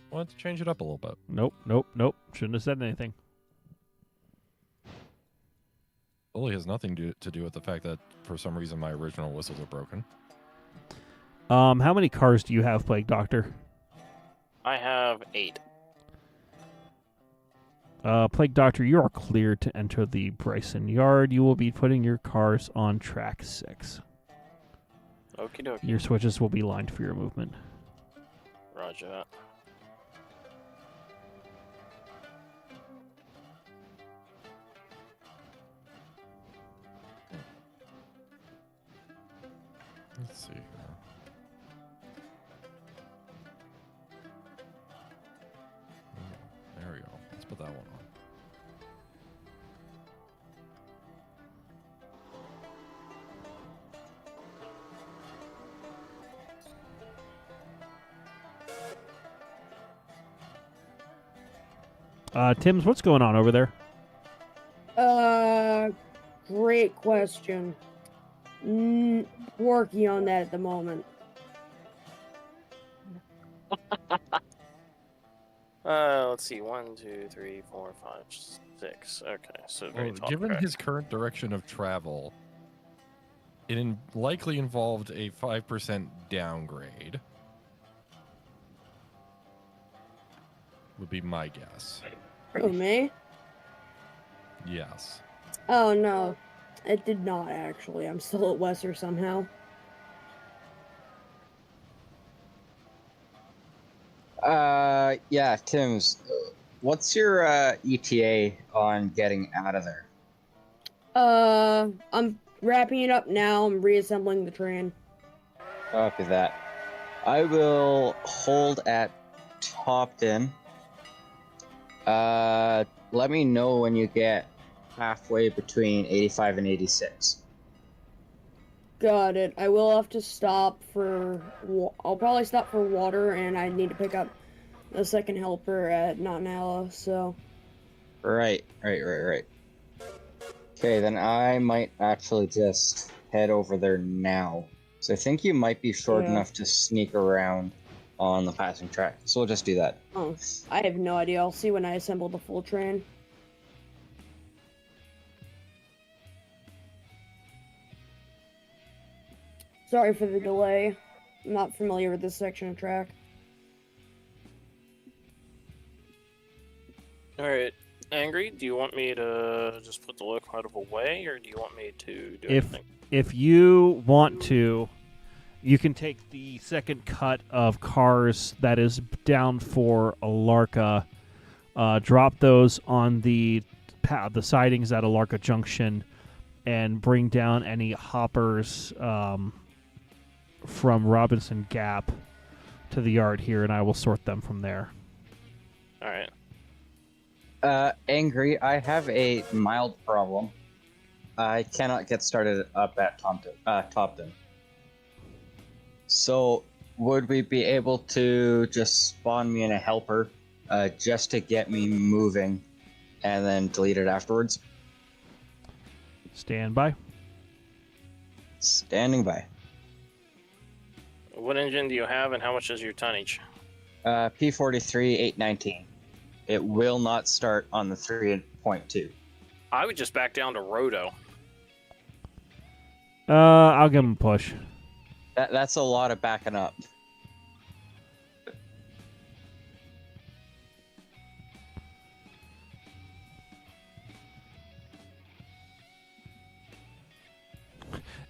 Well, let's change it up a little bit. Nope. Shouldn't have said anything. Fully has nothing to do with the fact that for some reason my original whistles are broken. How many cars do you have, Plague Doctor? I have 8. Plague Doctor, you are cleared to enter the Bryson yard. You will be putting your cars on track 6. Okie dokie. Your switches will be lined for your movement. Roger that. Let's see here. There we go. Let's put that one on. Tim's, what's going on over there? Great question. Working on that at the moment. Let's see. 1, 2, 3, 4, 5, 6. Okay, so very Well, top given track. his current direction of travel, it likely involved a 5% downgrade. Would be my guess. Oh, me? Yes. Oh, no. It did not, actually. I'm still at Wesser somehow. Yeah, Tim's. What's your ETA on getting out of there? I'm wrapping it up now. I'm reassembling the train. Copy that. I will hold at Topton. Let me know when you get halfway between 85 and 86. Got it. I will have to stop for... I'll probably stop for water, and I need to pick up a second helper at Notnala, so... Right. Okay, then I might actually just head over there now. So I think you might be short Yeah. enough to sneak around on the passing track. So we'll just do that. Oh, I have no idea. I'll see when I assemble the full train. Sorry for the delay. I'm not familiar with this section of track. Alright. Angry, do you want me to just put the locomotive away, or do you want me to do If anything? if you want to, you can take the second cut of cars that is down for Alarka, drop those on the sidings at Alarka Junction, and bring down any hoppers from Robinson Gap to the yard here, and I will sort them from there. Alright. Angry, I have a mild problem. I cannot get started up at Topton. So, would we be able to just spawn me in a helper, just to get me moving, and then delete it afterwards? Stand by. Standing by. What engine do you have, and how much is your tonnage? P43 819. It will not start on the 3.2. I would just back down to Roto. I'll give him a push. That's a lot of backing up.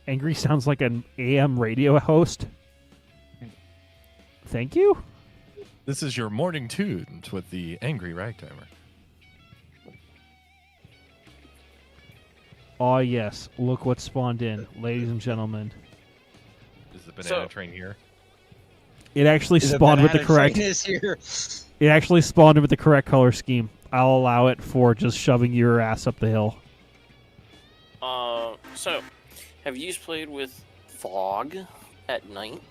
Angry sounds like an AM radio host. Thank you. This is your morning tunes with the Angry Ragtimer. Oh yes, look what spawned in, ladies and gentlemen. Is the banana So- train here? It actually The spawned with the banana correct. train is here. It actually spawned with the correct color scheme. I'll allow it for just shoving your ass up the hill. So, have you played with fog at night?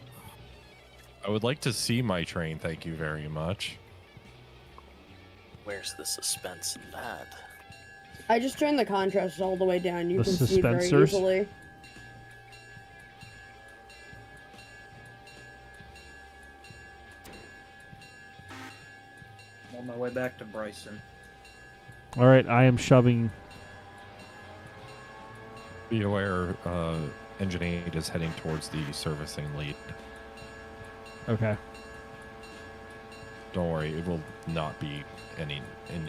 I would like to see my train, thank you very much. Where's the suspense in that? I just turned the contrast all the way down. You The can see very suspensors? easily. I'm on my way back to Bryson. All right, I am shoving Be aware, Engine 8 is heading towards the servicing lead. Okay. Don't worry, it will not be in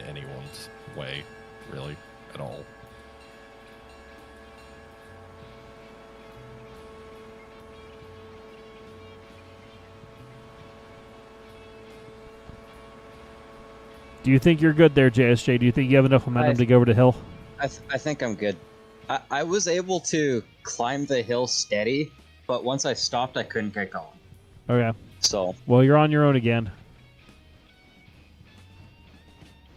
anyone's way, really, at all. Do you think you're good there, JSJ? Do you think you have enough momentum to go over the hill? I think I'm good. I was able to climb the hill steady, but once I stopped, I couldn't get going. Okay. So Well, you're on your own again.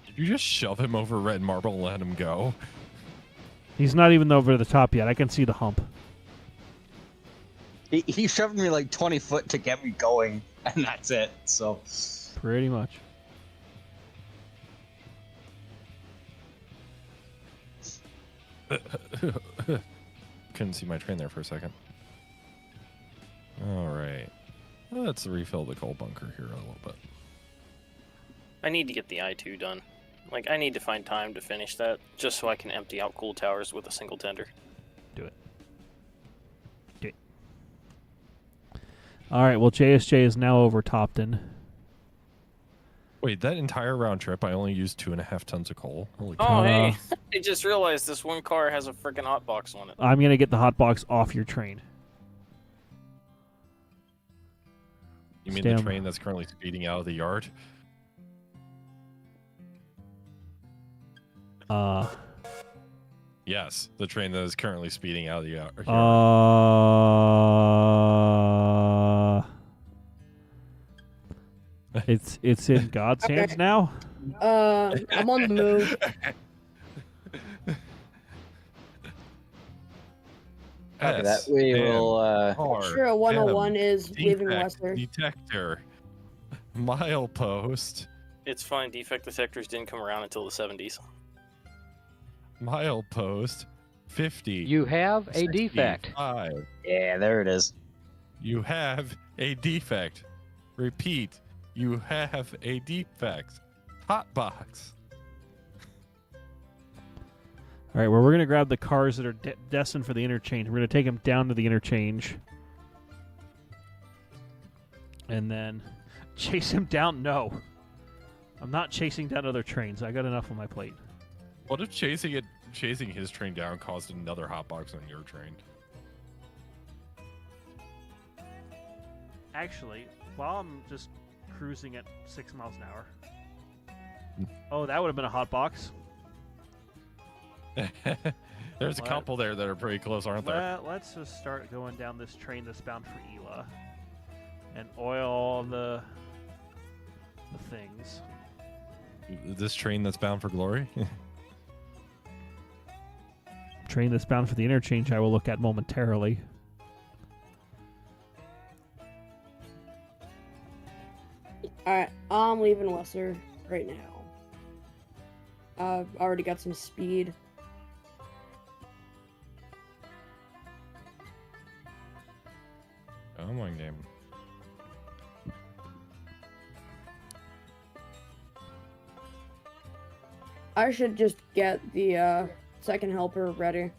Did you just shove him over red marble and let him go? He's not even over the top yet. I can see the hump. he shoved me like 20 foot to get me going, and that's it. So Pretty much. Couldn't see my train there for a second. All right. Let's refill the coal bunker here a little bit. I need to get the I-2 done. Like, I need to find time to finish that, just so I can empty out cool towers with a single tender. Do it. Okay. All right. Well, JSJ is now over Topton. Wait, that entire round trip, I only used 2.5 tons of coal. Holy Oh, cow. hey! I just realized this one car has a freaking hotbox on it. I'm gonna get the hot box off your train. You mean Stand- the train that's currently speeding out of the yard? Yes, the train that is currently speeding out of the yard. It's in God's hands now. I'm on the move. after that, we will. Sure, a 101 is leaving Wester. Detector. Milepost. It's fine, defect detectors didn't come around until the 70s. Milepost. 50. You have a defect. 65. Yeah, there it is. You have a defect. Repeat. You have a defect. Hotbox. All right, well, we're going to grab the cars that are destined for the interchange. We're going to take them down to the interchange. And then chase him down? No. I'm not chasing down other trains. I got enough on my plate. What if chasing his train down caused another hotbox on your train? Actually, while I'm just cruising at 6 miles an hour. Oh, that would have been a hot box. There's a couple there that are pretty close, aren't there? Let's just start going down this train that's bound for Ela and oil all the things. This train that's bound for glory? Train that's bound for the interchange I will look at momentarily. Alright, I'm leaving Wester right now. I've already got some speed. Come on, game. I should just get the second helper ready.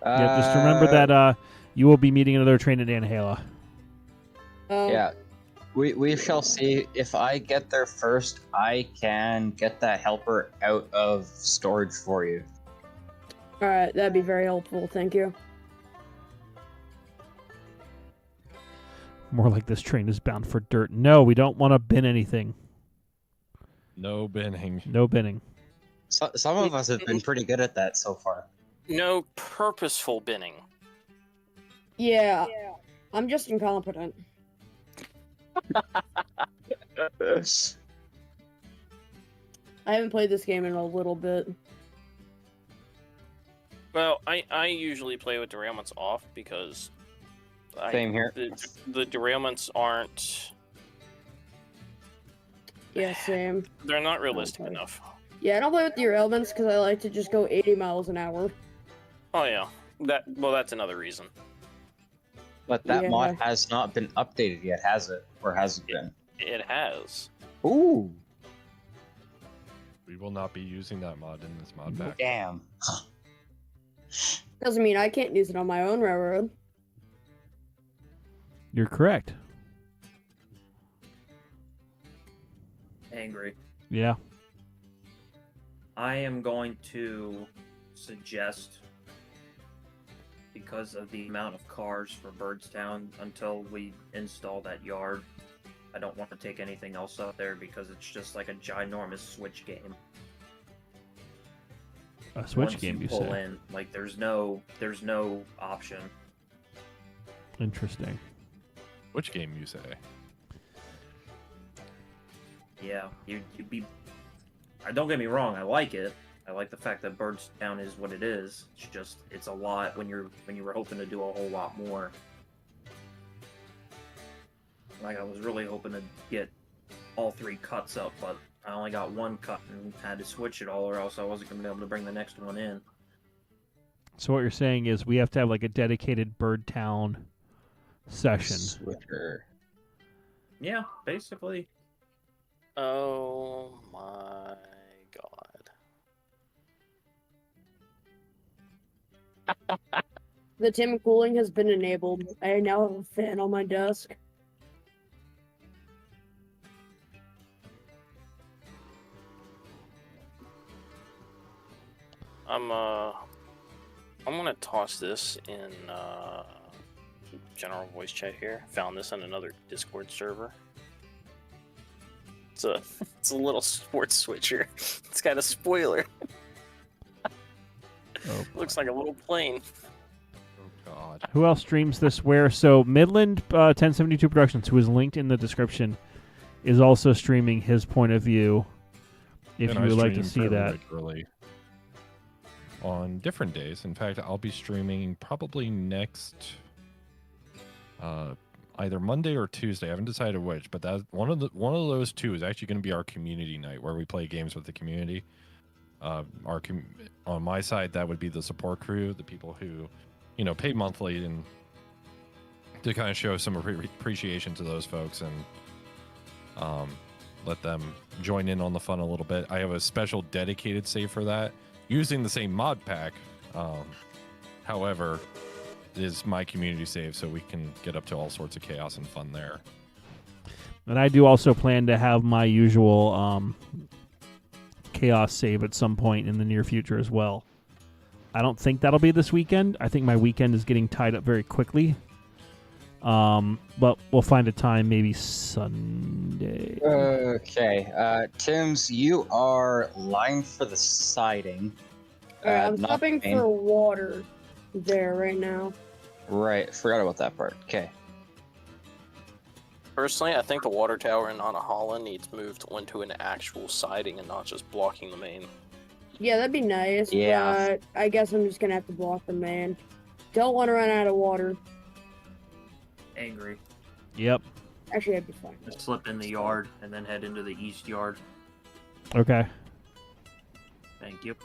Yeah, just remember that you will be meeting another train at Anhala. Yeah, we shall see. If I get there first, I can get that helper out of storage for you. Alright, that'd be very helpful. Thank you. More like this train is bound for dirt. No, we don't want to bin anything. No binning. No binning. So, some of us have been pretty good at that so far. No purposeful binning. Yeah, I'm just incompetent. I haven't played this game in a little bit. Well, I usually play with derailments off because Same here. The derailments aren't. Yeah, same. They're not realistic Okay. enough. Yeah, I don't play with derailments because I like to just go 80 miles an hour. Oh yeah, that's another reason. But that Yeah. mod has not been updated yet, has it? Or has it been? It has. Ooh, We will not be using that mod in this mod pack. damn. Doesn't mean I can't use it on my own railroad. You're correct. Angry. Yeah. I am going to suggest, because of the amount of cars for Birdstown until we install that yard, I don't want to take anything else up there because it's just like a ginormous switch game. A switch Once game, you pull say? in, like there's no option. Interesting. Which game you say? Yeah, you'd be. Don't get me wrong, I like it. I like the fact that Birdstown is what it is. It's just it's a lot when you were hoping to do a whole lot more. Like I was really hoping to get all 3 cuts up, but I only got 1 cut and had to switch it all, or else I wasn't gonna be able to bring the next one in. So what you're saying is we have to have like a dedicated Birdtown session. Switcher. Yeah, basically. Oh my god. The Tim cooling has been enabled. I now have a fan on my desk. I'm gonna toss this in general voice chat here. Found this on another Discord server. It's a little sports switcher. It's got a spoiler. Oh, Looks like a little plane. Oh God. who else streams this where? So Midland 1072 Productions, who is linked in the description, is also streaming his point of view. If And you I would like to stream see fairly that. regularly on different days. In fact, I'll be streaming probably next either Monday or Tuesday. I haven't decided which, but that one of those two is actually going to be our community night where we play games with the community. On my side, that would be the support crew, the people who, pay monthly, and to kind of show some appreciation to those folks and let them join in on the fun a little bit. I have a special dedicated save for that, using the same mod pack. However, it is my community save, so we can get up to all sorts of chaos and fun there. And I do also plan to have my usual chaos save at some point in the near future as well. I don't think that'll be this weekend. I think my weekend is getting tied up very quickly. But we'll find a time, maybe Sunday. Okay, Tim's, you are lined for the siding. Alright, I'm not stopping main. for water there right now. Right, forgot about that part. Okay. Personally, I think the water tower in Anahala needs moved onto an actual siding and not just blocking the main. Yeah, that'd be nice, Yeah. but I guess I'm just gonna have to block the man. Don't want to run out of water. Angry. Yep. Actually, I'd be fine. Just slip in the yard and then head into the east yard. Okay. Thank you.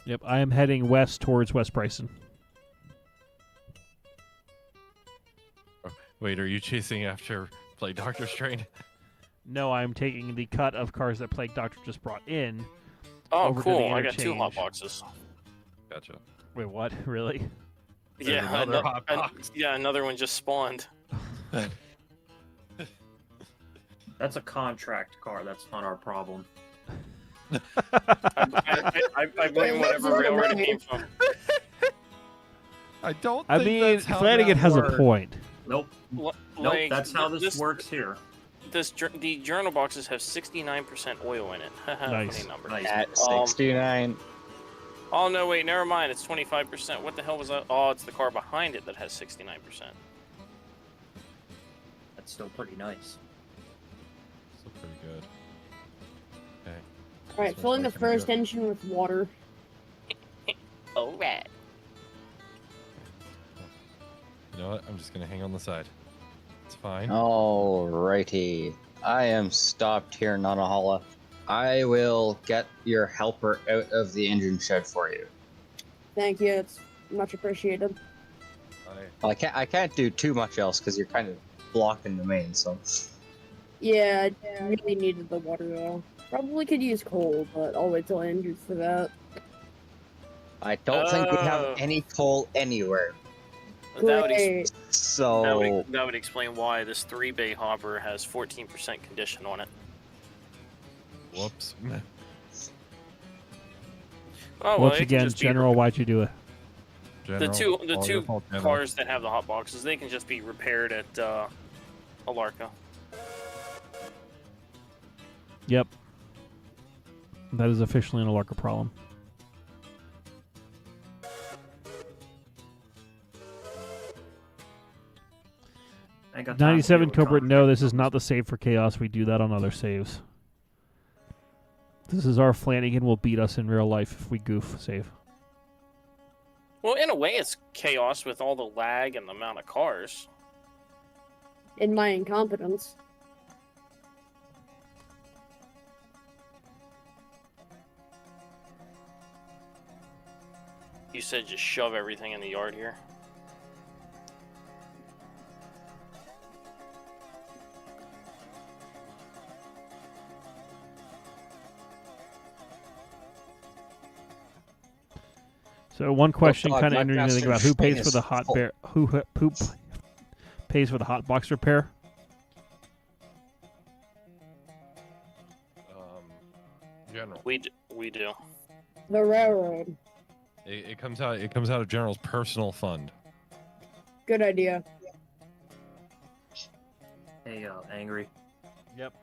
Yep, I am heading west towards West Bryson. Wait, are you chasing after Play Doctor's Train? No, I'm taking the cut of cars that Plague Doctor just brought in. Oh, Over to the cool. I got 2 interchange. hot boxes. Gotcha. Wait, what? Really? There's Yeah, another hot box. yeah, another one just spawned. That's a contract car. That's not our problem. I blame whatever railroad it came from. I don't I think mean, that's how Flanagan that has works. a point. Nope. Nope, Nope. That's how this works here. The journal boxes have 69% oil in it. Nice. Funny number. Nice. At 69. Oh no, wait, never mind. It's 25%. What the hell was that? Oh, it's the car behind it that has 69%. That's still pretty nice. Still pretty good. Okay. Alright, This filling the one's working first good. engine with water. Alright. You know what? I'm just gonna hang on the side. It's fine. Alrighty. I am stopped here in Nanahala. I will get your helper out of the engine shed for you. Thank you, it's much appreciated. I can't do too much else because you're kind of blocking the main, so. Yeah, I really needed the water though. Probably could use coal, but I'll wait till Andrew's for that. I don't think we have Oh. any coal anywhere. That would, Great. So that would explain why this 3-bay hopper has 14% condition on it. Whoops. Oh, well, Once it can again, just be General, why'd you do it? the General, two all your fault, General. cars that have the hot boxes. They can just be repaired at Alarka. Yep. That is officially an Alarka problem. I got time to 97 deal with Cobra, Connor. no, this is not the save for Chaos. We do that on other saves. This is our Flanagan will beat us in real life if we goof save. Well, in a way, it's chaos with all the lag and the amount of cars. In my incompetence. You said just shove everything in the yard here. So one question, God, kind of my interesting master about who pays train for the is hot full. bear, who pays for the hot box repair. General. We do. The railroad. It comes out. It comes out of General's personal fund. Good idea. Hey, Angry. Yep.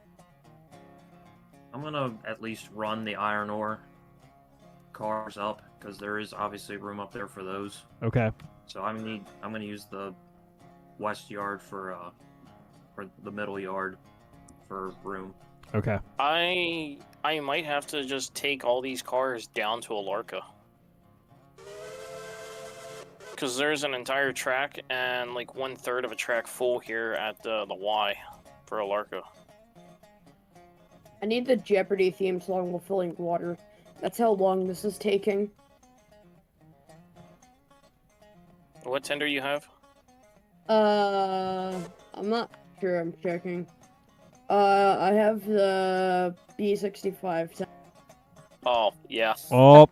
I'm gonna at least run the iron ore cars up because there is obviously room up there for those. Okay. So I'm gonna use the west yard for the middle yard for room. Okay. I might have to just take all these cars down to Alarka. Because there's an entire track and like 1/3 of a track full here at the Y for Alarka. I need the Jeopardy theme song while filling water. That's how long this is taking. What tender you have? I'm not sure. I'm checking. I have the B65. Oh, yeah. Oh,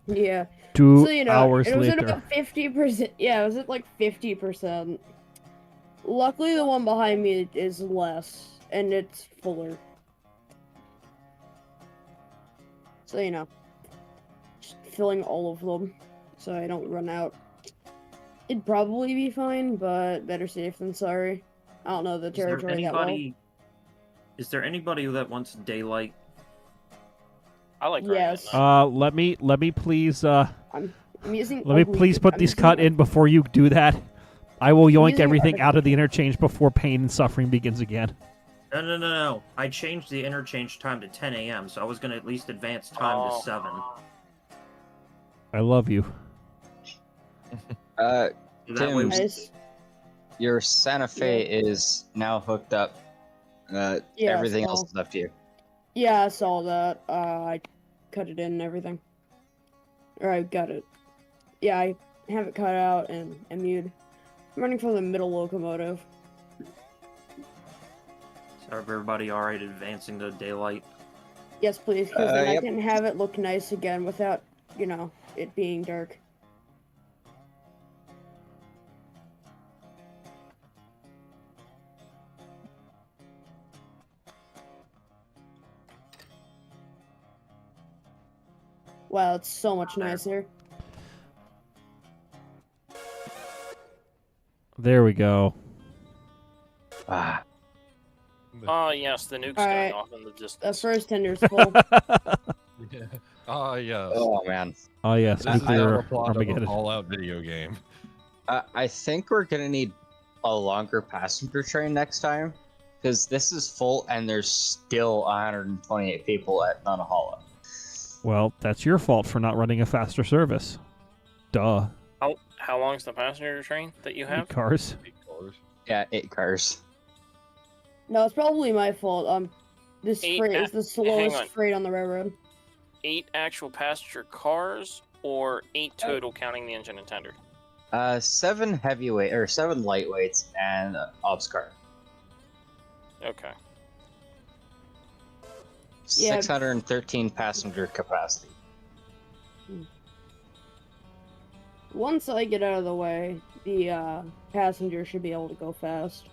Yeah. 2 So, you know, hours it was at later. about 50%. Yeah, it was at like 50%. Luckily, the one behind me is less, and it's fuller. So, you know, just filling all of them so I don't run out. It'd probably be fine, but better safe than sorry. I don't know the Is there territory that well. anybody? Is there anybody that wants daylight? I like running Yes. it now. Let me please I'm using. let me ugly- please put I'm these using cut ugly- in before you do that. I will yoink using everything ugly- out of the interchange before pain and suffering begins again. No. I changed the interchange time to 10 a.m. So I was gonna at least advance time Oh. to 7. I love you. So that way, Tim, Nice. your Santa Fe is now hooked up. Yeah, Everything so- else is up to you. Yeah, I saw that. I cut it in and everything. Or I got it. Yeah, I have it cut out and MU'd. I'm running from the middle locomotive. so everybody all right advancing to daylight? Yes, please, because then I Yep. can have it look nice again without, you know, it being dark. Wow, it's so much nicer. There we go. Ah, Oh, yes, the nuke's Alright. going off in the The distance. first tender's full. Yeah. Ah, yes. oh man. Oh yes, I- nuclear The plot of a Armageddon. Fallout video game. I think we're gonna need a longer passenger train next time, because this is full and there's still 128 people at Nanahala. Well, that's your fault for not running a faster service. Duh. How long's the passenger train that you have? Cars. Yeah, 8 cars. No, it's probably my fault. This Eight freight a- is the hang slowest on. freight on the railroad. 8 actual passenger cars, or 8 total counting the engine and tender? 7 heavyweight or 7 lightweights and ops car. Okay. Yeah. 613 passenger capacity. Once I get out of the way, the passenger should be able to go fast.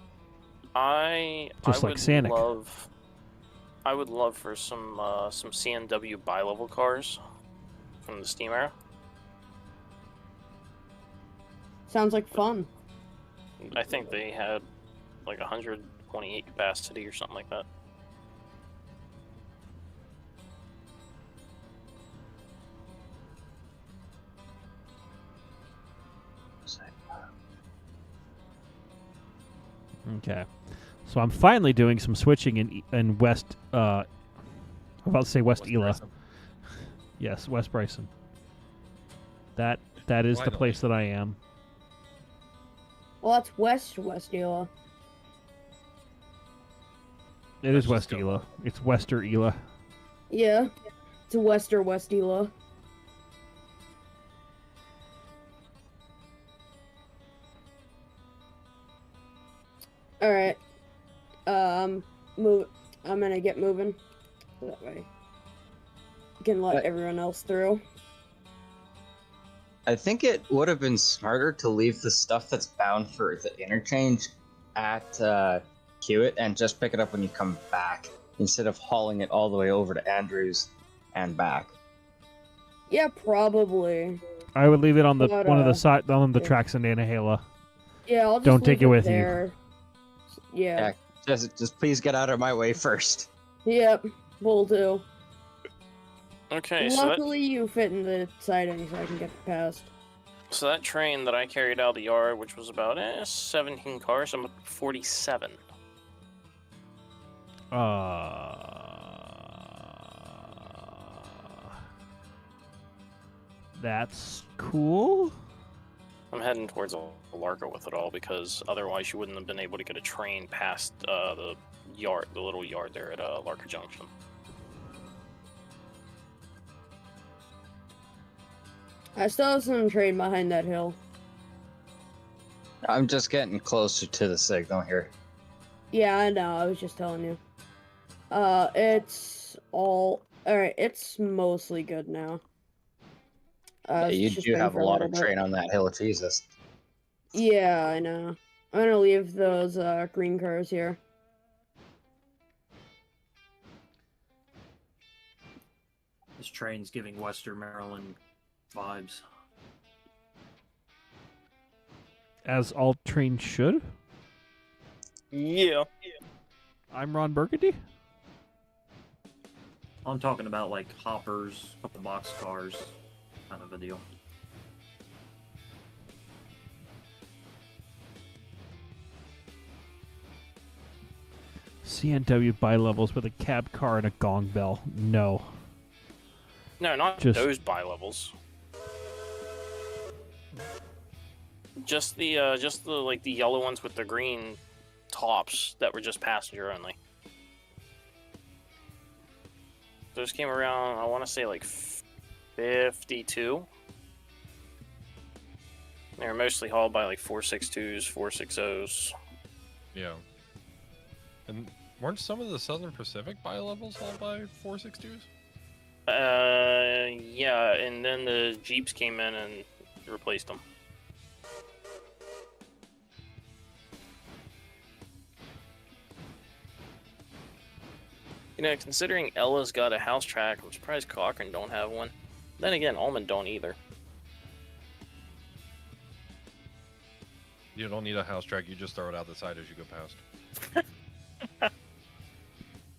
I Just like would Sonic. I would love for some CNW bi-level cars from the Steam era. Sounds like fun. I think they had like 128 capacity or something like that. Okay. So I'm finally doing some switching in West. I'm about to say West Ela. Bryson. Yes, West Bryson. That is the Finally. place that I am. Well, that's West Ela. It is Let's West just go. Ela. It's Wester Ela. Yeah, it's West Ela. All right. Move. I'm gonna get moving. So that way, you can let everyone else through. I think it would have been smarter to leave the stuff that's bound for the interchange at Hewitt and just pick it up when you come back instead of hauling it all the way over to Andrews and back. Yeah, probably. I would leave it on the But, one of the side on the yeah. tracks in Nanahala. Yeah, I'll just Don't take leave it with you. there. Yeah. Just please get out of my way first. Yep. Will do. Okay, so Luckily, you fit in the siding, so I can get past. that train that I carried out of the yard, which was about 17 cars, I'm at 47. That's cool. I'm heading towards Larka with it all because otherwise you wouldn't have been able to get a train past the little yard there at Larka Junction. I still have some train behind that hill. I'm just getting closer to the signal here. Yeah, I know. I was just telling you. It's all right. It's mostly good now. Yeah, It's you just do been have for a lot little of bit. train on that hill, Jesus. Yeah, I know. I'm gonna leave those green cars here. This train's giving Western Maryland vibes. As all trains should. Yeah. I'm Ron Burgundy. I'm talking about like hoppers, couple box cars, kind of a deal. CNW bi-levels with a cab car and a gong bell. No. No, not Just- those bi-levels. Just the like the yellow ones with the green tops that were just passenger only. Those came around, I want to say like 52. They were mostly hauled by like 462s, 460s. Yeah. And weren't some of the Southern Pacific bi-levels hauled by 462s? Yeah, and then the Jeeps came in and replaced them. You know, considering Ella's got a house track, I'm surprised Cochrane don't have one. Then again, Almond don't either. You don't need a house track, you just throw it out the side as you go past.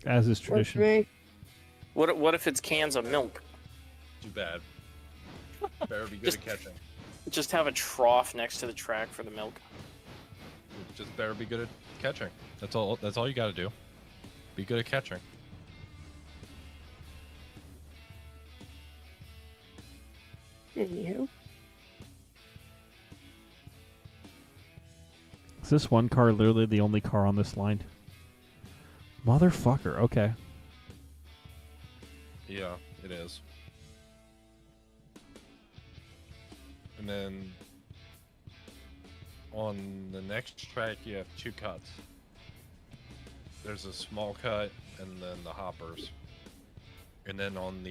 As is Works for tradition. me. What if it's cans of milk? Too bad. Better be good Just- at catching. Just have a trough next to the track for the milk. Just better be good at catching. That's all you gotta do. Be good at catching. Anywho. Is this one car literally the only car on this line? Motherfucker. Okay. Yeah, it is. And then on the next track you have two cuts. There's a small cut and then the hoppers. And then on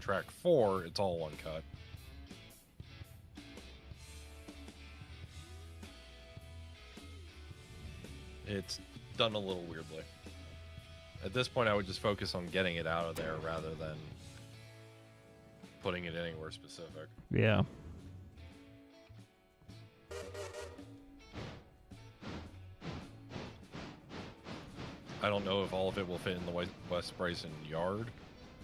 track 4 it's all one cut. it's done a little weirdly. At this point, I would just focus on getting it out of there rather than putting it anywhere specific. Yeah. I don't know if all of it will fit in the West Bryson yard,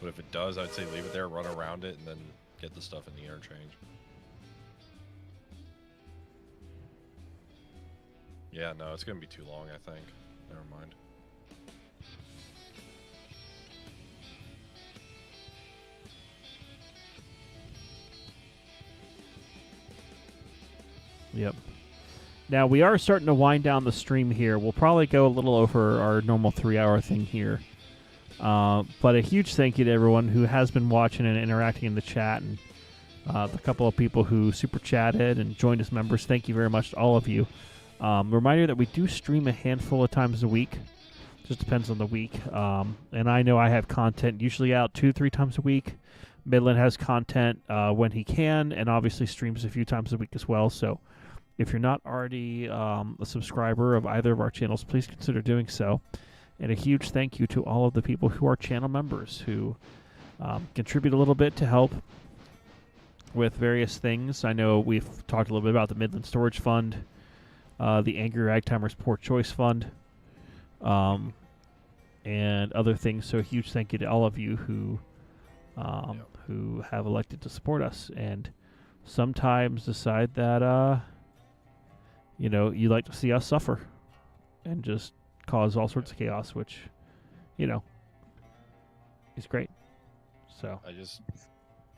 but if it does, I'd say leave it there, run around it, and then get the stuff in the interchange. Yeah, no, it's going to be too long, I think. Never mind. Yep. Now, we are starting to wind down the stream here. We'll probably go a little over our normal 3-hour thing here. But a huge thank you to everyone who has been watching and interacting in the chat, and the couple of people who super chatted and joined as members. Thank you very much to all of you. Reminder that we do stream a handful of times a week. Just depends on the week. And I know I have content usually out 2-3 times a week. Midland has content when he can, and obviously streams a few times a week as well. So if you're not already a subscriber of either of our channels, please consider doing so. And a huge thank you to all of the people who are channel members who contribute a little bit to help with various things. I know we've talked a little bit about the Midland Storage Fund, the Angry Ragtimers Poor Choice Fund, and other things. So a huge thank you to all of you who have elected to support us and sometimes decide that you like to see us suffer and just cause all sorts of chaos, which is great. So I just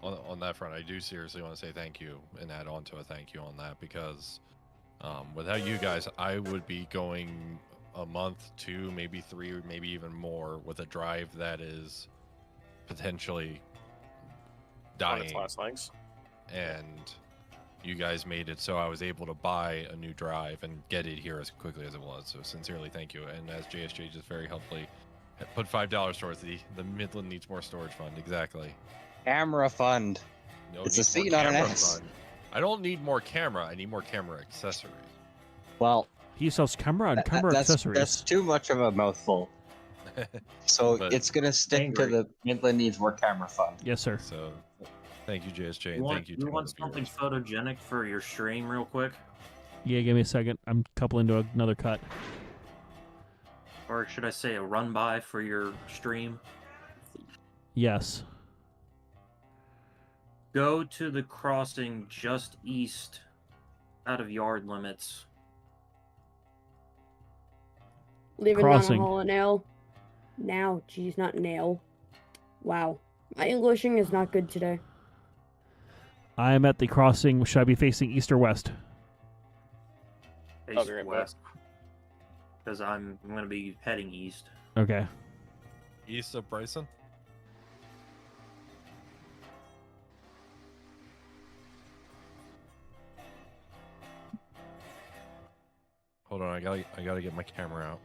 on that front, I do seriously want to say thank you and add on to a thank you on that, because without you guys, I would be going a month, 2, maybe 3, maybe even more with a drive that is potentially On its dying. last legs. And you guys made it so I was able to buy a new drive and get it here as quickly as it was. So sincerely, thank you. And as JSJ just very helpfully put $5 towards the Midland Needs More Storage Fund. Exactly. Camera fund. No, It's a needs more C, not an camera S. fund. I don't need more camera. I need more camera accessories. Well, he sells camera and camera accessories. That's too much of a mouthful. So But- it's going to stick to Angry. the Midland Needs More Camera Fund. Yes, sir. So thank you, JSJ, and thank you to You all want the something viewers. photogenic for your stream, real quick? Yeah, give me a second. I'm coupling to another cut. Or should I say a run by for your stream? Yes. Go to the crossing just east out of yard limits. Leaving Crossing. down a hole a nail. Now, geez, not nail. Wow. My Englishing is not good today. I am at the crossing. Should I be facing east or west? I'll be right back. West. Because I'm going to be heading east. Okay. East of Bryson? Hold on, I gotta get my camera out.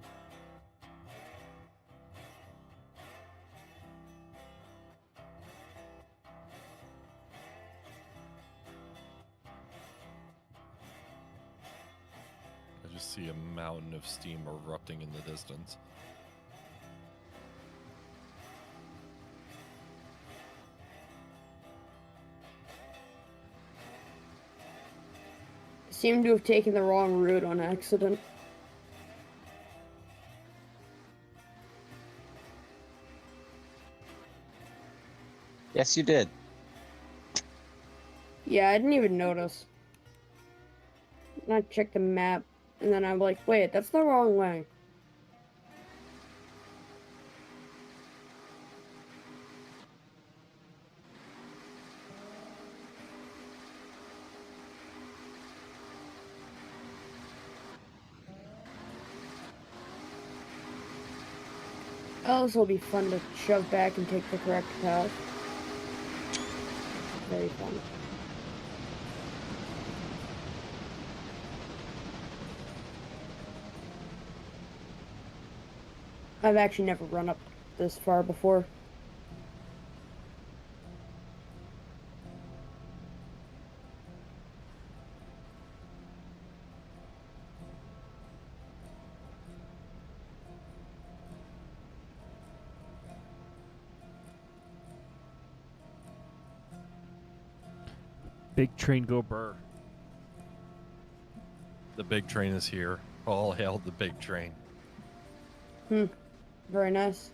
I just see a mountain of steam erupting in the distance. Seem to have taken the wrong route on accident. Yes, you did. Yeah, I didn't even notice. And I checked the map, and then I'm like, wait, that's the wrong way. Oh, this will be fun to shove back and take the correct path. Very fun. I've actually never run up this far before. Big train go burr. The big train is here. All hail the big train. Very nice.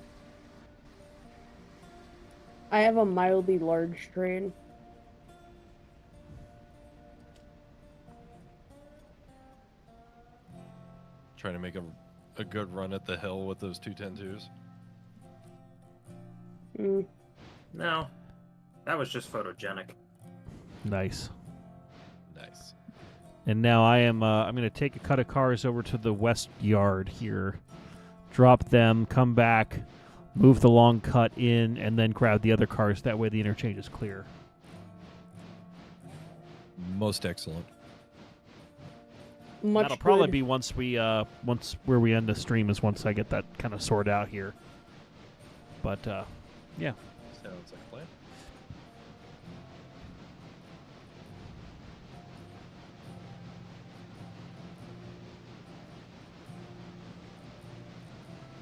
I have a mildly large train. Trying to make a good run at the hill with those 210-2s. No, that was just photogenic. Nice. Nice. And now I'm going to take a cut of cars over to the west yard here, drop them, come back, move the long cut in, and then grab the other cars. That way the interchange is clear. Most excellent. Much That'll probably good. be once where we end the stream is once I get that kind of sorted out here. But yeah. Sounds like a plan.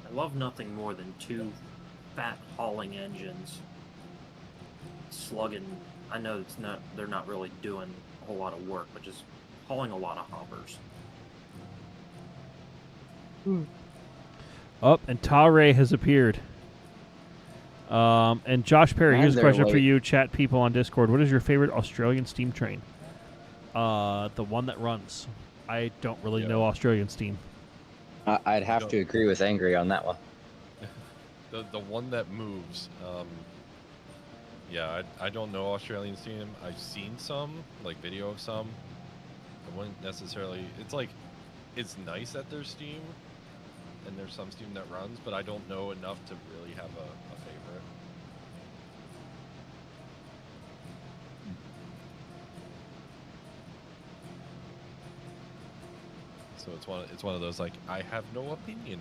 I love nothing more than two fat hauling engines slugging. I know they're not really doing a whole lot of work, but just hauling a lot of hoppers. Oh, and Tare has appeared. And Josh Perry, And here's a they're question for late. you, chat people on Discord. What is your favorite Australian steam train? The one that runs. I don't really know Australian steam. I'd have to agree with Angry on that one. The one that moves. Yeah, I don't know Australian steam. I've seen some, like video of some. I wouldn't necessarily. It's nice that there's steam, and there's some steam that runs, but I don't know enough to really have a favorite. So it's one of those like I have no opinion,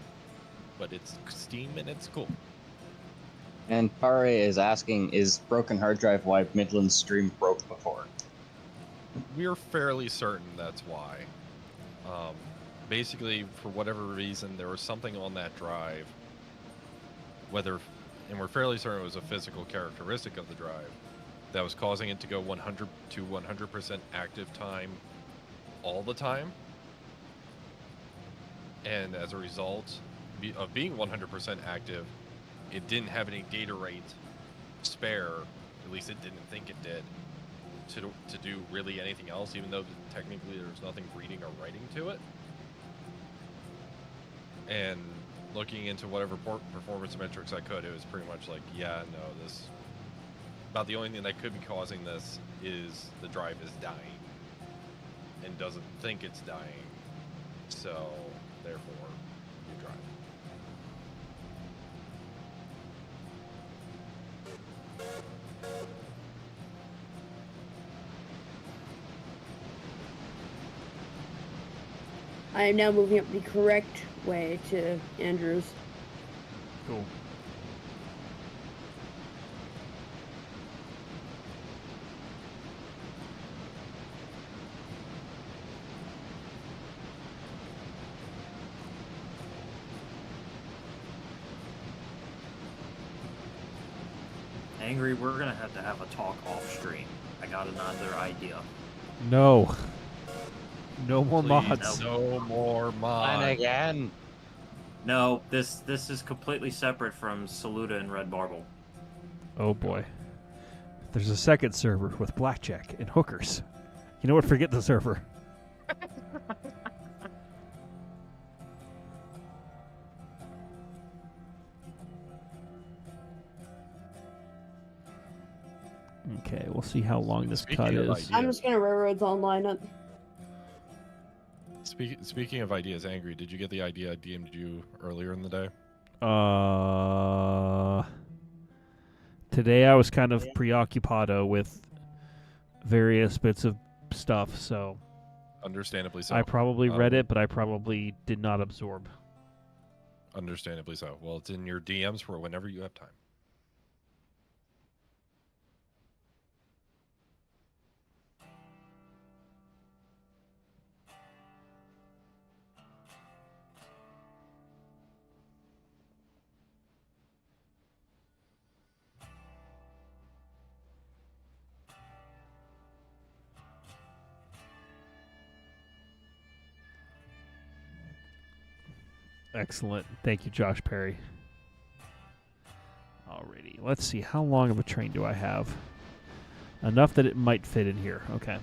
but it's steam and it's cool. And Pare is asking, is broken hard drive why Midland Stream broke before? We're fairly certain that's why. Basically, for whatever reason, there was something on that drive, and we're fairly certain it was a physical characteristic of the drive that was causing it to go 100 to 100% active time all the time. And as a result of being 100% active, it didn't have any data rate spare, at least it didn't think it did, to do really anything else, even though technically there's nothing reading or writing to it. And looking into whatever performance metrics I could, it was pretty much like, yeah, no, this... About the only thing that could be causing this is the drive is dying and doesn't think it's dying. So, therefore, new drive. I am now moving up the correct way to Andrews. Cool. Angry, we're gonna have to have a talk off stream. I got another idea. No. No more Please, mods. No more mods. And again. No, this is completely separate from Saluda and Red Marble. Oh boy. There's a second server with blackjack and hookers. You know what? Forget the server. Okay, we'll see how long this Speaking cut of is. ideas. I'm just gonna railroads online it. Speaking of ideas, Angry, did you get the idea I DM'd you earlier in the day? Today I was kind of preoccupado with various bits of stuff, so Understandably so. I probably read it, but I probably did not absorb. Understandably so. Well, it's in your DMs for whenever you have time. Excellent. Thank you, Josh Perry. Alrighty. Let's see. How long of a train do I have? Enough that it might fit in here. Okay.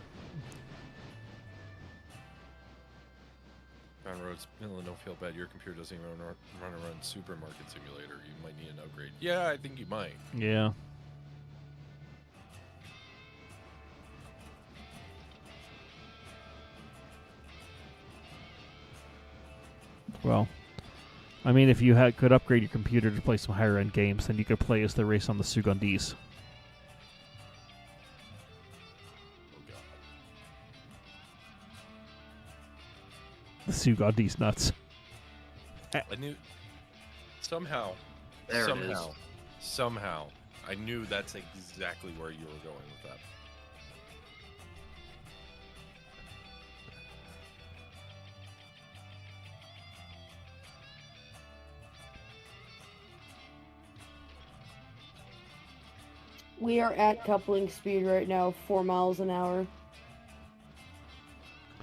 Brown Roads, Midland, don't feel bad. Your computer doesn't even run Supermarket Simulator. You might need an upgrade. Yeah, I think you might. Yeah. Well, I mean, if you could upgrade your computer to play some higher-end games, then you could play as the race on the Sugandis. Oh, God. The Sugandis nuts. I knew... Somehow, There it is. somehow, I knew that's exactly where you were going with that. We are at coupling speed right now, 4 miles an hour.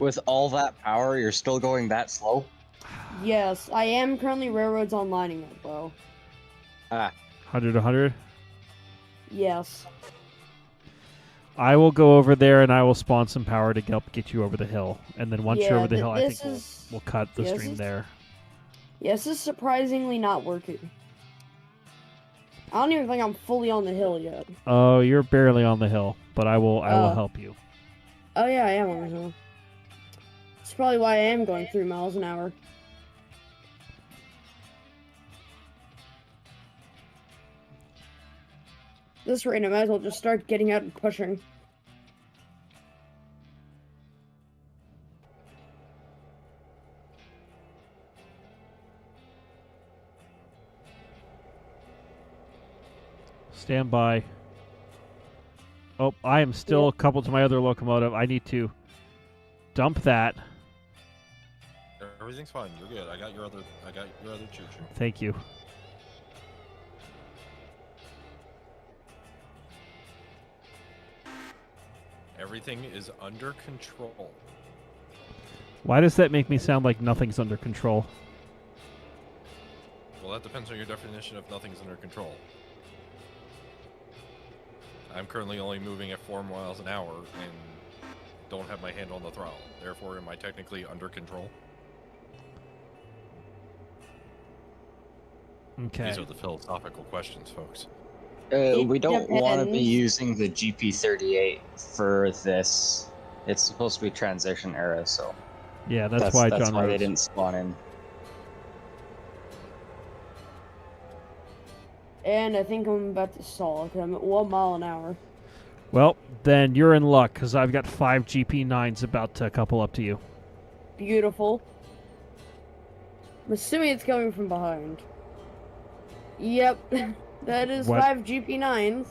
With all that power, you're still going that slow? Yes, I am currently railroads onlining it, though. 100 to 100? Yes. I will go over there and I will spawn some power to help get you over the hill. And then once you're Yeah, over the hill, I this think is- we'll cut the yeah, this stream is- there. Yes, this is surprisingly not working. I don't even think I'm fully on the hill yet. Oh, you're barely on the hill, but I will help you. Oh yeah, I am on the hill. That's probably why I am going 3 miles an hour. This rate, I might as well just start getting out and pushing. Stand by. Oh, I am still Yep. coupled to my other locomotive. I need to dump that. Everything's fine. You're good. I got your other choo-choo. Thank you. Everything is under control. Why does that make me sound like nothing's under control? Well, that depends on your definition of nothing's under control. I'm currently only moving at 4 miles an hour and don't have my hand on the throttle. Therefore, am I technically under control? Okay. These are the philosophical questions, folks. We don't want to be depends. using the GP38 for this. It's supposed to be transition era, so Yeah, that's why John they Rhodes. didn't spawn in. And I think I'm about to stall because I'm at 1 mile an hour. Well, then you're in luck because I've got 5 GP9s about to couple up to you. Beautiful. I'm assuming it's coming from behind. Yep, that is What? 5 GP9s.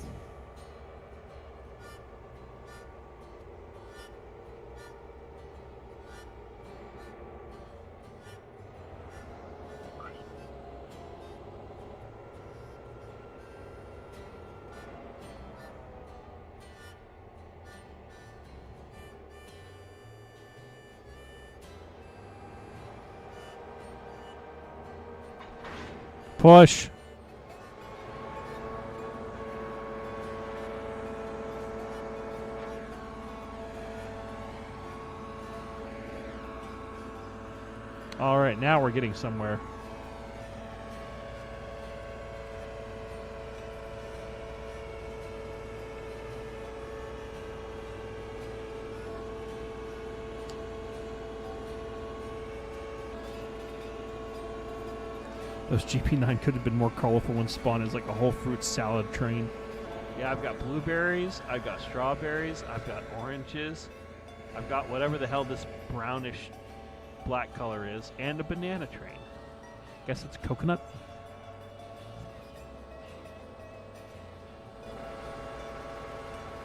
Push. All right, now we're getting somewhere. Those GP9 could have been more colorful when spawned as like a whole fruit salad train. Yeah, I've got blueberries, I've got strawberries, I've got oranges, I've got whatever the hell this brownish black color is, and a banana train. Guess it's coconut.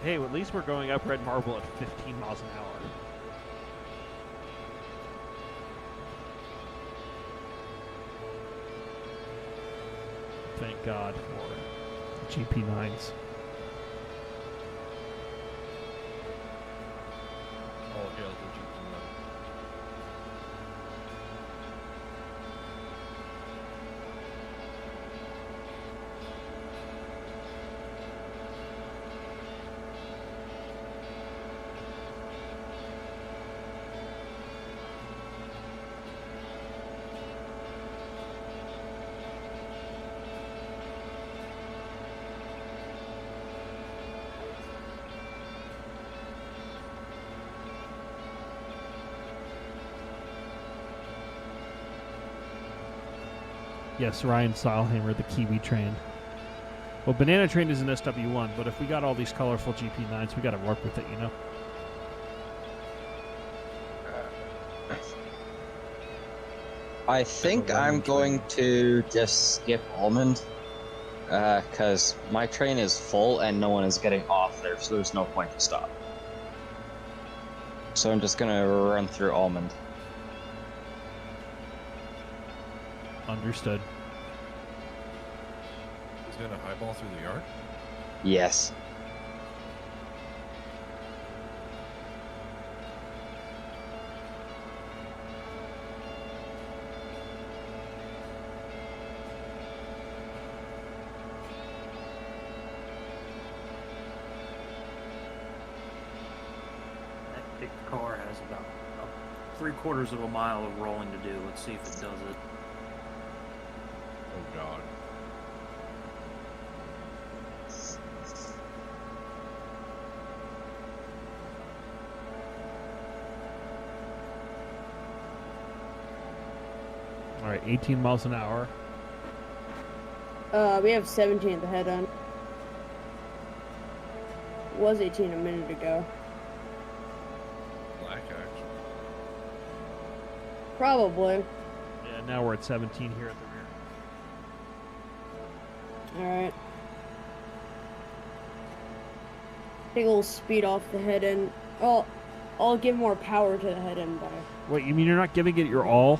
Hey, well, at least we're going up Red Marble at 15 miles an hour. Thank God for GP9s. All hail the GP9. Yes, Ryan Stylhammer, the Kiwi train. Well, Banana Train is an SW1, but if we got all these colorful GP9s, we got to work with it, you know? I think I'm going to just skip Almond, because my train is full and no one is getting off there, so there's no point to stop. So I'm just gonna run through Almond. Understood. He's going to highball through the yard? Yes. That big car has about 3/4 of a mile of rolling to do. Let's see if it does it. Oh, God. All right, 18 miles an hour. We have 17 at the head end. It was 18 a minute ago. Black action. Probably. Yeah, now we're at 17 here at the rear. Alright. Take a little speed off the head end. I'll give more power to the head end by. Wait, you mean you're not giving it your all?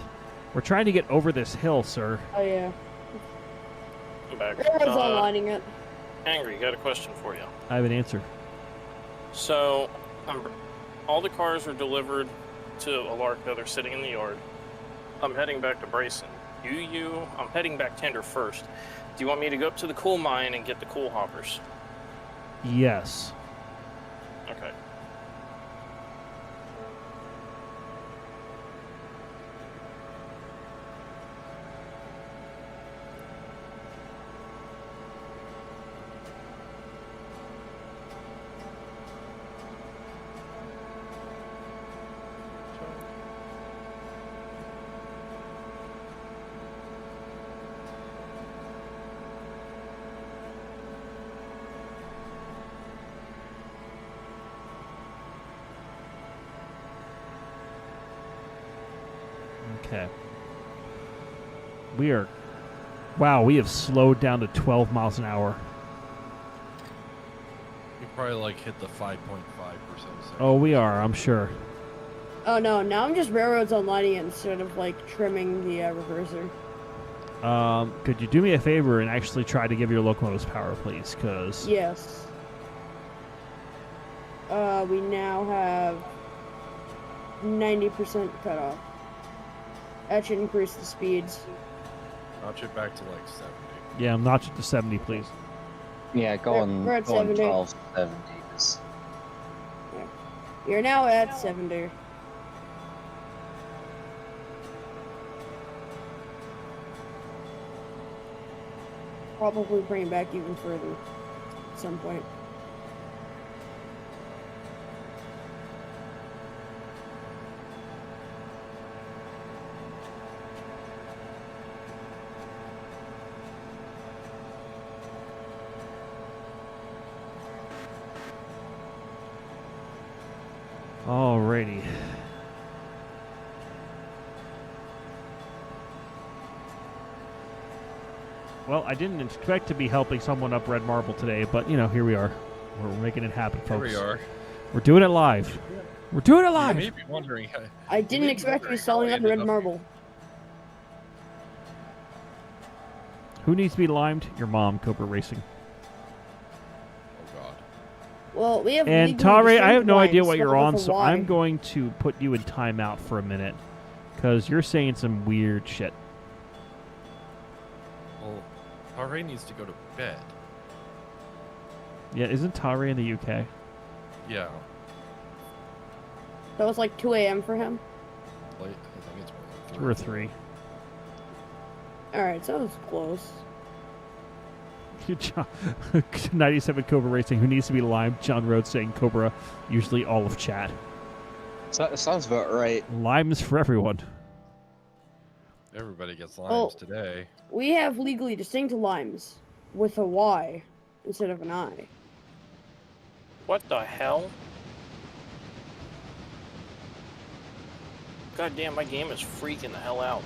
We're trying to get over this hill, sir. Oh yeah. I'm back. Everyone's aligning it. Angry, got a question for you. I have an answer. So, all the cars are delivered to Alarka. They're sitting in the yard. I'm heading back to Bryson. I'm heading back Tender first. Do you want me to go up to the coal mine and get the coal hoppers? Yes. Okay. Okay. Wow, we have slowed down to 12 miles an hour. You probably like hit the 5.5% section. Oh, we are, I'm sure. Oh no, now I'm just railroads aligning it instead of like trimming the reverser. Could you do me a favor and actually try to give your locomotives power, please? Because Yes. We now have 90% cutoff. That should increase the speeds. Notch it back to like 70. yeah, notch it to 70, please. Yeah, going We're at 70. 12, 70 is... You're now at 70. Probably bring it back even further at some point. Alrighty. Well, I didn't expect to be helping someone up Red Marble today, but, you know, here we are. We're making it happen, Here folks. we are. We're doing it live. We're doing it live! You may be wondering how, I didn't expect to be stalling on red marble. Who needs to be limed? Your mom, Cobra Racing. Oh God. Well, we have And legally Tare, I distinct have no idea lines, what you're but on, for so why. I'm going to put you in timeout for a minute. Because you're saying some weird shit. Well, Tare needs to go to bed. Yeah, isn't Tare in the UK? Yeah. That was like 2 a.m. for him. Late. I think it's more like 2 or 3. Alright, so that was close. Good job. 97 Cobra Racing, who needs to be limed? John Rhodes saying Cobra, usually all of chat. So, sounds about right. Limes for everyone. Everybody gets limes Well- today. We have legally distinct limes with a Y instead of an I. What the hell? God damn, my game is freaking the hell out.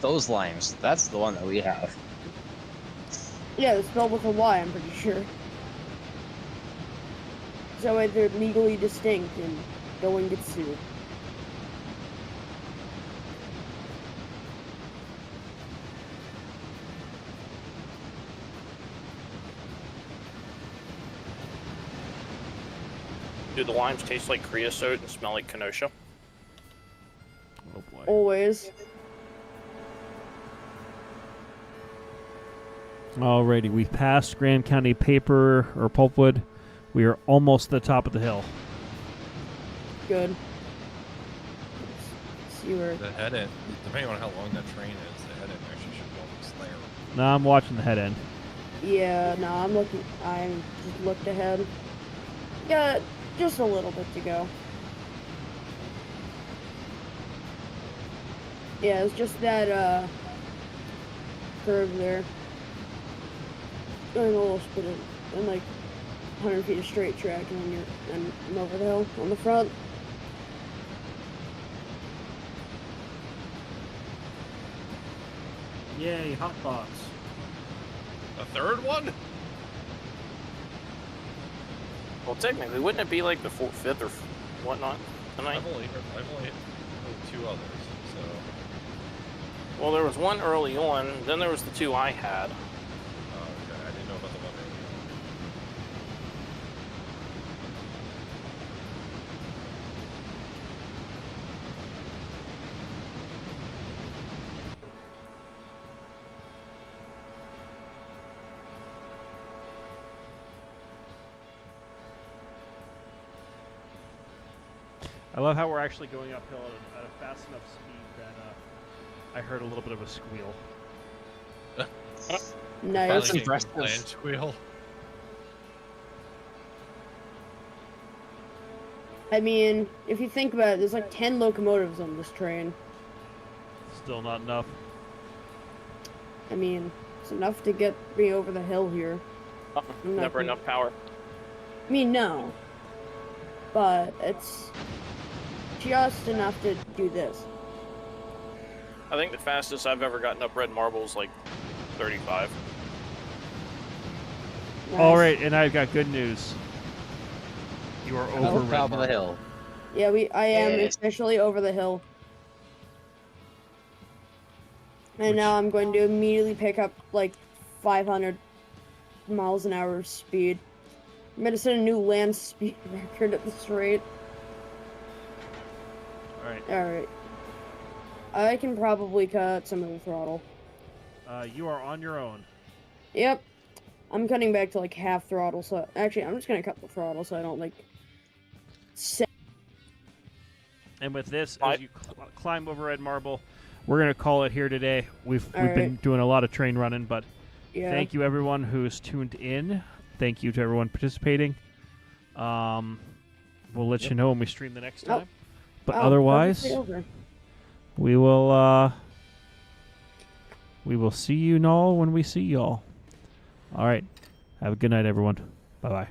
Those limes. That's the one that we have. Yeah, they're spelled with a Y, I'm pretty sure. So they're legally distinct and no one gets sued. Do the limes taste like creosote and smell like Kenosha? Oh boy. Always. Alrighty, we've passed Grand County Paper or Pulpwood. We are almost at the top of the hill. Good. Let's see where. The head end, depending on how long that train is, the head end actually should go almost there. Now I'm watching the head end. Yeah, no, I'm just looked ahead. Yeah, just a little bit to go. Yeah, it's just that, curve there. Going a little bit of, and like 100 feet of straight track, and then I'm over the hill on the front. Yay, hotbox. A third one? Well, technically, wouldn't it be like the fifth or whatnot tonight? I've only hit two others, so. Well, there was one early on, then there was the two I had. Oh, okay. I didn't know about the one earlier. I love how we're actually going uphill at a fast enough speed that I heard a little bit of a squeal. Nice. That's Finally impressive. getting land squeal. I mean, if you think about it, there's like 10 locomotives on this train. Still not enough. I mean, it's enough to get me over the hill here. I'm not Never gonna- enough power. I mean, no. But it's just enough to do this. I think the fastest I've ever gotten up red marble is like 35. Nice. All right, and I've got good news. You are over Red Top of the Marble. hill. Yeah, I am Yes. officially over the hill. And Which- now I'm going to immediately pick up like 500 miles an hour speed. I'm going to set a new land speed record at this rate. All right, Alright. I can probably cut some of the throttle. you are on your own. Yep. I'm cutting back to like half throttle, so actually I'm just going to cut the throttle so I don't like And with this, I- as you climb over Red Marble, we're gonna call it here today. We've All been right. doing a lot of train running, but yeah. thank you everyone who's tuned in. Thank you to everyone participating. We'll let you know when we stream the next Oh. time. But Oh, otherwise, perfectly over. we will see you all when we see y'all. All right. Have a good night, everyone. Bye bye.